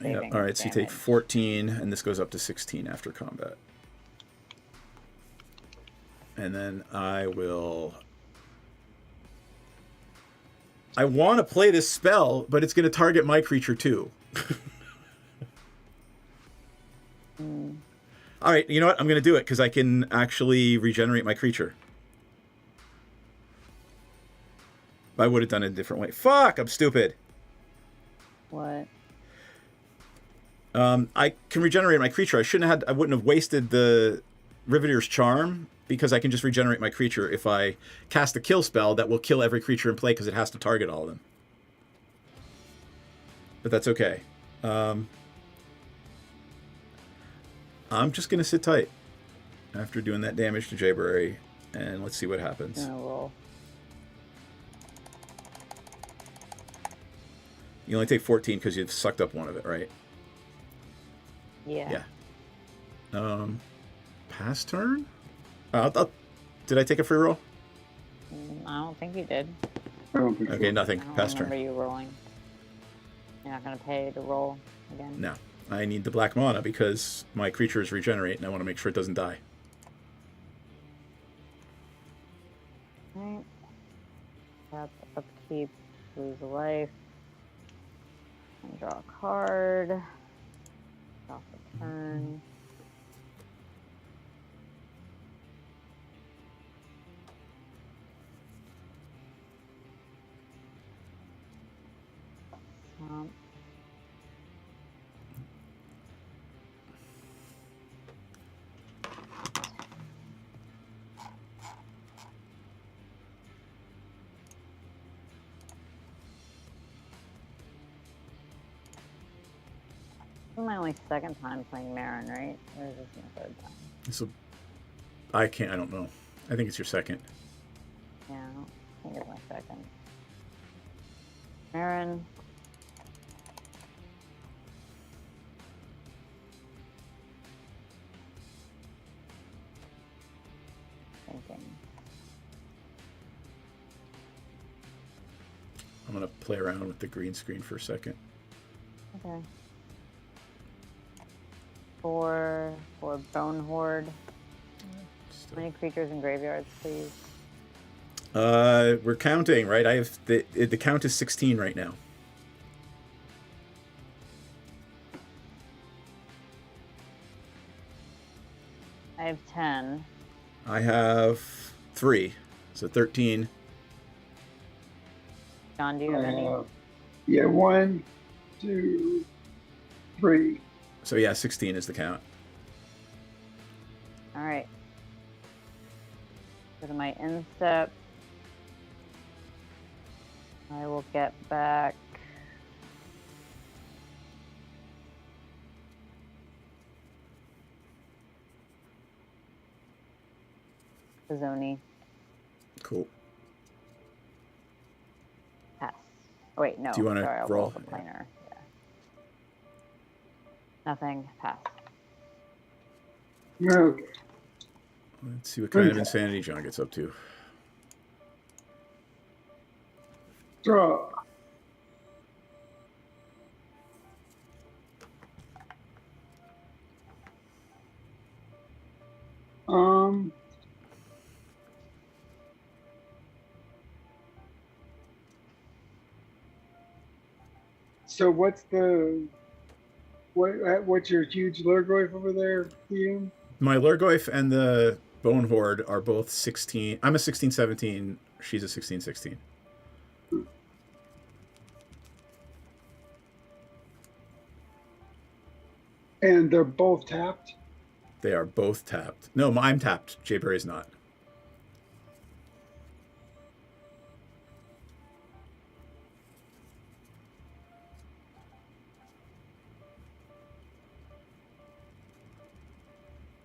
Yep. All right, so you take 14, and this goes up to 16 after combat. And then I will... I want to play this spell, but it's going to target my creature too. All right, you know what? I'm going to do it because I can actually regenerate my creature. I would have done it a different way. Fuck, I'm stupid. What? I can regenerate my creature. I wouldn't have wasted the Riveteer's Charm because I can just regenerate my creature if I cast a kill spell that will kill every creature in play because it has to target all of them. But that's okay. I'm just gonna sit tight after doing that damage to Jayberry, and let's see what happens. Roll. You only take 14 because you've sucked up one of it, right? Yeah. Pass turn? Did I take a free roll? I don't think you did. I don't think Okay, so. nothing. I don't Pass remember turn. you rolling. You're not gonna pay to roll again. No. I need the black mana because my creatures regenerate, and I want to make sure it doesn't die. Right. Tap, upkeep, lose a life. And draw a card. Draw a turn. This is my only second time playing Marin, right? Or is this my third time? I don't know. I think it's your second. Yeah, I think it's my second. Marin. Thinking. I'm going to play around with the green screen for a second. Okay. For Bone Horde. How many creatures in graveyards, please? We're counting, right? I have the count is 16 right now. I have 10. I have 3, so 13. John, do you have any? Yeah, 1, 2, 3. So yeah, 16 is the count. All right. Go to my instep. I will get back. Zoni. Cool. Pass. Oh, wait, no. Do you want to Sorry, I'll roll? the planer. Yeah. Nothing. Pass. Okay. Let's see what kind of insanity John gets up to. Draw. So what's your huge Lurgoyf over there, Ian? My Lurgoyf and the Bone Horde are both 16. I'm a 16-17. She's a 16-16. And they're both tapped? They are both tapped. No, I'm tapped. Jayberry's not.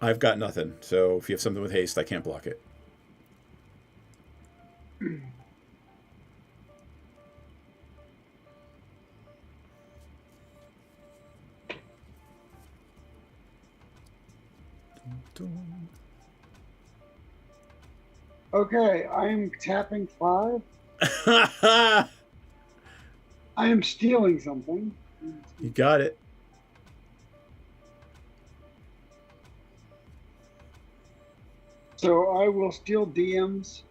I've got nothing, so if you have something with haste, I can't block it. Okay, I'm tapping 5. I am stealing something. You got it. So I will steal DMs.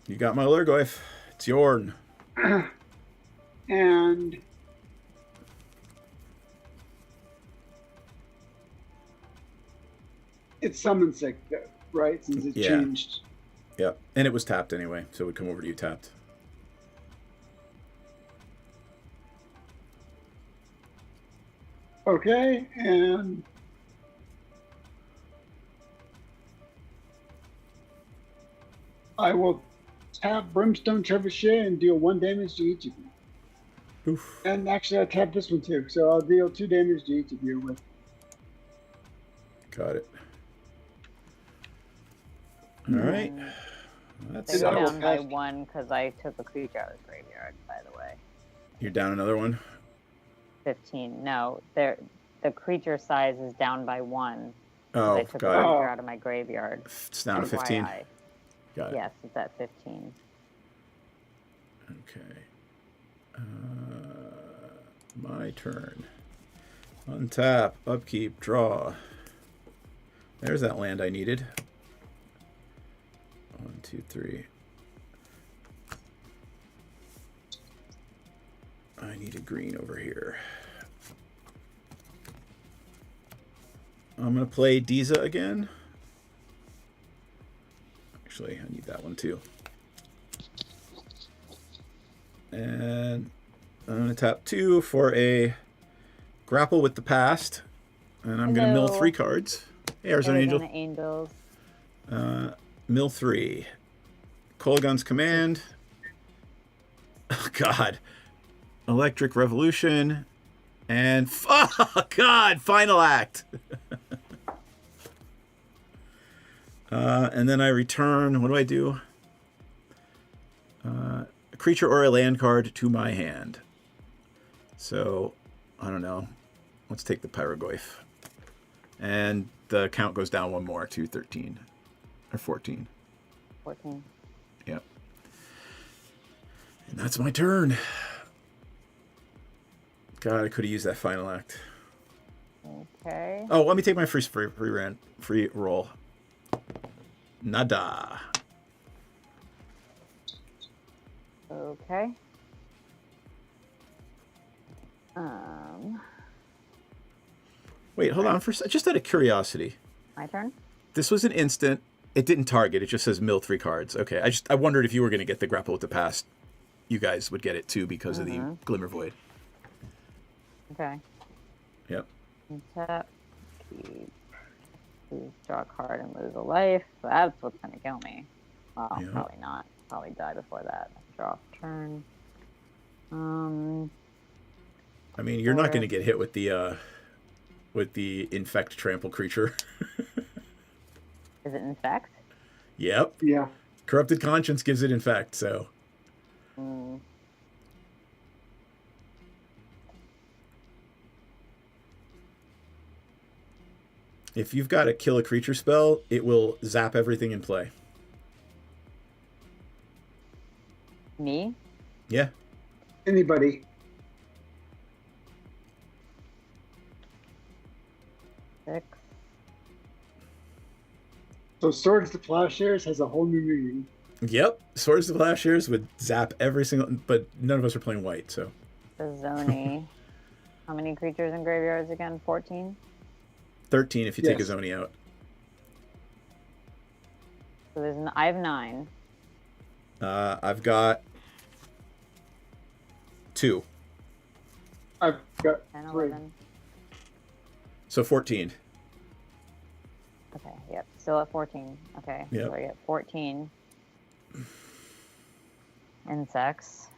You got my Lurgoyf. It's yourn. And it's summon sick, right? Since it changed. Yep. And it was tapped anyway, so it would come over to you tapped. Okay, and I will tap Brimstone Trebuchet and deal 1 damage to each of you. Oof. And actually, I tapped this one too, so I'll deal 2 damage to each of you with. Got it. All right. That's They go Yeah, down by we'll pass. 1 because I took a creature out of the graveyard, by the way. You're down another one? 15. No, the creature size is down by 1 because Oh, I took a got it. creature out of my graveyard. It's down to 15. FYI. Got it. Yes, it's at 15. Okay. My turn. Untap, upkeep, draw. There's that land I needed. 1, 2, 3. I need a green over here. I'm going to play Diza again. Actually, I need that one too. And I'm going to tap 2 for a Grapple with the Past. And I'm going to mill 3 cards. Hey, Arizona Angel. Angels. Mill 3. Kolaghan's Command. Oh, God. Electric Revolution. And, God, Final Act. And then I return, what do? A creature or a land card to my hand. So, I don't know. Let's take the Pyrogoyf. And the count goes down 1 more to 13. Or 14. 14. Yep. And that's my turn. God, I could have used that Final Act. Okay. Oh, let me take my free roll. Nada. Okay. Wait, hold on. Just out of curiosity. My turn? This was an instant. It didn't target. It just says mill 3 cards. Okay. I wondered if you were going to get the Grapple with the Past. You guys would get it too because of the Glimmer Void. Okay. Yep. Tap. Keep. Lose, draw a card and lose a life. That's what's going to kill me. Well, Yeah. probably not. Probably die before that. Draw turn. I mean, you're not going to get hit with the infect trample creature. Is it infect? Yep. Yeah. Corrupted Conscience gives it infect, so. If you've got a kill a creature spell, it will zap everything in play. Me? Yeah. Anybody. Six. So Swords to Plowshares has a whole new meaning. Yep. Swords to Plowshares would zap every single... But none of us are playing white, so... The Zoni. How many creatures in graveyards again? 14? 13 if you take a Zoni out. So I have 9. I've got 2. I've got 10, 3. 11. So 14. Okay, yep. Still at 14. Okay, Yep. so I get 14 insects.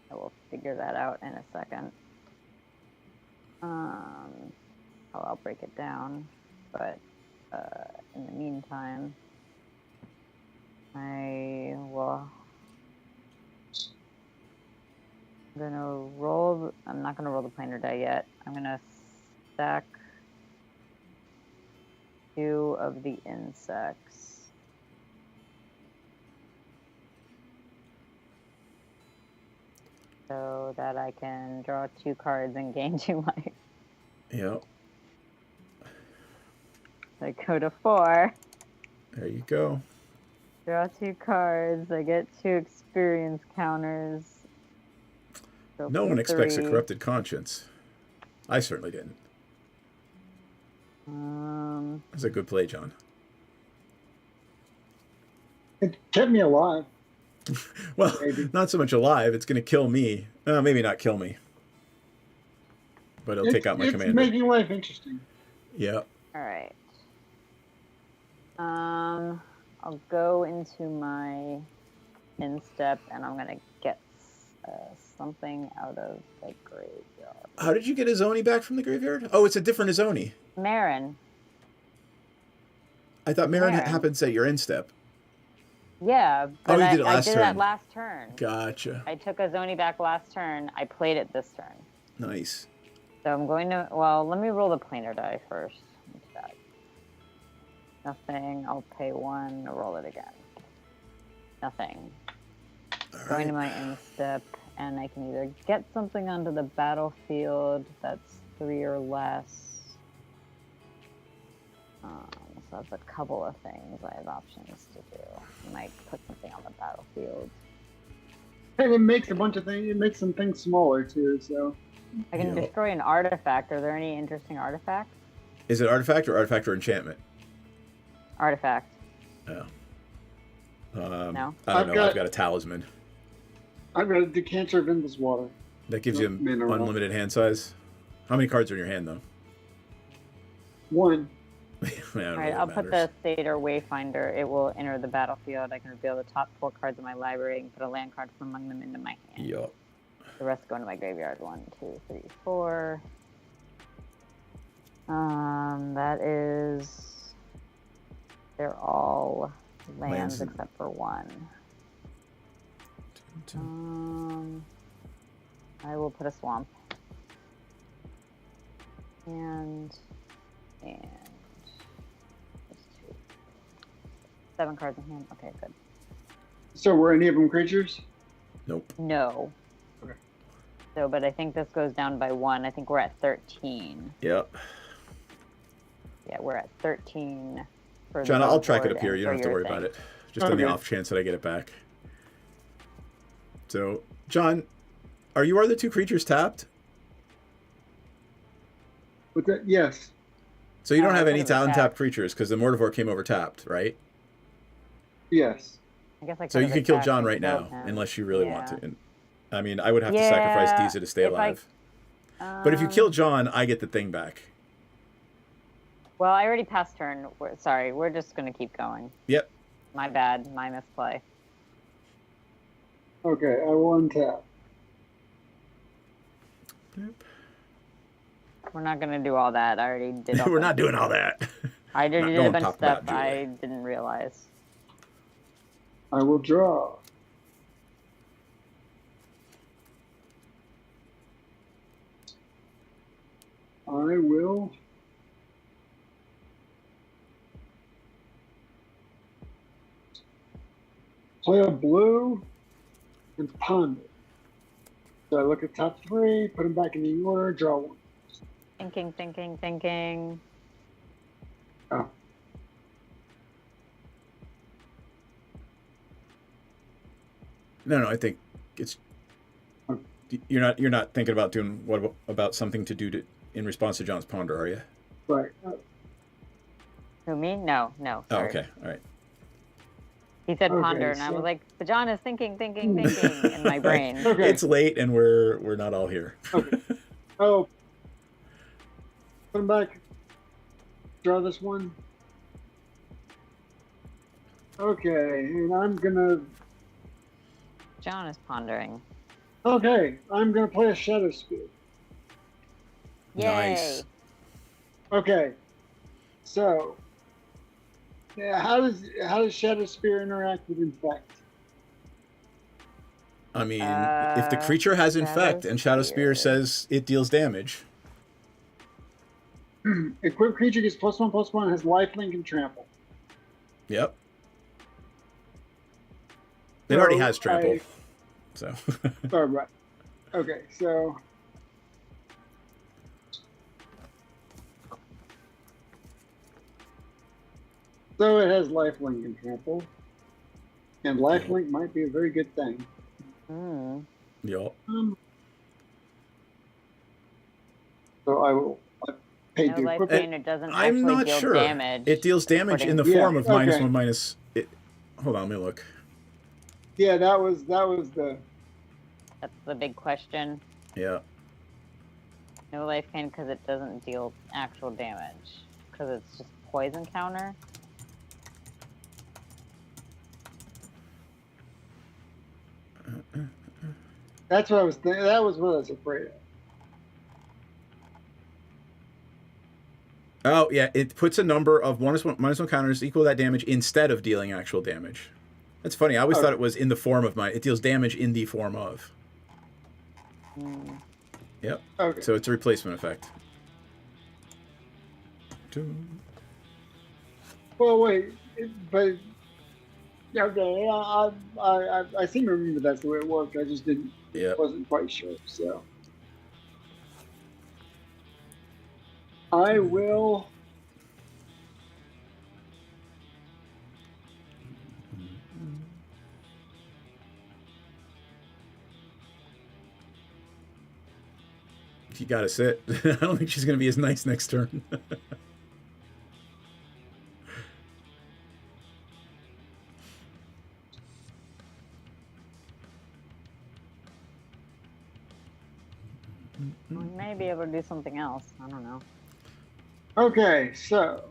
I will figure that out in a second. I'll break it down, but in the meantime, I'm gonna roll. I'm not gonna roll the planar die yet. I'm gonna stack 2 of the insects. So that I can draw 2 cards and gain 2 life. Yep. I go to 4. There you go. Draw 2 cards. I get 2 experience counters. Go No for one expects a 3. Corrupted Conscience. I certainly didn't. That's a good play, John. It kept me alive. Well, Maybe. not so much alive. It's going to kill me. Maybe not kill me. But it'll take out my it's commander. making life interesting. Yeah. All right. I'll go into my instep and I'm gonna get something out of the graveyard. How did you get Izoni back from the graveyard? Oh, it's a different Izoni. Marin. I thought Marin Marin. happens at your end step. Yeah, but you I did it last did turn. that last turn. Gotcha. I took Izoni back last turn. I played it this turn. Nice. So I'm going to, well, let me roll the planar die first. Instead. Nothing. I'll pay 1, roll it again. Nothing. Going to my end step, and I can either get something onto the battlefield that's 3 or less. So that's a couple of things I have options to do. I might put something on the battlefield. And it makes a bunch of things. It makes some things smaller too. So I can destroy an artifact. Are there any interesting artifacts? Is it artifact or enchantment? Artifact. Oh. No. I don't know. I've got a talisman. I've got a decanter of endless water. That gives you unlimited hand size. How many cards are in your hand though? 1. Alright, I'll put the Theater Wayfinder. It will enter the battlefield. I can reveal the top 4 cards of my library and put a land card from among them into my hand. Yup. The rest go into my graveyard. 1, 2, 3, 4. That is... They're all lands except for 1. I will put a swamp. And... 7 cards in hand. Okay, good. So were any of them creatures? Nope. No. Okay. So, but I think this goes down by 1. I think we're at 13. Yep. Yeah, we're at 13. For John, the I'll track it board up here. and You don't for have to your worry thing. about it. Just on the off chance that I get it back. So, John, are your other 2 creatures tapped? With that, yes. So you don't have any untapped creatures because the Mortivore came over tapped, right? Yes. I guess I so you can kill John right now, him. unless you really want to. And, I mean, I would have to sacrifice Deeza to stay alive. But if you kill John, I get the thing back. Well, I already passed turn. Sorry, we're just going to keep going. Yep. My bad. My misplay. Okay, I will untap. Yep. We're not going to do all that. I already did all We're not doing all that. I already did a bunch of stuff I didn't realize. I will draw. I will play a blue and ponder. So I look at top 3, put them back in the order, draw 1. Thinking. Oh. No, I think it's you're not thinking about doing what about something to do in response to John's ponder, are you? Right. Who, me? No. Oh, Sorry. okay, all right. He said ponder, and I was like, but John is thinking in my brain. Okay. It's late, and we're not all here. Okay. Oh. Put them back. Draw this one. Okay, and I'm gonna. John is pondering. Okay, I'm gonna play a Shadow Spear. Yay. Nice. Okay, so yeah, how does Shadow Spear interact with Infect? I mean, if the creature has Infect and Shadow Spear says it deals damage. Equipped creature gets +1/+1, has lifelink and trample. Yep. It already has trample. So. Oh, right. Okay, so. So it has lifelink and trample. And lifelink might be a very good thing. Yep. So I will pay the life gain, it doesn't I'm actually not deal sure. damage. It deals damage in the form of -1/-. Hold on, let me look. Yeah, that was the. That's the big question. Yeah. No life gain because it doesn't deal actual damage. Because it's just poison counter. That's what I was thinking. That was what I was afraid of. Oh, yeah, it puts a number of -1 counters equal that damage instead of dealing actual damage. That's funny. I always thought it was in the form of it deals damage in the form of. Yep. Okay. So it's a replacement effect. Well, wait, but okay, I seem to remember that's the way it worked. I just wasn't quite sure. So I will. You gotta sit. I don't think she's gonna be as nice next turn. We may be able to do something else. I don't know. Okay, so.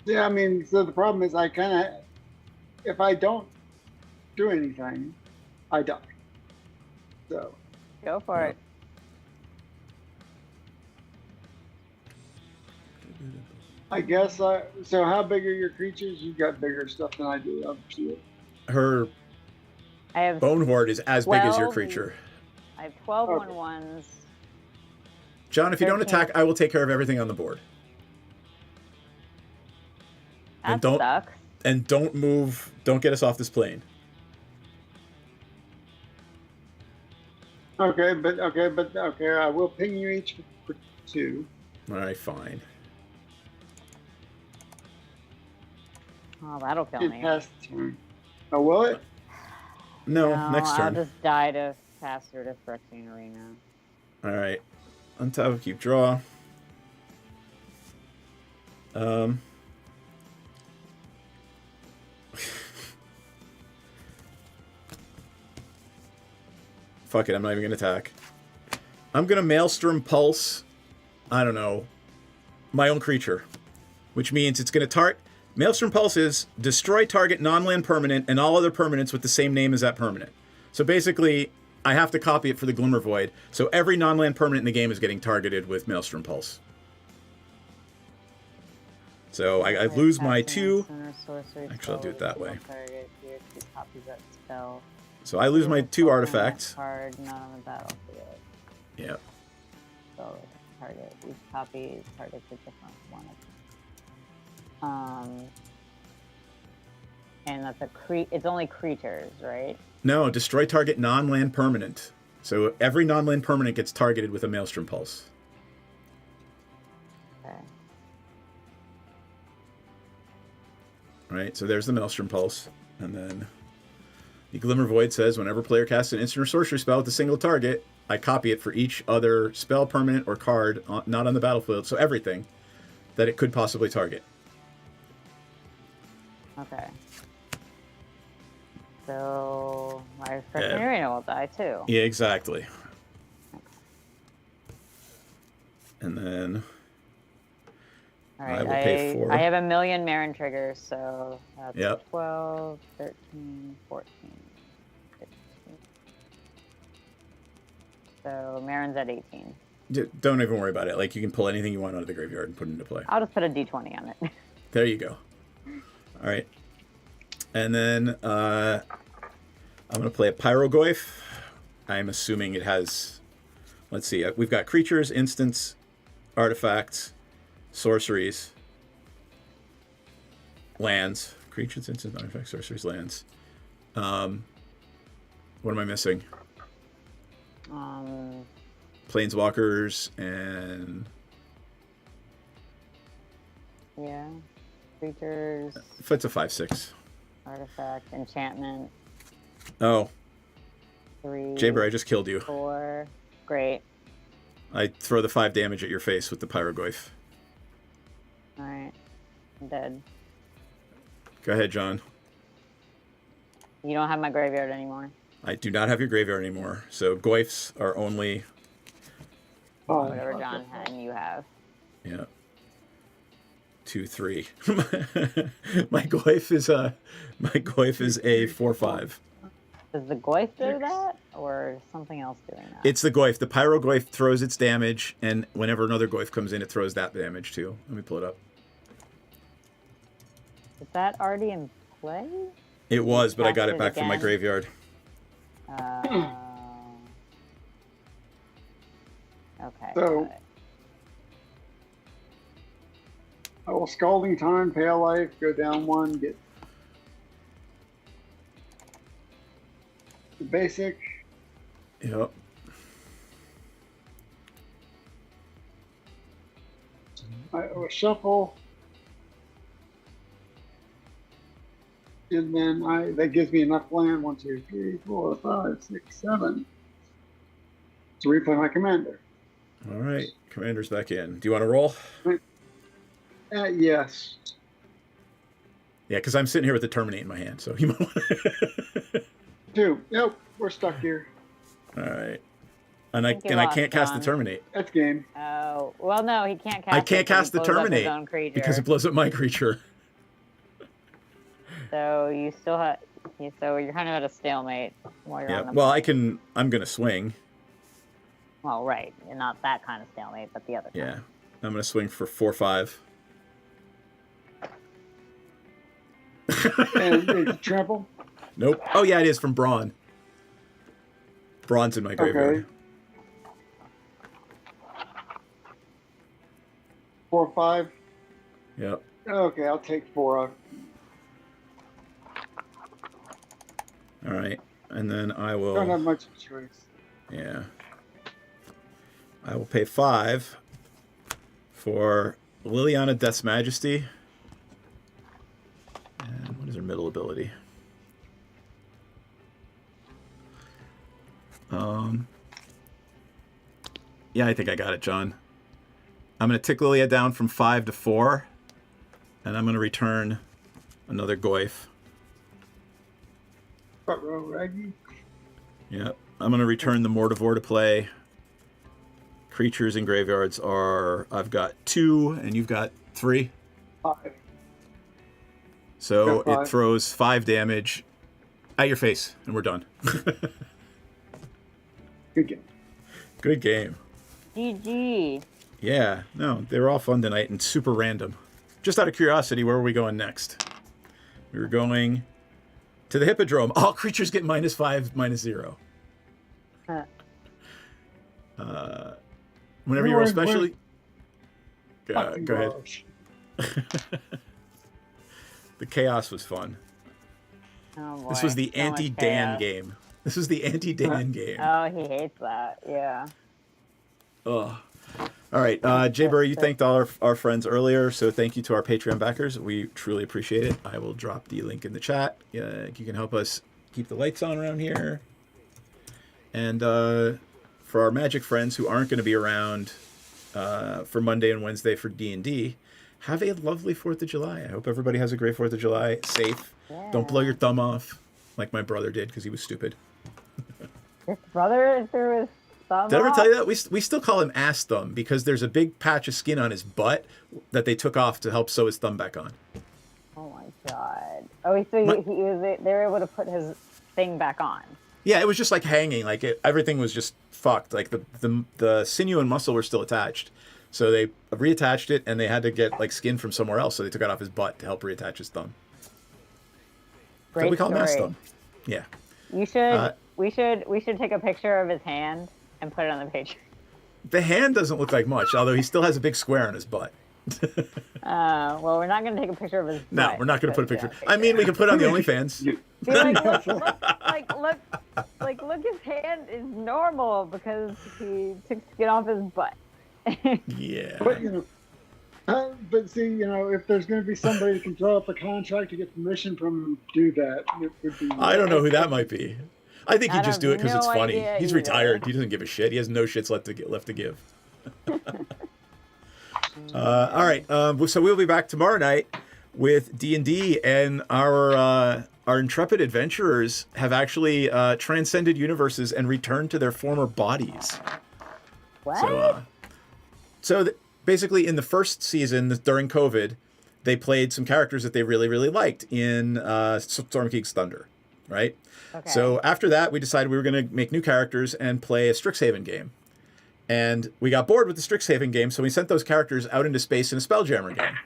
Yeah, I mean, so the problem is I kind of, if I don't do anything, I die. So. Go for it. I guess so how big are your creatures? You've got bigger stuff than I do, I'm sure. Her I have Bone Horde is as big as your creature. I have 12 1/1s. John, if you don't attack, I will take care of everything on the board. That sucks. And don't move. Don't get us off this plane. Okay, but I will ping you each for 2. All right, fine. Oh, that'll kill me. Past turn. Oh, will it? No, next turn. I'll just die to Faster to Phyrexian Arena. All right. Untap, keep draw. Fuck it, I'm not even going to attack. I'm going to Maelstrom Pulse, I don't know, my own creature. Which means it's going to target... Maelstrom Pulse is destroy target non-land permanent and all other permanents with the same name as that permanent. So basically, I have to copy it for the Glimmer Void. So every non-land permanent in the game is getting targeted with Maelstrom Pulse. So I lose my 2. Actually, I'll do it that way. So I lose my 2 artifacts. Card not on the battlefield. Yep. So target each copy targets a different one of them. And that's it's only creatures, right? No, destroy target non-land permanent. So every non-land permanent gets targeted with a Maelstrom Pulse. Okay. Right, so there's the Maelstrom Pulse. And then the Glimmer Void says, whenever player casts an instant or sorcery spell with a single target, I copy it for each other spell, permanent, or card not on the battlefield, so everything that it could possibly target. Okay. So my Phyrexian Arena will die too. Yeah, exactly. And then I will pay 4. I have a million Marin triggers, so that's 12, 13, 14, 15. So Marin's at 18. Don't even worry about it. Like, you can pull anything you want out of the graveyard and put it into play. I'll just put a d20 on it. There you go. All right. And then I'm going to play a Pyrogoyf. I'm assuming it has... Let's see. We've got creatures, instants, artifacts, sorceries, lands. Creatures, instants, artifacts, sorceries, lands. What am I missing? Planeswalkers and... Yeah. Creatures. If it's a 5/6. Artifact, enchantment. Oh. 3. Jaber, I just killed you. 4. Great. I throw the 5 damage at your face with the Pyrogoyf. Alright. I'm dead. Go ahead, John. You don't have my graveyard anymore. I do not have your graveyard anymore, so Goyfs are only... Whatever John had and you have. Yeah. 2, 3. My Goyf is a 4/5. Does the Goyf do that, or is something else doing that? It's the Goyf. The Pyro Goyf throws its damage, and whenever another Goyf comes in, it throws that damage too. Let me pull it up. Is that already in play? It was, but I got it back again? from my graveyard. Okay. So, I will Scalding Tarn, Pale Life, go down 1, get the basic. Yep. I will shuffle. And then that gives me enough land, 1, 2, 3, 4, 5, 6, 7, to replay my commander. All right, Commander's back in. Do you want to roll? Yes. Yeah, because I'm sitting here with the Terminate in my hand, so you might want to... 2. Nope, we're stuck here. All right. And I can't cast the Terminate. That's game. Oh, well, no, he can't cast I can't cast the Terminate because it blows up my creature. So you still have... So you're kind of at a stalemate while you're on the Well, I'm going to swing. Well, right. Not that kind of stalemate, but the other kind. Yeah. I'm going to swing for 4/5. And is it trample? Nope. Oh, yeah, it is from Brawn. Brawn's in my graveyard. Okay. 4, 5. Yep. Okay, I'll take 4. All right. And then I will... Don't have much choice. Yeah. I will pay 5 for Liliana Death's Majesty. And what is her middle ability? Yeah, I think I got it, John. I'm going to tick Lilia down from 5 to 4. And I'm going to return another Goyf. Front row, Raggy. Yep. I'm going to return the Mortivore to play. Creatures in graveyards are... I've got 2, and you've got 3. 5. So Got 5. it throws 5 damage at your face, and we're done. Good game. Good game. GG. Yeah, no, they were all fun tonight and super random. Just out of curiosity, where were we going next? We were going to the Hippodrome. All creatures get -5, -0. Whenever you roll specially... go ahead. The chaos was fun. Oh boy. This was the So much anti-Dan chaos. game. This was the anti-Dan game. Oh, he hates that. Yeah. Ugh. All right, Jay Burry, you thanked all our friends earlier, so thank you to our Patreon backers. We truly appreciate it. I will drop the link in the chat. You can help us keep the lights on around here. And for our Magic friends who aren't going to be around for Monday and Wednesday for D&D, have a lovely 4th of July. I hope everybody has a great 4th of July. Safe. Yeah. Don't blow your thumb off like my brother did because he was stupid. Your brother threw his thumb Did I ever off? tell you that? We still call him ass thumb because there's a big patch of skin on his butt that they took off to help sew his thumb back on. Oh my god. Oh, so they were able to put his thing back on. Yeah, it was just like hanging. Like everything was just fucked. Like the sinew and muscle were still attached. So they reattached it and they had to get like skin from somewhere else. So they took it off his butt to help reattach his thumb. Great So we call him ass story. thumb. Yeah. You should. We should take a picture of his hand and put it on the page. The hand doesn't look like much, although he still has a big square on his butt. Well, we're not going to take a picture of his. No, butt, we're not going to put a but, picture. I mean, we can put it on the OnlyFans. Be like, look, his hand is normal because he took skin off his butt. Yeah. But see, if there's going to be somebody who can draw up a contract to get permission from him to do that, it would be. I don't know who that might be. I think he'd just do it because no it's funny. idea He's either. retired. He doesn't give a shit. He has no shits left to give. All right. So we'll be back tomorrow night with D&D, and our intrepid adventurers have actually transcended universes and returned to their former bodies. What? So basically, in the first season during COVID, they played some characters that they really, really liked in Storm King's Thunder, right? Okay. So after that, we decided we were going to make new characters and play a Strixhaven game. And we got bored with the Strixhaven game, so we sent those characters out into space in a Spelljammer game.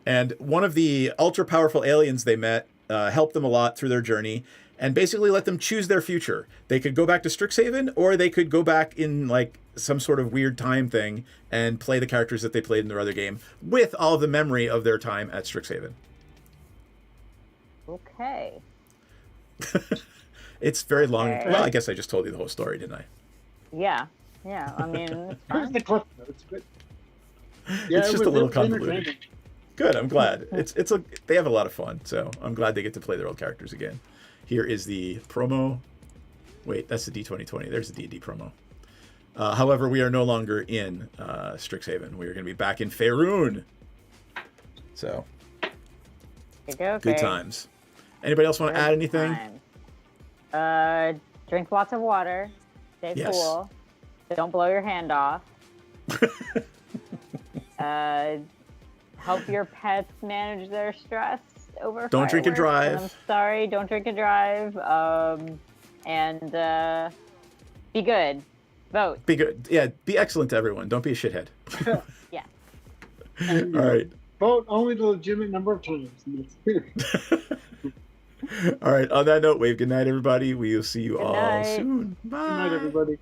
And one of the ultra-powerful aliens they met helped them a lot through their journey and basically let them choose their future. They could go back to Strixhaven, or they could go back in like some sort of weird time thing and play the characters that they played in their other game with all of the memory of their time at Strixhaven. Okay. It's very long. Okay. Well, I guess I just told you the whole story, didn't I? Yeah. Yeah. I mean, it's Here's fine. the clip notes. But yeah, It's it just was a little convoluted. entertaining. Good. I'm glad. They have a lot of fun, so I'm glad they get to play their old characters again. Here is the promo. Wait, that's the D2020. There's the D&D promo. However, we are no longer in Strixhaven. We are going to be back in Faerun. So, Okay. good times. Anybody else want to add anything? Drink lots of water. Stay Yes. cool. Don't blow your hand off. Help your pets manage their stress over Don't drink and fireworks. drive. I'm sorry, don't drink and drive. And be good. Vote. Be good. Yeah, be excellent to everyone. Don't be a shithead. Yeah. And, All right. Vote only the legitimate number of times. All right. On that note, wave good night, everybody. We will see you Good all night. soon. Good Bye. night, everybody.